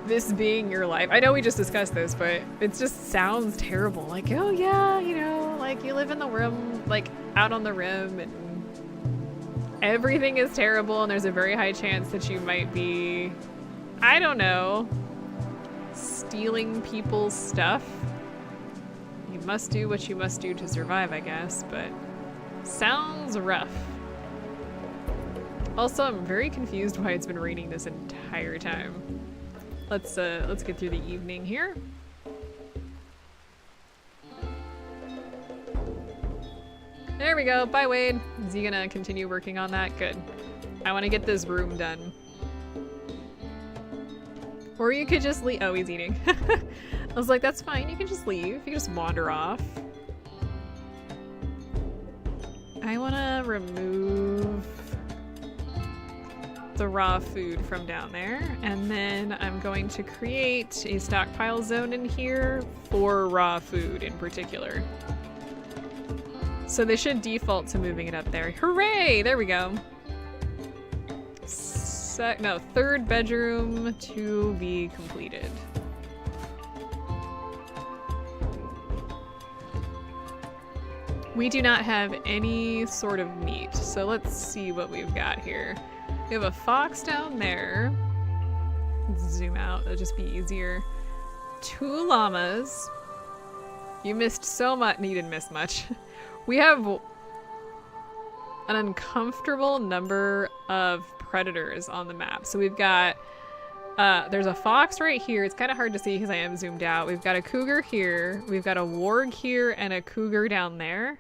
this being your life? I know we just discussed this, but it just sounds terrible. Like, oh yeah, you know, like you live in the rim, like out on the rim, and everything is terrible, and there's a very high chance that you might be, I don't know, stealing people's stuff. You must do what you must do to survive, I guess, but sounds rough. Also, I'm very confused why it's been raining this entire time. Let's get through the evening here. There we go. Bye, Wade. Is he gonna continue working on that? Good. I want to get this room done. Or you could just leave. Oh, he's eating. I was like, that's fine. You can just leave. You can just wander off. I want to remove the raw food from down there, and then I'm going to create a stockpile zone in here for raw food in particular. So they should default to moving it up there. Hooray! There we go. Third bedroom to be completed. We do not have any sort of meat, so let's see what we've got here. We have a fox down there. Let's zoom out, it'll just be easier. 2 llamas. You missed so much. You didn't miss much. We have an uncomfortable number of predators on the map. So we've got, there's a fox right here. It's kind of hard to see because I am zoomed out. We've got a cougar here. We've got a warg here and a cougar down there.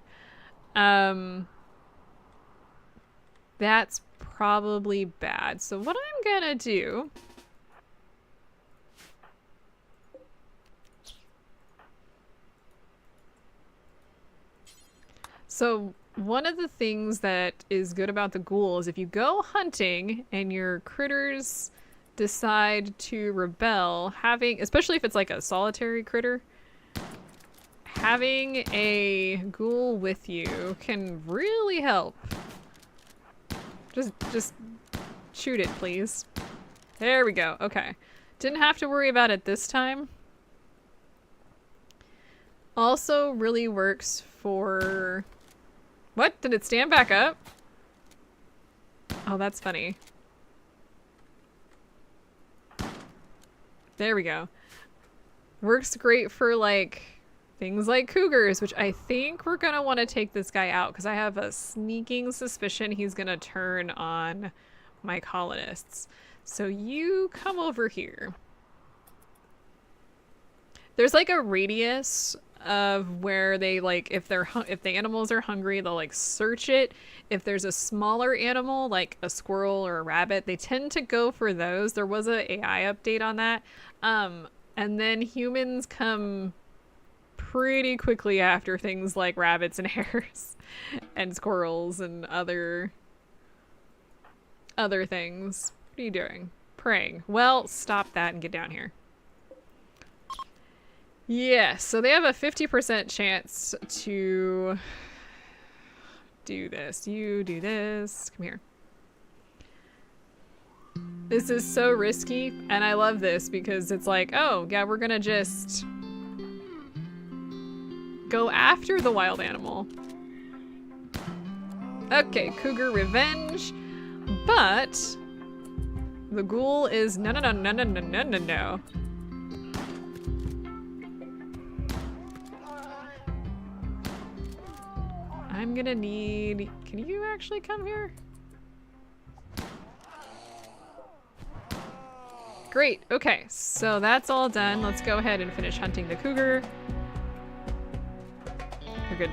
That's probably bad. So what I'm gonna do one of the things that is good about the ghoul is if you go hunting and your critters decide to rebel, especially if it's like a solitary critter, having a ghoul with you can really help. Just shoot it, please. There we go. Okay. Didn't have to worry about it this time. Also really works for... What? Did it stand back up? Oh, that's funny. There we go. Works great for, like, things like cougars, which I think we're gonna want to take this guy out because I have a sneaking suspicion he's gonna turn on my colonists. So you come over here. There's like a radius of where they like if the animals are hungry, they'll like search it. If there's a smaller animal like a squirrel or a rabbit, they tend to go for those. There was a AI update on that. And then humans come pretty quickly after things like rabbits and hares and squirrels and other things. What are you doing? Praying. Well, stop that and get down here. Yes, so they have a 50% chance to do this. You do this. Come here. This is so risky, and I love this because it's like, oh, yeah, we're gonna just go after the wild animal. Okay, cougar revenge, but the ghoul is no. I'm gonna need... Can you actually come here? Great, okay, so that's all done. Let's go ahead and finish hunting the cougar. You're good.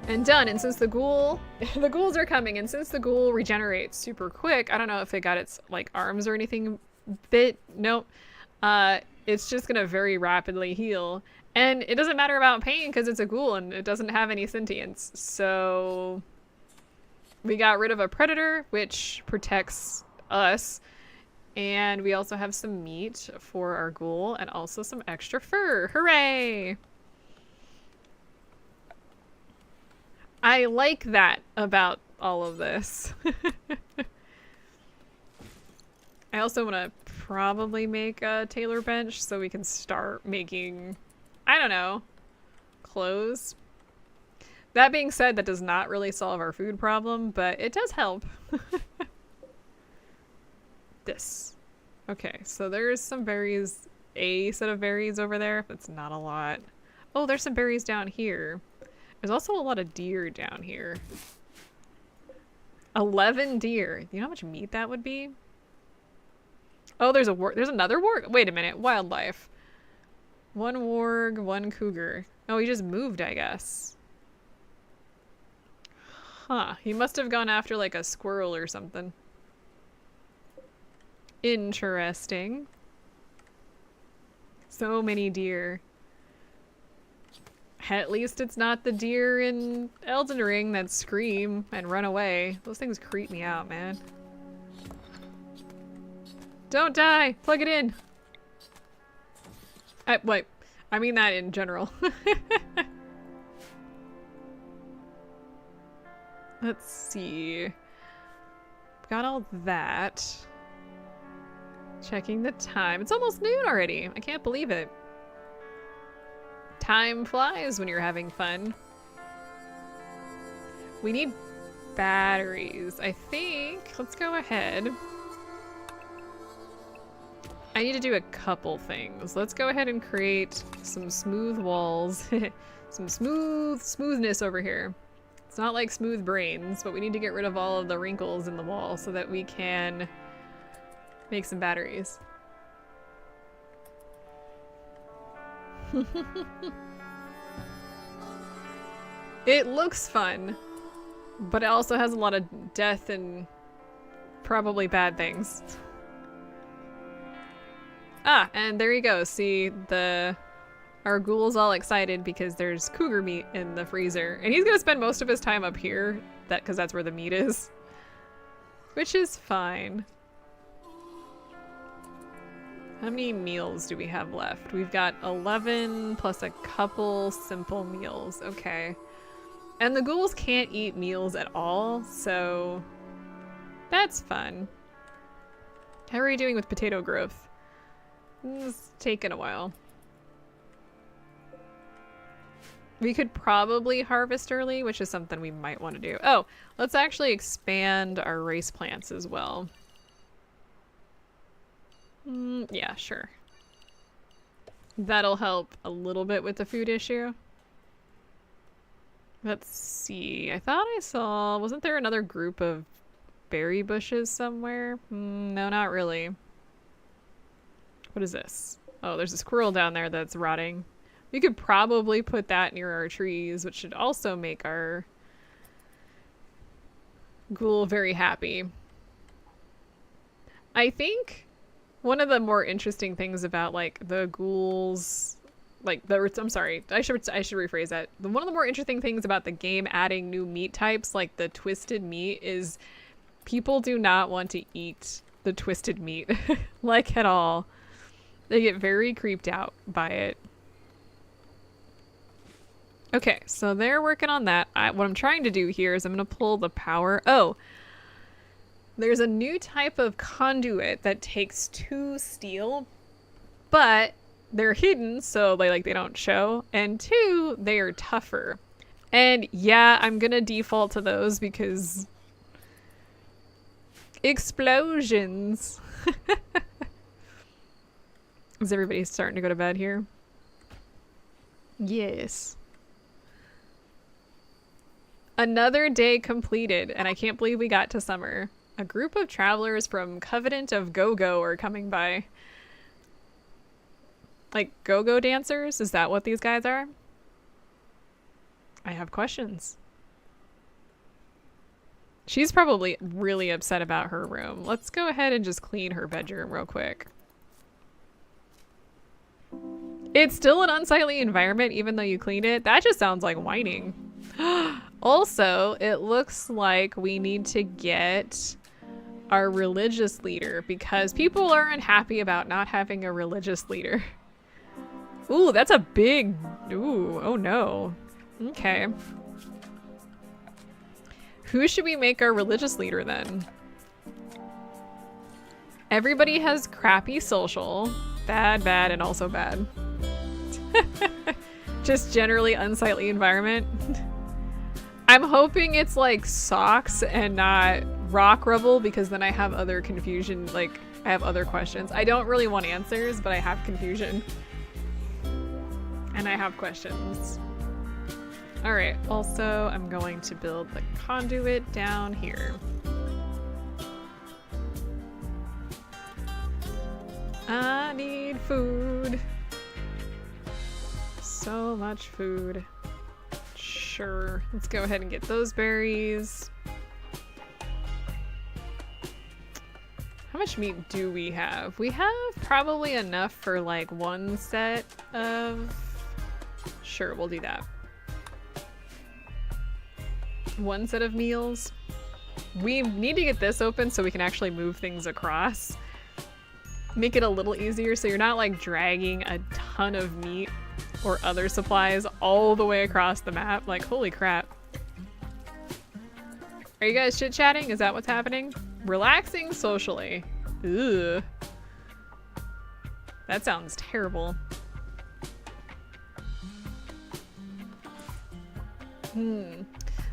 And done, and since the ghoul... the ghouls are coming, and since the ghoul regenerates super quick, I don't know if it got its, like, arms or anything bit. Nope. It's just gonna very rapidly heal. And it doesn't matter about pain because it's a ghoul and it doesn't have any sentience. So we got rid of a predator, which protects us. And we also have some meat for our ghoul and also some extra fur. Hooray! I like that about all of this. I also want to probably make a tailor bench so we can start making... I don't know, clothes. That being said, that does not really solve our food problem, but it does help. This. Okay, so there's some berries, a set of berries over there. That's not a lot. Oh, there's some berries down here. There's also a lot of deer down here. 11 deer. You know how much meat that would be? Oh, there's another warg. Wait a minute, wildlife. One warg, one cougar. Oh, he just moved, I guess. Huh. He must have gone after like a squirrel or something. Interesting. So many deer. At least it's not the deer in Elden Ring that scream and run away. Those things creep me out, man. Don't die! Plug it in! Wait, I mean that in general. Let's see. Got all that. Checking the time. It's almost noon already. I can't believe it. Time flies when you're having fun. We need batteries. I think, let's go ahead. I need to do a couple things. Let's go ahead and create some smooth walls. Some smoothness over here. It's not like smooth brains, but we need to get rid of all of the wrinkles in the wall so that we can make some batteries. It looks fun, but it also has a lot of death and probably bad things. Ah, and there you go. See, our ghoul's all excited because there's cougar meat in the freezer. And he's gonna spend most of his time up here, because that's where the meat is. Which is fine. How many meals do we have left? We've got 11 plus a couple simple meals. Okay. And the ghouls can't eat meals at all, so that's fun. How are we doing with potato growth? It's taken a while. We could probably harvest early, which is something we might want to do. Oh, let's actually expand our rice plants as well. Yeah, sure. That'll help a little bit with the food issue. Let's see. I thought I saw... Wasn't there another group of berry bushes somewhere? No, not really. What is this? Oh, there's a squirrel down there that's rotting. We could probably put that near our trees, which should also make our ghoul very happy. I think one of the more interesting things about like the ghouls, I'm sorry, I should rephrase that. One of the more interesting things about the game adding new meat types, like the twisted meat, is people do not want to eat the twisted meat, like at all. They get very creeped out by it. Okay, so they're working on that. What I'm trying to do here is I'm going to pull the power. Oh, there's a new type of conduit that takes 2 steel, but they're hidden, so they don't show. And 2, they are tougher. And yeah, I'm going to default to those because explosions. Is everybody starting to go to bed here? Yes. Another day completed, and I can't believe we got to summer. A group of travelers from Covenant of Go-Go are coming by. Like go-go dancers? Is that what these guys are? I have questions. She's probably really upset about her room. Let's go ahead and just clean her bedroom real quick. It's still an unsightly environment even though you cleaned it? That just sounds like whining. Also, it looks like we need to get our religious leader because people are unhappy about not having a religious leader. Ooh, that's a big... Ooh, oh no. Okay. Who should we make our religious leader then? Everybody has crappy social. Bad, bad, and also bad. Just generally unsightly environment. I'm hoping it's like socks and not rock rubble because then I have other confusion, like I have other questions. I don't really want answers, but I have confusion. And I have questions. All right, also I'm going to build the conduit down here. I need food. So much food. Sure, let's go ahead and get those berries. How much meat do we have? We have probably enough for like 1 set of... Sure, we'll do that. 1 set of meals. We need to get this open so we can actually move things across. Make it a little easier so you're not like dragging a ton of meat or other supplies all the way across the map. Like, holy crap. Are you guys chit-chatting? Is that what's happening? Relaxing socially. Ugh. That sounds terrible.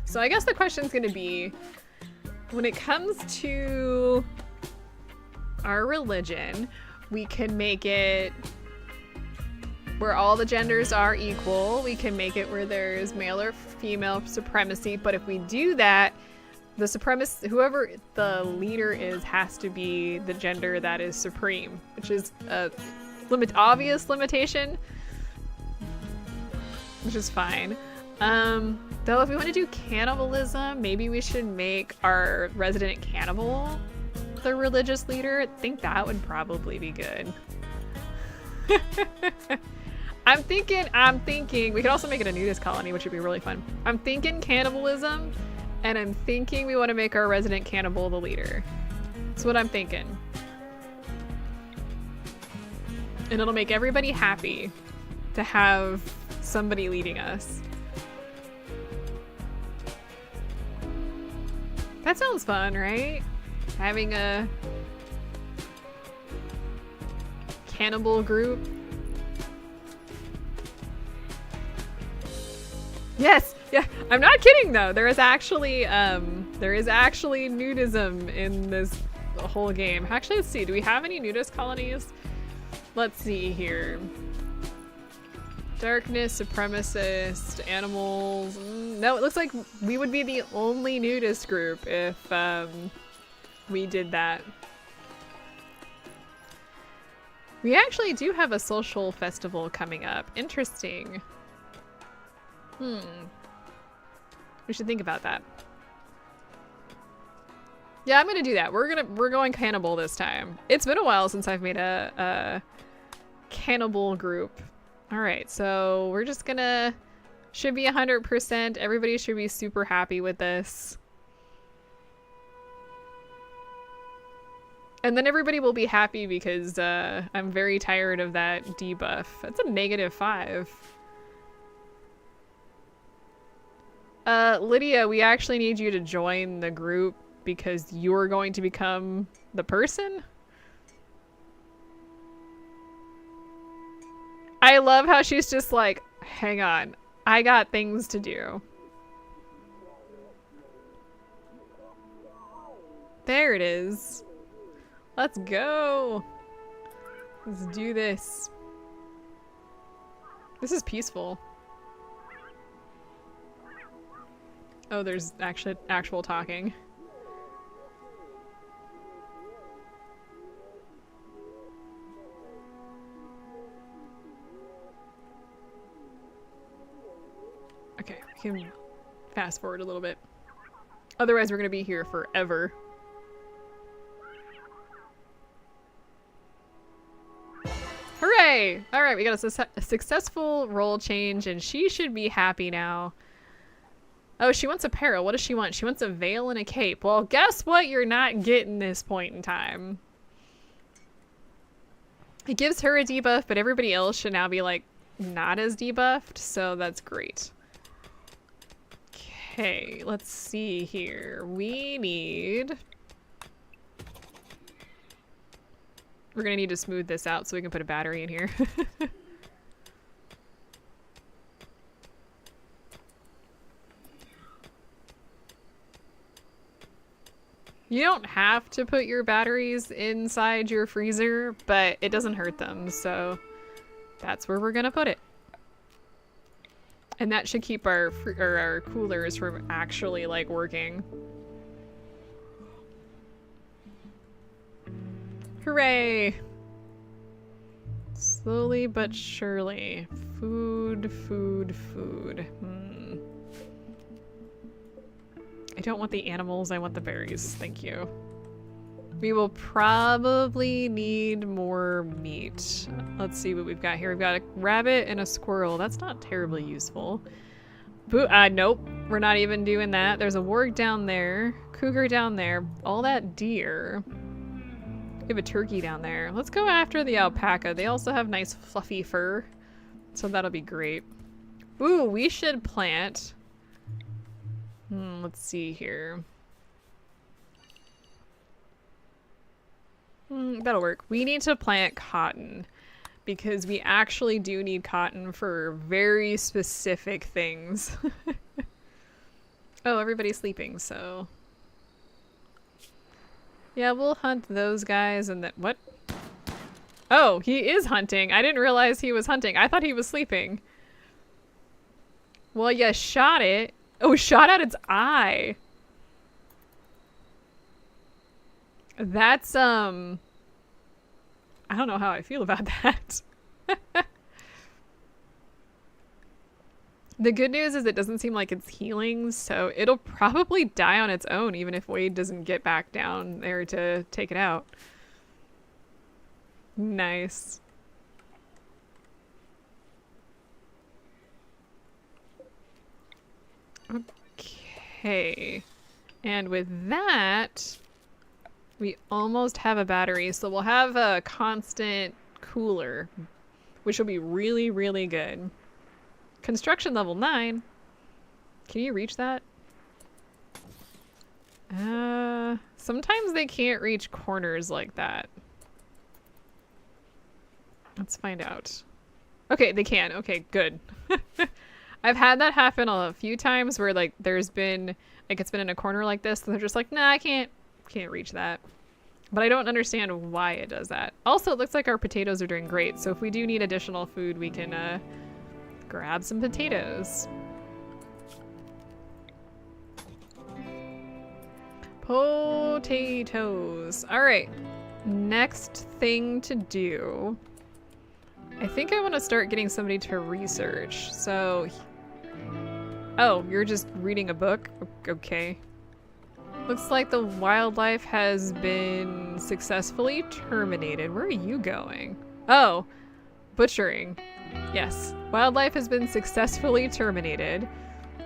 So I guess the question's gonna be, when it comes to our religion, we can make it where all the genders are equal. We can make it where there's male or female supremacy, but if we do that, the supremacist, whoever the leader is, has to be the gender that is supreme, which is a obvious limitation, which is fine. Though if we want to do cannibalism, maybe we should make our resident cannibal the religious leader. I think that would probably be good. I'm thinking we could also make it a nudist colony, which would be really fun. I'm thinking cannibalism, and I'm thinking we want to make our resident cannibal the leader. That's what I'm thinking. And it'll make everybody happy to have somebody leading us. That sounds fun, right? Having a cannibal group. Yes, yeah, I'm not kidding though. There is actually nudism in this whole game. Actually, let's see. Do we have any nudist colonies? Let's see here. Darkness, supremacist, animals. No, it looks like we would be the only nudist group if we did that. We actually do have a social festival coming up. Interesting. We should think about that. Yeah, I'm gonna do that. We're going cannibal this time. It's been a while since I've made a cannibal group. All right, so we're just gonna, should be 100%. Everybody should be super happy with this. And then everybody will be happy because I'm very tired of that debuff. That's a -5. Lydia, we actually need you to join the group because you're going to become the person? I love how she's just like, hang on, I got things to do. There it is. Let's go. Let's do this. This is peaceful. Oh, there's actual talking. Okay, we can fast forward a little bit. Otherwise, we're gonna be here forever. Hooray! Alright, we got a successful role change, and she should be happy now. Oh, she wants apparel. What does she want? She wants a veil and a cape. Well, guess what you're not getting this point in time. It gives her a debuff, but everybody else should now be, like, not as debuffed, so that's great. Okay, let's see here. We need... We're gonna need to smooth this out so we can put a battery in here. You don't have to put your batteries inside your freezer, but it doesn't hurt them, so that's where we're gonna put it. And that should keep our coolers from actually, like, working. Hooray! Slowly but surely. Food, food, food. I don't want the animals, I want the berries. Thank you. We will probably need more meat. Let's see what we've got here. We've got a rabbit and a squirrel. That's not terribly useful. Nope. We're not even doing that. There's a warg down there. Cougar down there. All that deer. We have a turkey down there. Let's go after the alpaca. They also have nice fluffy fur. So that'll be great. Ooh, we should plant. Let's see here. That'll work. We need to plant cotton because we actually do need cotton for very specific things. Oh, everybody's sleeping, so... Yeah, we'll hunt those guys and then... What? Oh, he is hunting. I didn't realize he was hunting. I thought he was sleeping. Well, you shot it. Oh, shot out its eye. That's, I don't know how I feel about that. The good news is it doesn't seem like it's healing, so it'll probably die on its own, even if Wade doesn't get back down there to take it out. Nice. Okay. And with that, we almost have a battery, so we'll have a constant cooler, which will be really, really good. Construction level 9. Can you reach that? Sometimes they can't reach corners like that. Let's find out. Okay, they can. Okay, good. I've had that happen a few times where, like, there's been, like, it's been in a corner like this, and they're just like, nah, I can't reach that. But I don't understand why it does that. Also, it looks like our potatoes are doing great, so if we do need additional food, we can, grab some potatoes. Potatoes. All right. Next thing to do I think I want to start getting somebody to research. So, oh, you're just reading a book? Okay. Looks like the wildlife has been successfully terminated. Where are you going? Oh, butchering. Yes, wildlife has been successfully terminated.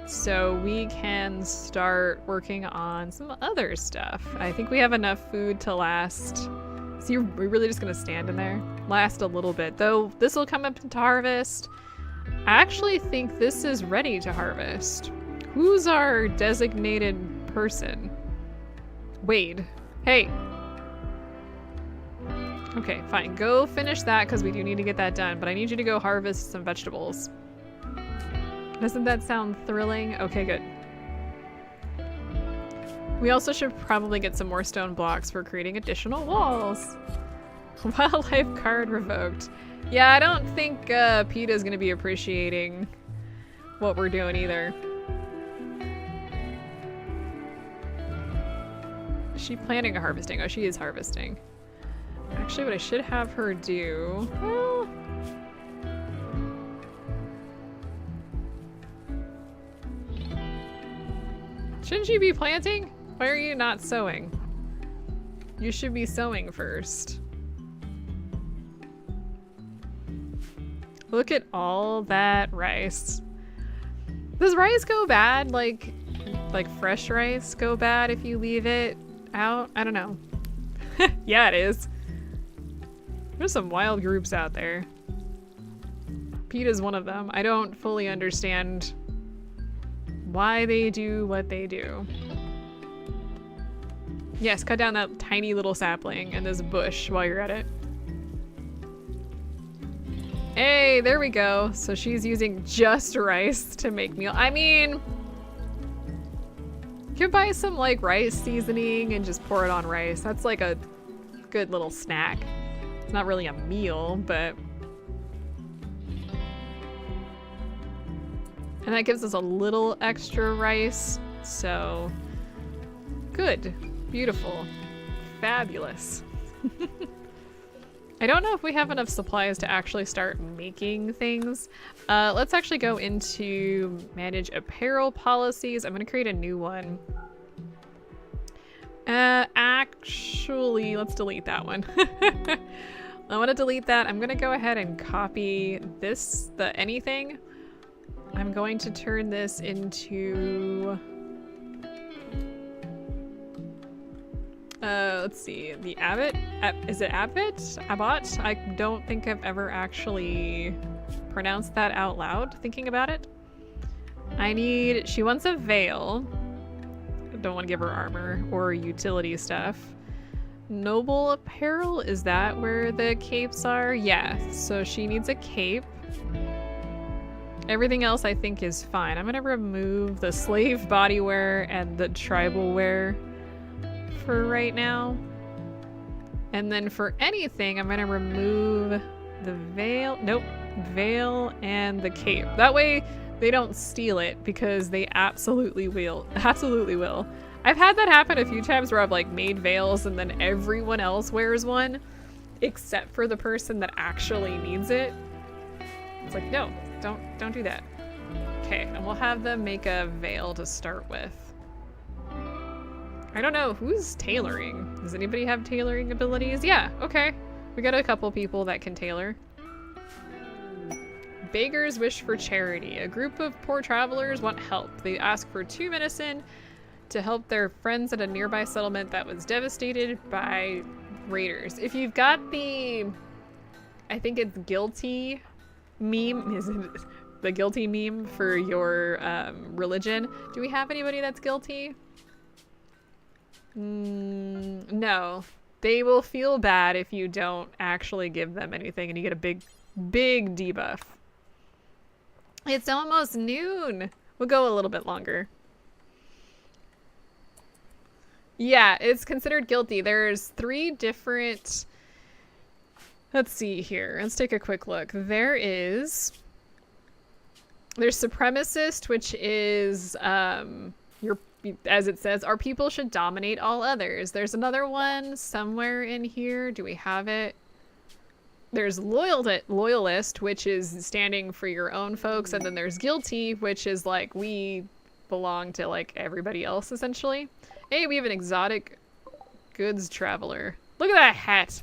So we can start working on some other stuff. I think we have enough food to last. So we're really just gonna stand in there? Last a little bit. Though this will come up to harvest. I actually think this is ready to harvest. Who's our designated person? Wade. Hey. Okay, fine. Go finish that because we do need to get that done. But I need you to go harvest some vegetables. Doesn't that sound thrilling? Okay, good. We also should probably get some more stone blocks for creating additional walls. Wildlife card revoked. Yeah, I don't think PETA's gonna be appreciating what we're doing either. Is she planning on harvesting? Oh, she is harvesting. Actually, what I should have her do... Well... Shouldn't you be planting? Why are you not sowing? You should be sowing first. Look at all that rice. Does rice go bad? Like fresh rice go bad if you leave it out? I don't know. Yeah, it is. There's some wild groups out there. PETA's one of them. I don't fully understand why they do what they do. Yes, cut down that tiny little sapling and this bush while you're at it. Hey, there we go. So she's using just rice to make meal. I mean, you can buy some like rice seasoning and just pour it on rice. That's like a good little snack. It's not really a meal, but... And that gives us a little extra rice, so good, beautiful, fabulous. I don't know if we have enough supplies to actually start making things. Let's actually go into manage apparel policies. I'm gonna create a new one. Actually, let's delete that one. I wanna delete that. I'm gonna go ahead and copy this, the anything. I'm going to turn this into, let's see, the Abbott? Is it Abbott? Abbott? I don't think I've ever actually pronounced that out loud, thinking about it. She wants a veil. I don't want to give her armor or utility stuff. Noble apparel, is that where the capes are? Yeah, so she needs a cape. Everything else I think is fine. I'm gonna remove the slave bodywear and the tribal wear for right now. And then for anything, I'm gonna remove the veil. Nope, veil and the cape. That way they don't steal it because they absolutely will. Absolutely will. I've had that happen a few times where I've like made veils and then everyone else wears one except for the person that actually needs it. It's like, no. Don't do that. Okay, and we'll have them make a veil to start with. I don't know, who's tailoring? Does anybody have tailoring abilities? Yeah, okay. We got a couple people that can tailor. Beggars wish for charity. A group of poor travelers want help. They ask for 2 medicine to help their friends at a nearby settlement that was devastated by raiders. If you've got the, I think it's guilty meme, is it the guilty meme for your religion? Do we have anybody that's guilty? No. They will feel bad if you don't actually give them anything and you get a big debuff. It's almost noon. We'll go a little bit longer. Yeah, it's considered guilty. There's 3 different... Let's see here. Let's take a quick look. There's supremacist, which is as it says, our people should dominate all others. There's another one somewhere in here. Do we have it? There's loyalist, which is standing for your own folks, and then there's guilty, which is like we belong to like everybody else essentially. Hey, we have an exotic goods traveler. Look at that hat.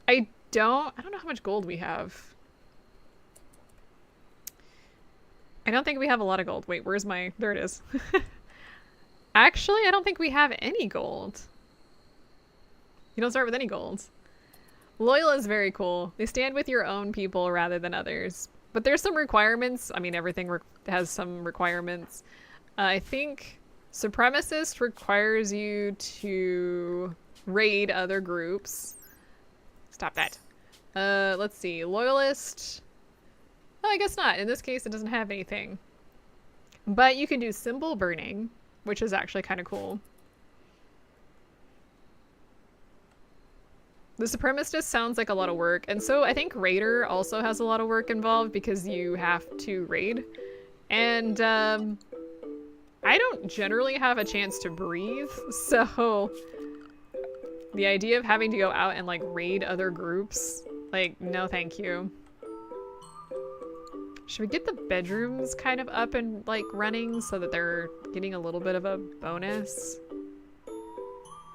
I don't know how much gold we have. I don't think we have a lot of gold. Wait, where's my... There it is. Actually, I don't think we have any gold. You don't start with any gold. Loyal is very cool. They stand with your own people rather than others. But there's some requirements. I mean, everything has some requirements. I think Supremacist requires you to raid other groups. Stop that. Let's see. Loyalist... Oh, I guess not. In this case, it doesn't have anything. But you can do symbol burning, which is actually kind of cool. The Supremacist sounds like a lot of work, and so I think Raider also has a lot of work involved because you have to raid. And I don't generally have a chance to breathe, so the idea of having to go out and like raid other groups, like, no thank you. Should we get the bedrooms kind of up and like running so that they're getting a little bit of a bonus?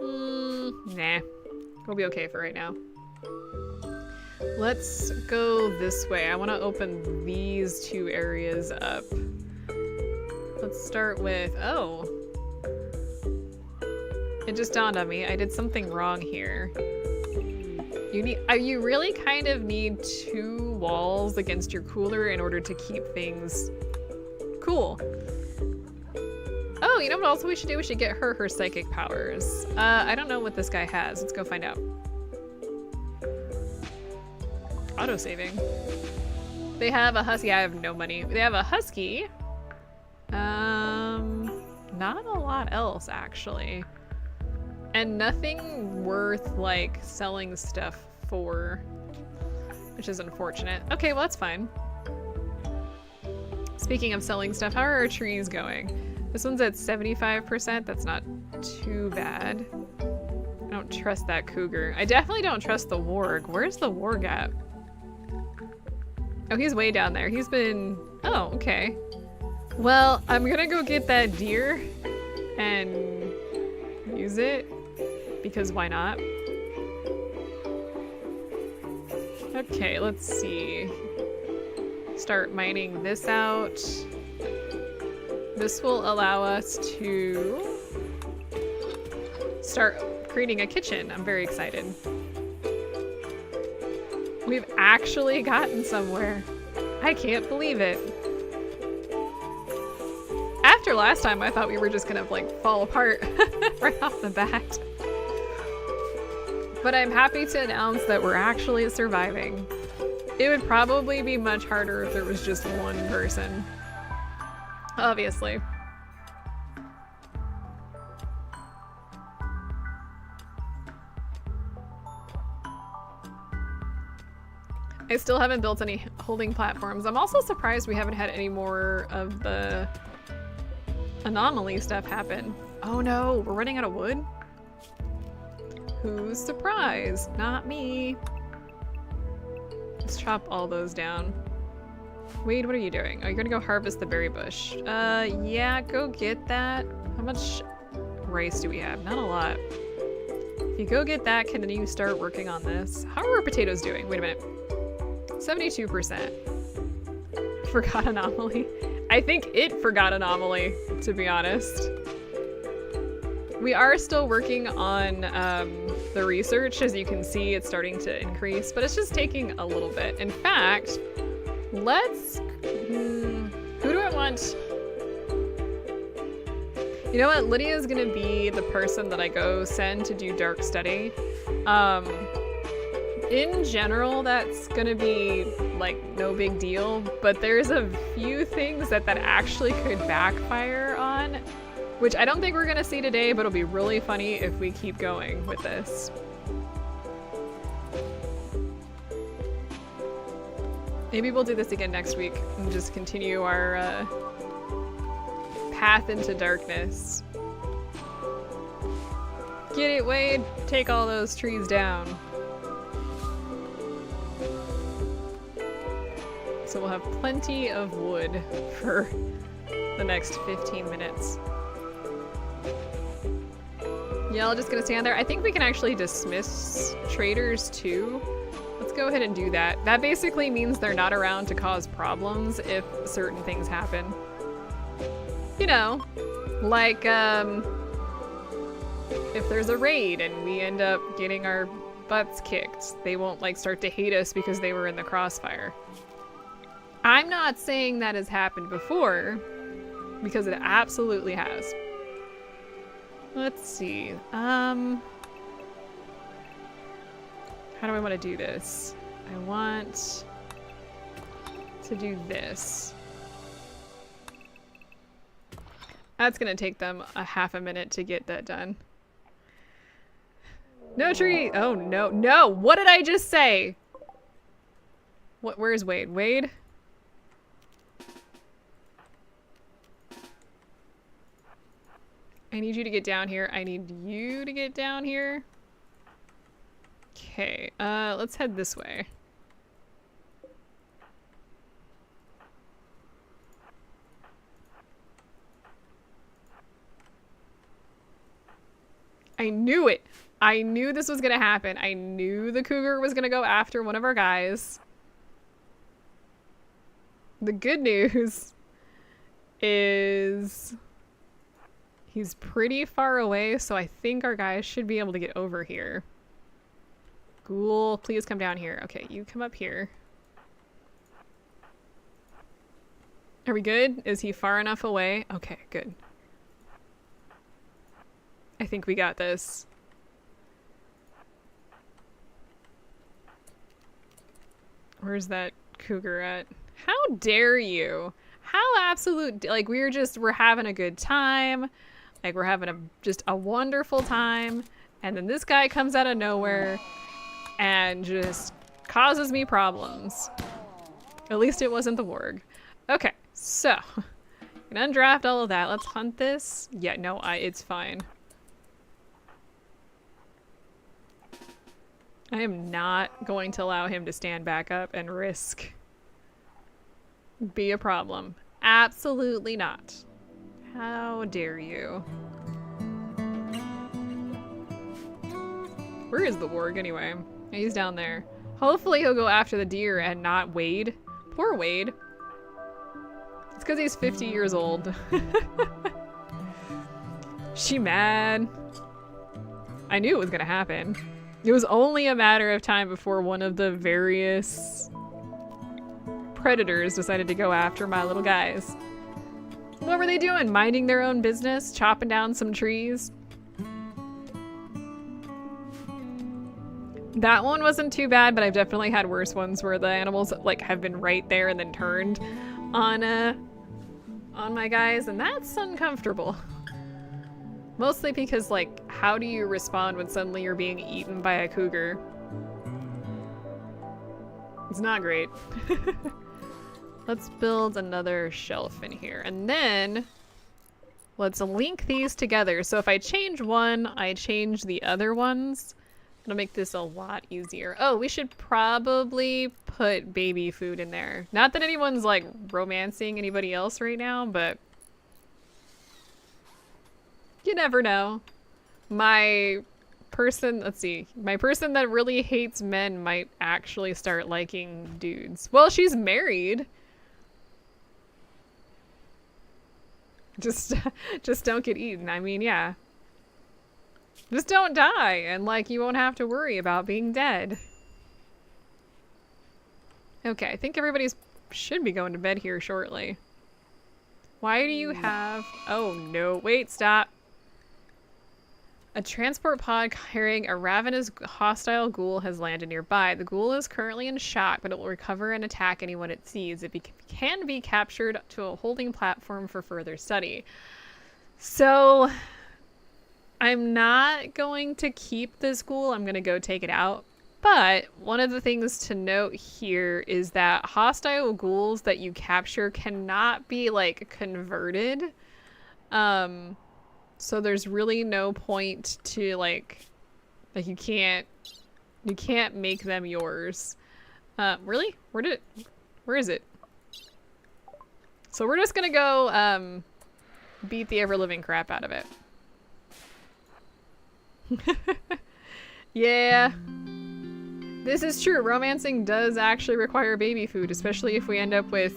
Nah. We'll be okay for right now. Let's go this way. I want to open these two areas up. Let's start with... Oh. It just dawned on me. I did something wrong here. You really kind of need 2 walls against your cooler in order to keep things cool. Oh, you know what else we should do? We should get her psychic powers. I don't know what this guy has. Let's go find out. Auto-saving. They have a husky. I have no money. They have a husky. Not a lot else, actually. And nothing worth, like, selling stuff for, which is unfortunate. Okay, well, that's fine. Speaking of selling stuff, how are our trees going? This one's at 75%. That's not too bad. I don't trust that cougar. I definitely don't trust the warg. Where's the warg at? Oh, he's way down there. He's been... Oh, okay. Well, I'm gonna go get that deer and use it. Because why not? Okay, let's see. Start mining this out. This will allow us to start creating a kitchen. I'm very excited. We've actually gotten somewhere. I can't believe it. After last time, I thought we were just gonna like fall apart right off the bat. But I'm happy to announce that we're actually surviving. It would probably be much harder if there was just one person. Obviously. I still haven't built any holding platforms. I'm also surprised we haven't had any more of the anomaly stuff happen. Oh no, we're running out of wood? Who's surprised? Not me. Let's chop all those down. Wade, what are you doing? Oh, you're gonna go harvest the berry bush. Yeah, go get that. How much rice do we have? Not a lot. If you go get that, can you start working on this? How are our potatoes doing? Wait a minute. 72%. Forgot anomaly. I think it forgot anomaly, to be honest. We are still working on the research. As you can see, it's starting to increase, but it's just taking a little bit. In fact, let's... who do I want? You know what? Lydia's gonna be the person that I go send to do dark study. In general, that's gonna be like no big deal, but there's a few things that actually could backfire on, which I don't think we're gonna see today, but it'll be really funny if we keep going with this. Maybe we'll do this again next week and just continue our path into darkness. Get it, Wade? Take all those trees down. So we'll have plenty of wood for the next 15 minutes. Y'all just gonna stand there? I think we can actually dismiss traders too. Let's go ahead and do that. That basically means they're not around to cause problems if certain things happen. You know, like, if there's a raid and we end up getting our butts kicked, they won't, like, start to hate us because they were in the crossfire. I'm not saying that has happened before, because it absolutely has. Let's see. How do I want to do this? I want to do this. That's gonna take them a half a minute to get that done. No tree! Oh no, no! What did I just say? What? Where's Wade? Wade? I need you to get down here. I need you to get down here. Okay, let's head this way. I knew it! I knew this was gonna happen. I knew the cougar was gonna go after one of our guys. The good news is he's pretty far away, so I think our guys should be able to get over here. Ghoul, please come down here. Okay, you come up here. Are we good? Is he far enough away? Okay, good. I think we got this. Where's that cougar at? How dare you? How absolute, like, we're having a good time. Like, we're having just a wonderful time. And then this guy comes out of nowhere and just causes me problems. At least it wasn't the warg. Okay, so, can undraft all of that. Let's hunt this. Yeah, no, it's fine. I am not going to allow him to stand back up and risk be a problem. Absolutely not. How dare you? Where is the warg anyway? He's down there. Hopefully he'll go after the deer and not Wade. Poor Wade. It's because he's 50 years old. She mad? I knew it was gonna happen. It was only a matter of time before one of the various predators decided to go after my little guys. What were they doing? Minding their own business? Chopping down some trees? That one wasn't too bad, but I've definitely had worse ones where the animals like have been right there and then turned on my guys, and that's uncomfortable. Mostly because, like, how do you respond when suddenly you're being eaten by a cougar? It's not great. Let's build another shelf in here, and then let's link these together. So if I change one, I change the other ones. It'll make this a lot easier. Oh, we should probably put baby food in there. Not that anyone's, like, romancing anybody else right now, but you never know. My person that really hates men might actually start liking dudes. Well, she's married. Just don't get eaten. I mean, yeah. Just don't die, and, like, you won't have to worry about being dead. Okay, I think everybody's should be going to bed here shortly. Why do you have... Oh, no. Wait, stop. A transport pod carrying a ravenous hostile ghoul has landed nearby. The ghoul is currently in shock, but it will recover and attack anyone it sees. It can be captured to a holding platform for further study. So, I'm not going to keep this ghoul. I'm going to go take it out. But one of the things to note here is that hostile ghouls that you capture cannot be, like, converted. So there's really no point to, like you can't make them yours. Really? Where is it? So we're just gonna go beat the ever-living crap out of it. Yeah. This is true. Romancing does actually require baby food, especially if we end up with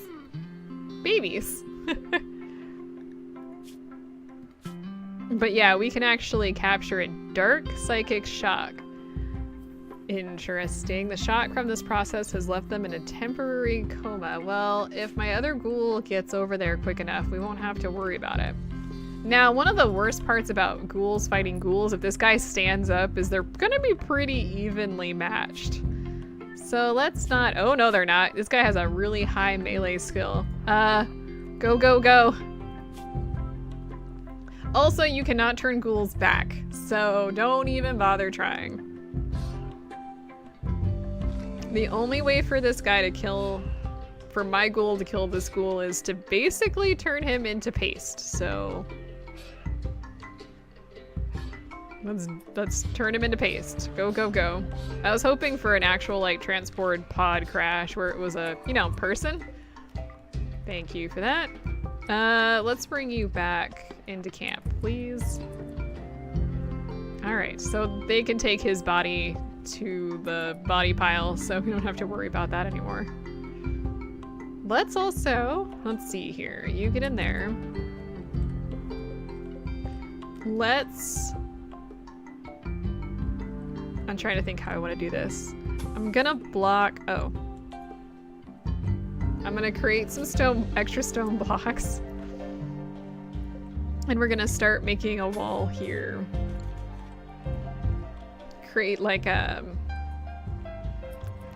babies. But yeah, we can actually capture a dark psychic shock. Interesting. The shock from this process has left them in a temporary coma. Well, if my other ghoul gets over there quick enough, we won't have to worry about it. Now, one of the worst parts about ghouls fighting ghouls, if this guy stands up, is they're gonna be pretty evenly matched. So let's not... Oh, no, they're not. This guy has a really high melee skill. Go, go, go. Also, you cannot turn ghouls back, so don't even bother trying. The only way for this guy to kill... For my ghoul to kill this ghoul is to basically turn him into paste, so... Let's turn him into paste. Go, go, go. I was hoping for an actual, like, transport pod crash where it was a, you know, person. Thank you for that. Let's bring you back into camp, please. Alright, so they can take his body to the body pile, so we don't have to worry about that anymore. Let's see here. You get in there. I'm trying to think how I want to do this. I'm gonna block... Oh. I'm gonna create some extra stone blocks. And we're gonna start making a wall here. Create like a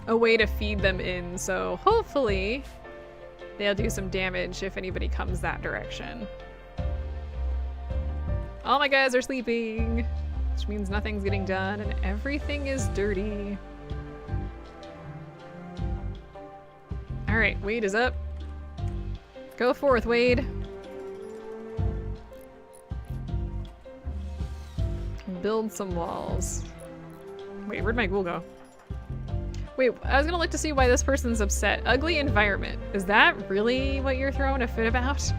way to feed them in, so hopefully they'll do some damage if anybody comes that direction. All my guys are sleeping, which means nothing's getting done and everything is dirty. Alright, Wade is up. Go forth, Wade. Build some walls. Wait, where'd my ghoul go? Wait, I was gonna look to see why this person's upset. Ugly environment. Is that really what you're throwing a fit about?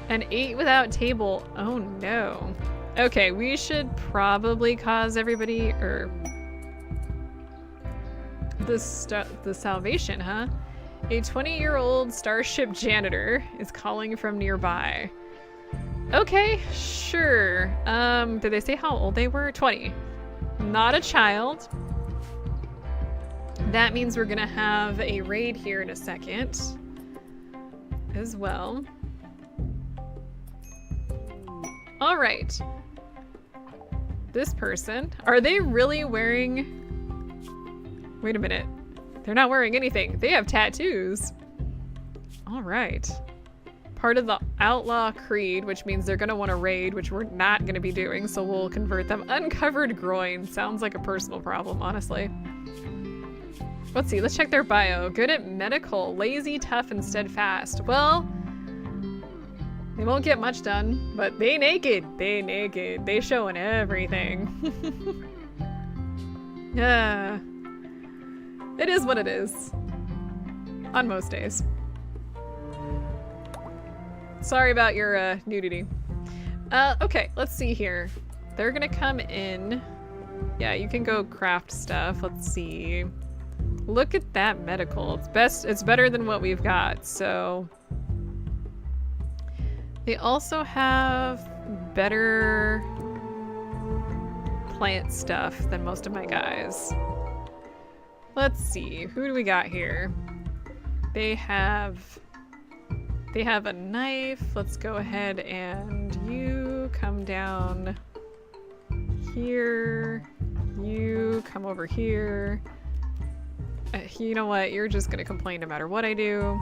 An 8 without table. Oh no. Okay, we should probably cause everybody, or... The salvation, huh? A 20-year-old starship janitor is calling from nearby. Okay, sure. Did they say how old they were? 20. Not a child. That means we're gonna have a raid here in a second as well. All right. This person, are they really wearing... Wait a minute. They're not wearing anything. They have tattoos. All right. Part of the outlaw creed, which means they're gonna want to raid, which we're not gonna be doing, so we'll convert them. Uncovered groin. Sounds like a personal problem, honestly. Let's see, let's check their bio. Good at medical, lazy, tough, and steadfast. Well, they won't get much done, but they naked. They naked. They showing everything. Yeah. It is what it is. On most days. Sorry about your nudity. Okay, let's see here. They're gonna come in. Yeah, you can go craft stuff. Let's see. Look at that medical. It's better than what we've got, so. They also have better plant stuff than most of my guys. Let's see, who do we got here? They have a knife. Let's go ahead and you come down here. You come over here. You know what? You're just gonna complain no matter what I do.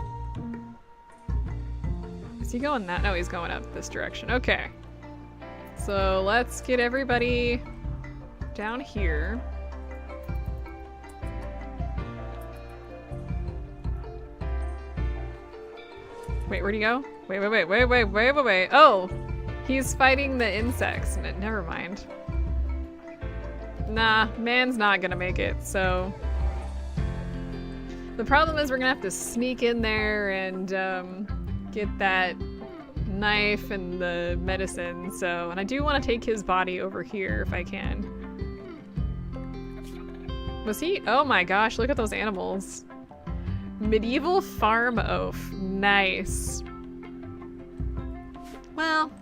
Is he going that? No, he's going up this direction. Okay. So let's get everybody down here. Wait, where'd he go? Wait. Oh! He's fighting the insects. Never mind. Nah, man's not gonna make it, so... The problem is we're gonna have to sneak in there and get that knife and the medicine, so, and I do want to take his body over here if I can. Was he? Oh my gosh, look at those animals. Medieval farm oaf. Nice. Well,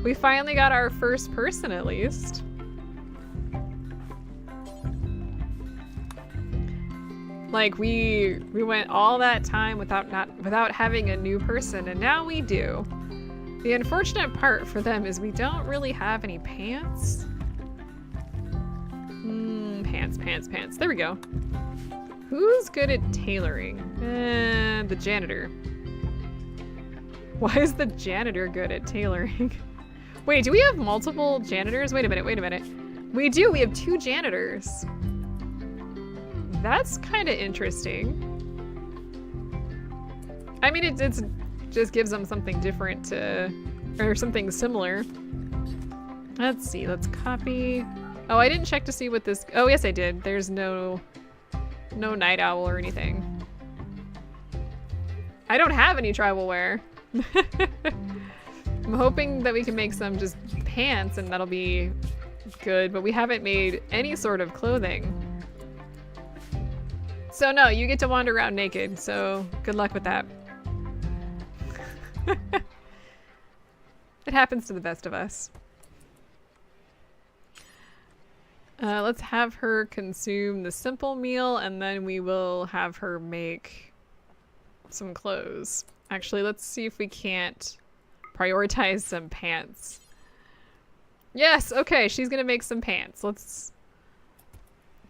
we finally got our first person at least. Like we went all that time without having a new person, and now we do. The unfortunate part for them is we don't really have any pants. Pants. There we go. Who's good at tailoring? The janitor. Why is the janitor good at tailoring? Wait, do we have multiple janitors? Wait a minute. We do, we have 2 janitors. That's kind of interesting. I mean, it just gives them something different to, or something similar. Let's see, let's copy. Oh, I didn't check to see what this, oh yes I did. There's no night owl or anything. I don't have any tribal wear. I'm hoping that we can make some just pants and that'll be good, but we haven't made any sort of clothing. So no, you get to wander around naked, so good luck with that. It happens to the best of us. Let's have her consume the simple meal, and then we will have her make some clothes. Actually, let's see if we can't prioritize some pants. Yes, okay, she's gonna make some pants.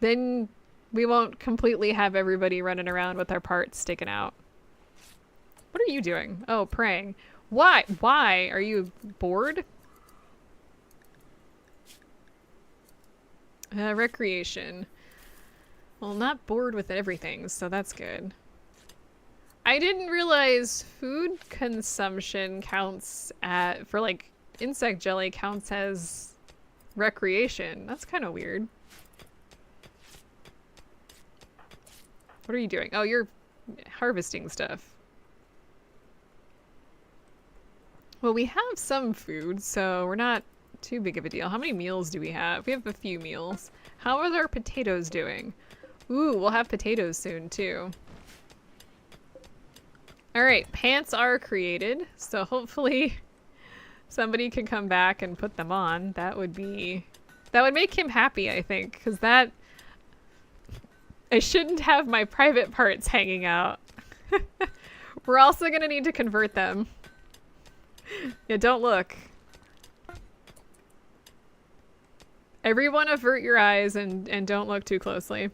Then we won't completely have everybody running around with our parts sticking out. What are you doing? Oh, praying. Why? Why? Are you bored? Recreation. Well, not bored with everything, so that's good. I didn't realize food consumption counts for like insect jelly counts as recreation. That's kind of weird. What are you doing? Oh, you're harvesting stuff. Well, we have some food, so we're not too big of a deal. How many meals do we have? We have a few meals. How are our potatoes doing? Ooh, we'll have potatoes soon too. All right, pants are created, so hopefully somebody can come back and put them on. That would make him happy, I think, because that, I shouldn't have my private parts hanging out. We're also gonna need to convert them. Yeah, don't look. Everyone avert your eyes and don't look too closely.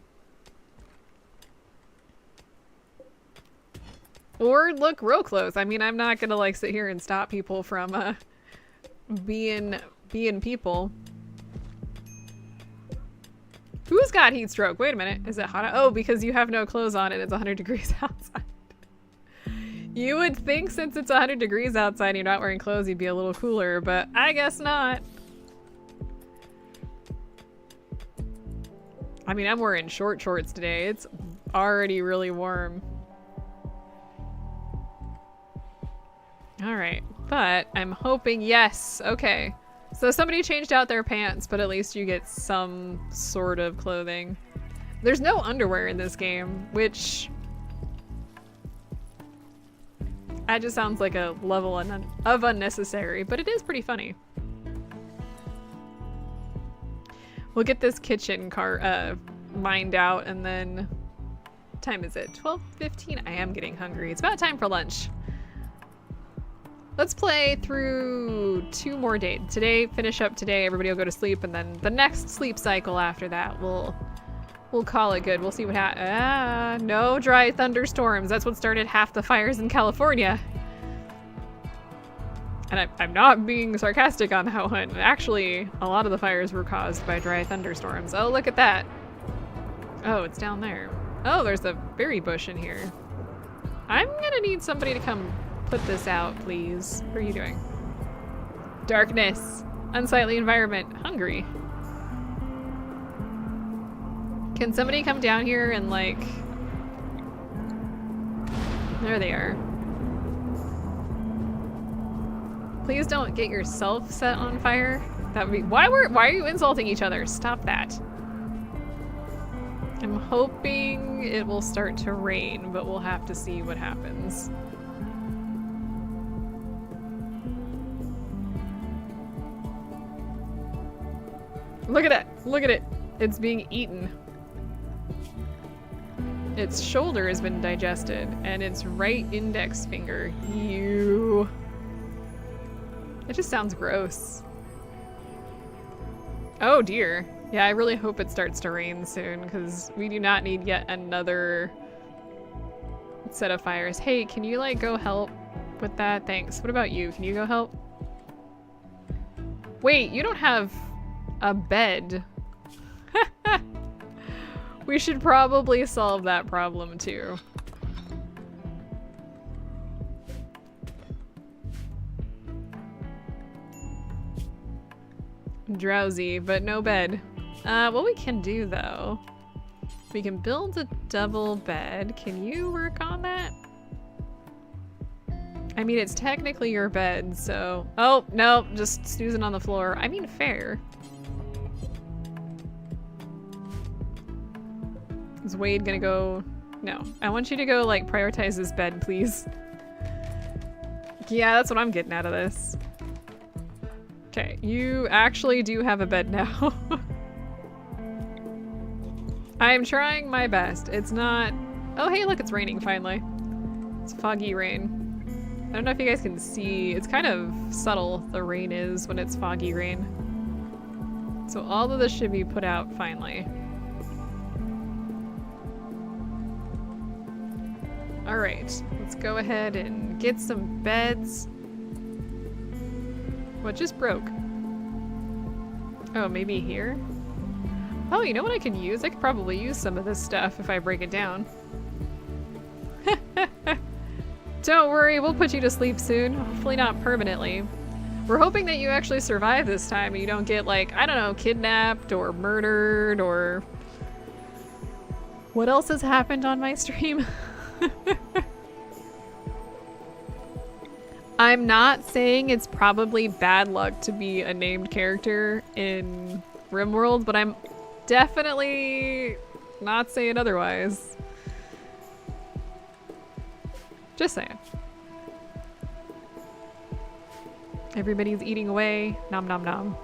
Or look real close. I mean, I'm not gonna like sit here and stop people from being people. Who's got heat stroke? Wait a minute. Is it hot? Oh, because you have no clothes on and it's 100 degrees outside. You would think since it's 100 degrees outside and you're not wearing clothes, you'd be a little cooler, but I guess not. I mean, I'm wearing short shorts today. It's already really warm. All right, but I'm hoping, yes, okay. So somebody changed out their pants, but at least you get some sort of clothing. There's no underwear in this game, which that just sounds like a level of unnecessary, but it is pretty funny. We'll get this kitchen mined out, and then what time is it? 12:15. I am getting hungry. It's about time for lunch. Let's play through 2 more days. Today, finish up today, everybody will go to sleep, and then the next sleep cycle after that, we'll call it good. We'll see what happens. No dry thunderstorms. That's what started half the fires in California. And I'm not being sarcastic on that one. Actually, a lot of the fires were caused by dry thunderstorms. Oh, look at that. Oh, it's down there. Oh, there's a berry bush in here. I'm gonna need somebody to come put this out, please. What are you doing? Darkness. Unsightly environment. Hungry. Can somebody come down here and like There they are. Please don't get yourself set on fire. That would be— why are you insulting each other? Stop that. I'm hoping it will start to rain, but we'll have to see what happens. Look at it! Look at it! It's being eaten. Its shoulder has been digested, and its right index finger. Ew. It just sounds gross. Oh dear. Yeah, I really hope it starts to rain soon, because we do not need yet another set of fires. Hey, can you like go help with that? Thanks. What about you? Can you go help? Wait, you don't have a bed. We should probably solve that problem too. Drowsy, but no bed. What we can do though, we can build a double bed. Can you work on that? I mean, it's technically your bed, so— oh, no, just snoozing on the floor. I mean, fair. Is Wade gonna go? No. I want you to go, like, prioritize this bed, please. Yeah, that's what I'm getting out of this. Okay, you actually do have a bed now. I am trying my best. It's not— oh, hey, look, it's raining finally. It's foggy rain. I don't know if you guys can see. It's kind of subtle, the rain is when it's foggy rain. So all of this should be put out finally. All right, let's go ahead and get some beds. What just broke? Oh, maybe here? Oh, you know what I can use? I could probably use some of this stuff if I break it down. Don't worry, we'll put you to sleep soon. Hopefully not permanently. We're hoping that you actually survive this time and you don't get, like, I don't know, kidnapped or murdered or— what else has happened on my stream? I'm not saying it's probably bad luck to be a named character in Rimworld, but I'm definitely not saying otherwise. Just saying. Everybody's eating away. Nom nom nom.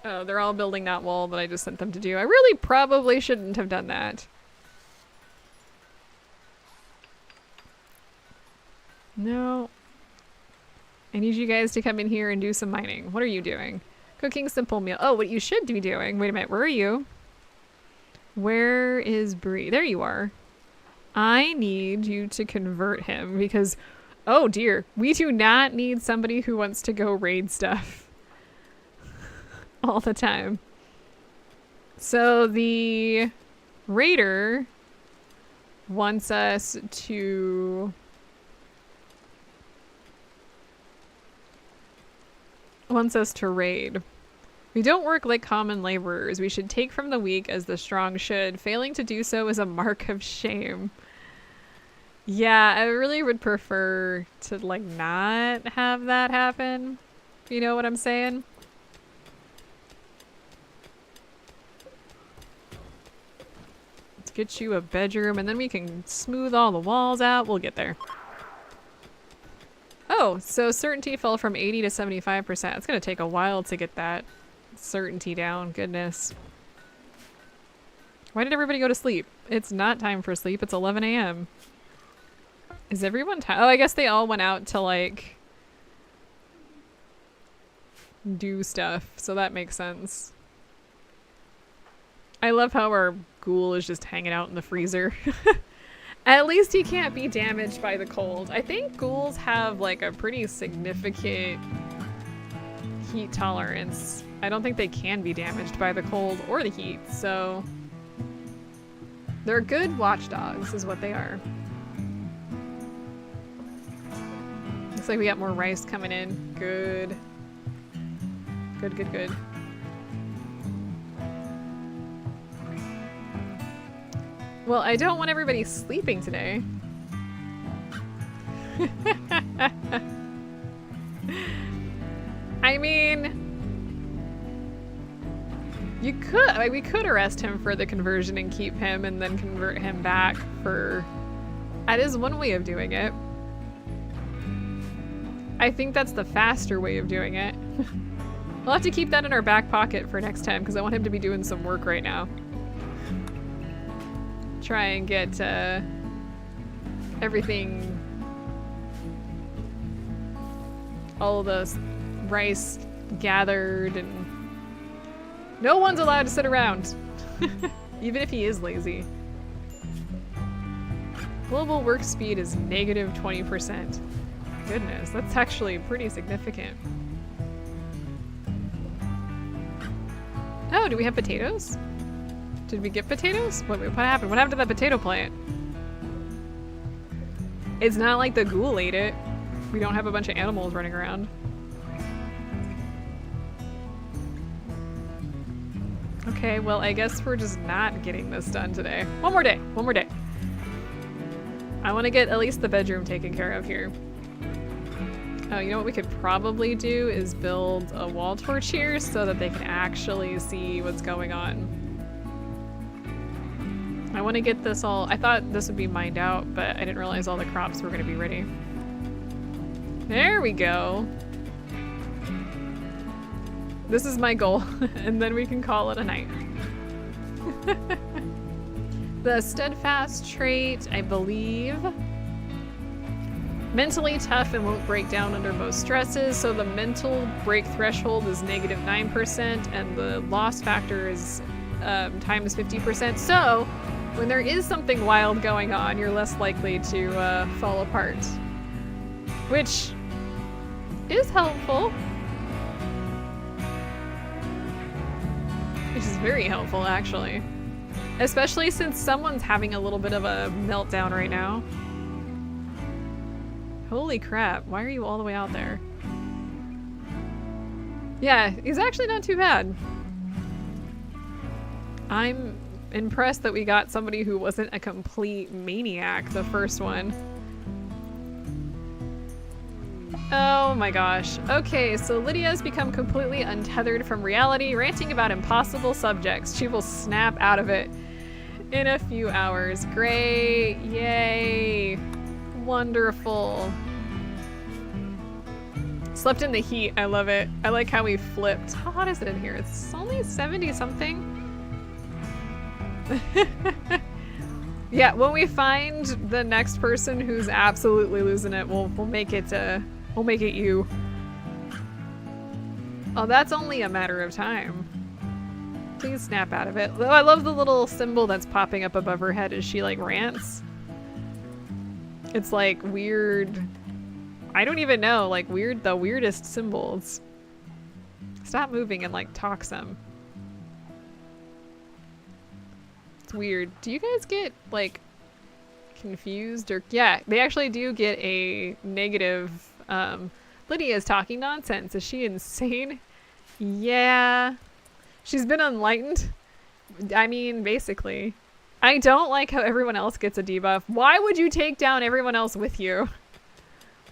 Oh, they're all building that wall that I just sent them to do. I really probably shouldn't have done that. No. I need you guys to come in here and do some mining. What are you doing? Cooking simple meal. Oh, what you should be doing— wait a minute, where are you? Where is Bree? There you are. I need you to convert him because— oh dear, we do not need somebody who wants to go raid stuff all the time. So the raider wants us to— raid. We don't work like common laborers. We should take from the weak as the strong should. Failing to do so is a mark of shame. Yeah, I really would prefer to, like, not have that happen. You know what I'm saying? Let's get you a bedroom and then we can smooth all the walls out. We'll get there. Oh, so certainty fell from 80 to 75%. It's gonna take a while to get that certainty down. Goodness. Why did everybody go to sleep? It's not time for sleep. It's 11 a.m. Is everyone tired? Oh, I guess they all went out to, like, do stuff. So that makes sense. I love how our ghoul is just hanging out in the freezer. At least he can't be damaged by the cold. I think ghouls have, like, a pretty significant heat tolerance. I don't think they can be damaged by the cold or the heat, so they're good watchdogs is what they are. Looks like we got more rice coming in. Good. Good, good, good. Well, I don't want everybody sleeping today. I mean, you could, I mean, we could arrest him for the conversion and keep him and then convert him back for, that is one way of doing it. I think that's the faster way of doing it. We'll have to keep that in our back pocket for next time because I want him to be doing some work right now. Try and get everything, all the rice gathered, and no one's allowed to sit around, even if he is lazy. Global work speed is negative 20%. Goodness, that's actually pretty significant. Oh, do we have potatoes? Did we get potatoes? What happened? What happened to that potato plant? It's not like the ghoul ate it. We don't have a bunch of animals running around. Okay, well, I guess we're just not getting this done today. One more day. One more day. I want to get at least the bedroom taken care of here. Oh, you know what we could probably do is build a wall torch here so that they can actually see what's going on. I want to get this all, I thought this would be mined out, but I didn't realize all the crops were going to be ready. There we go. This is my goal, and then we can call it a night. The steadfast trait, I believe. Mentally tough and won't break down under most stresses, so the mental break threshold is negative 9%, and the loss factor is times 50%. So, when there is something wild going on, you're less likely to fall apart. Which is helpful. Which is very helpful, actually. Especially since someone's having a little bit of a meltdown right now. Holy crap, why are you all the way out there? Yeah, he's actually not too bad. I'm impressed that we got somebody who wasn't a complete maniac the first one. Oh my gosh. Okay, so Lydia has become completely untethered from reality, ranting about impossible subjects. She will snap out of it in a few hours. Great. Yay. Wonderful. Slept in the heat. I love it. I like how we flipped. How hot is it in here? It's only 70 something. Yeah, when we find the next person who's absolutely losing it, we'll make it you. Oh, that's only a matter of time. Please snap out of it. Oh, I love the little symbol that's popping up above her head as she like rants. It's like weird, I don't even know, like the weirdest symbols. Stop moving and like talk some. It's weird. Do you guys get like confused or yeah, they actually do get a negative. Lydia's talking nonsense. Is she insane? Yeah. She's been enlightened. I mean, basically. I don't like how everyone else gets a debuff. Why would you take down everyone else with you?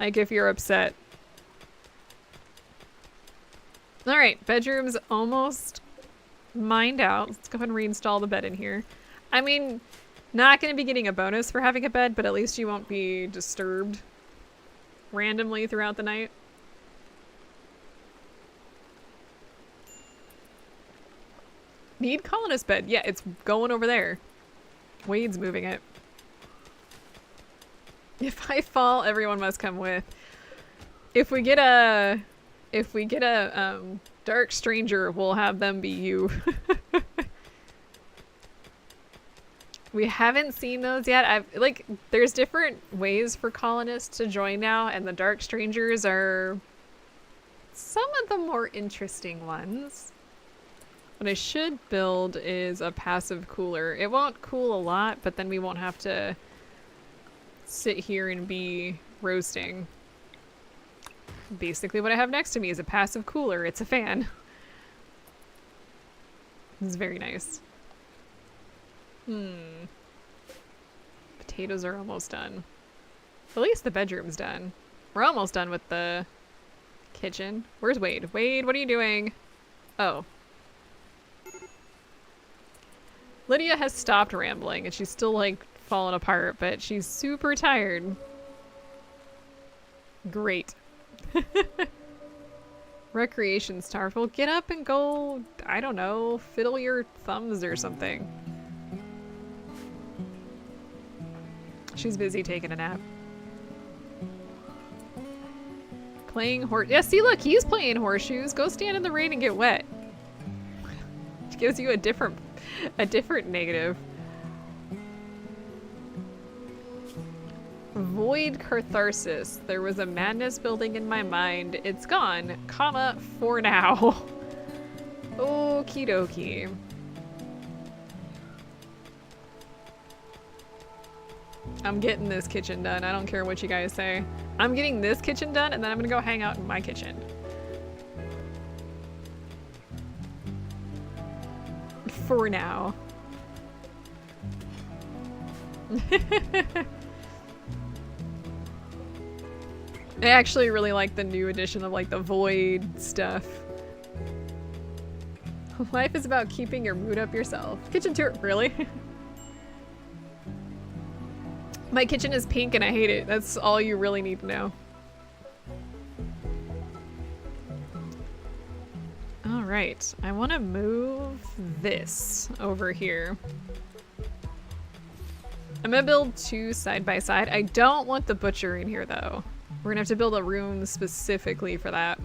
Like if you're upset. Alright, bedroom's almost mined out. Let's go ahead and reinstall the bed in here. I mean, not going to be getting a bonus for having a bed, but at least you won't be disturbed randomly throughout the night. Need colonist bed. Yeah, it's going over there. Wade's moving it. If I fall, everyone must come with. If we get a dark stranger, we'll have them be you. We haven't seen those yet. There's different ways for colonists to join now, and the dark strangers are some of the more interesting ones. What I should build is a passive cooler. It won't cool a lot, but then we won't have to sit here and be roasting. Basically what I have next to me is a passive cooler. It's a fan. This is very nice. potatoes are almost done. At least the bedroom's done. We're almost done with the kitchen. Where's Wade? Wade, what are you doing? Oh. Lydia has stopped rambling and she's still like falling apart, but she's super tired. Great. Recreation starved. Well, get up and go, I don't know, fiddle your thumbs or something. She's busy taking a nap. Playing horse. Yeah, see, look, he's playing horseshoes. Go stand in the rain and get wet. Which gives you a different negative. Void catharsis. There was a madness building in my mind. It's gone, comma, for now. Okie dokie. I'm getting this kitchen done. I don't care what you guys say. I'm getting this kitchen done and then I'm gonna go hang out in my kitchen. For now. I actually really like the new edition of like the void stuff. Life is about keeping your mood up yourself. Kitchen tour, really? My kitchen is pink and I hate it. That's all you really need to know. All right, I want to move this over here. I'm gonna build two side by side. I don't want the butcher in here though. We're gonna have to build a room specifically for that.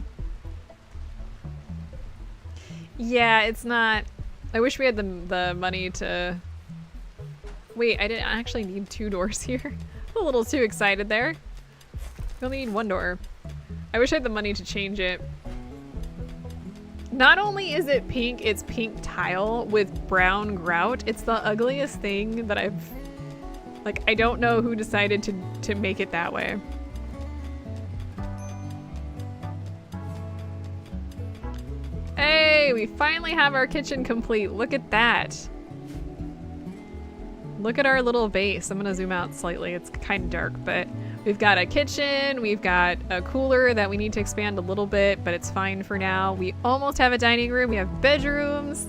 Yeah, it's not... I wish we had the money to... Wait, I didn't actually need two doors here. I'm a little too excited there. We only need one door. I wish I had the money to change it. Not only is it pink, it's pink tile with brown grout. It's the ugliest thing that I've... Like, I don't know who decided to make it that way. Hey, we finally have our kitchen complete. Look at that. Look at our little base. I'm gonna zoom out slightly. It's kind of dark, but we've got a kitchen. We've got a cooler that we need to expand a little bit, but it's fine for now. We almost have a dining room. We have bedrooms.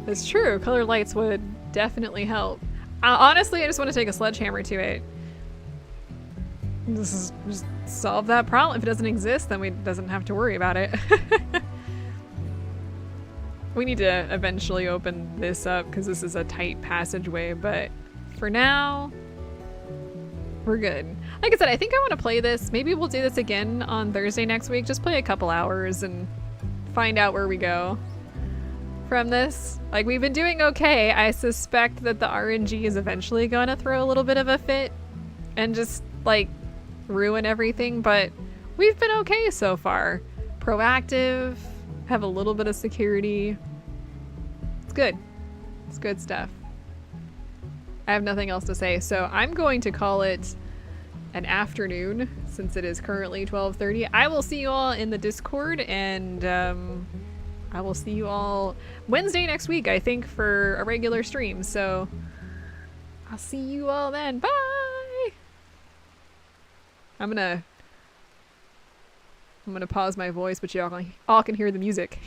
That's true. Color lights would definitely help. Honestly, I just want to take a sledgehammer to it. This is just solve that problem. If it doesn't exist, then we doesn't have to worry about it. We need to eventually open this up because this is a tight passageway, but for now, we're good. Like I said, I think I want to play this. Maybe we'll do this again on Thursday next week. Just play a couple hours and find out where we go from this. Like, we've been doing okay. I suspect that the RNG is eventually going to throw a little bit of a fit and just, like, ruin everything, but we've been okay so far. Proactive. Have a little bit of security. It's good. It's good stuff. I have nothing else to say, so I'm going to call it an afternoon since it is currently 12:30. I will see you all in the Discord, and I will see you all Wednesday next week, I think, for a regular stream. So I'll see you all then. Bye! I'm gonna pause my voice, but you all can hear the music.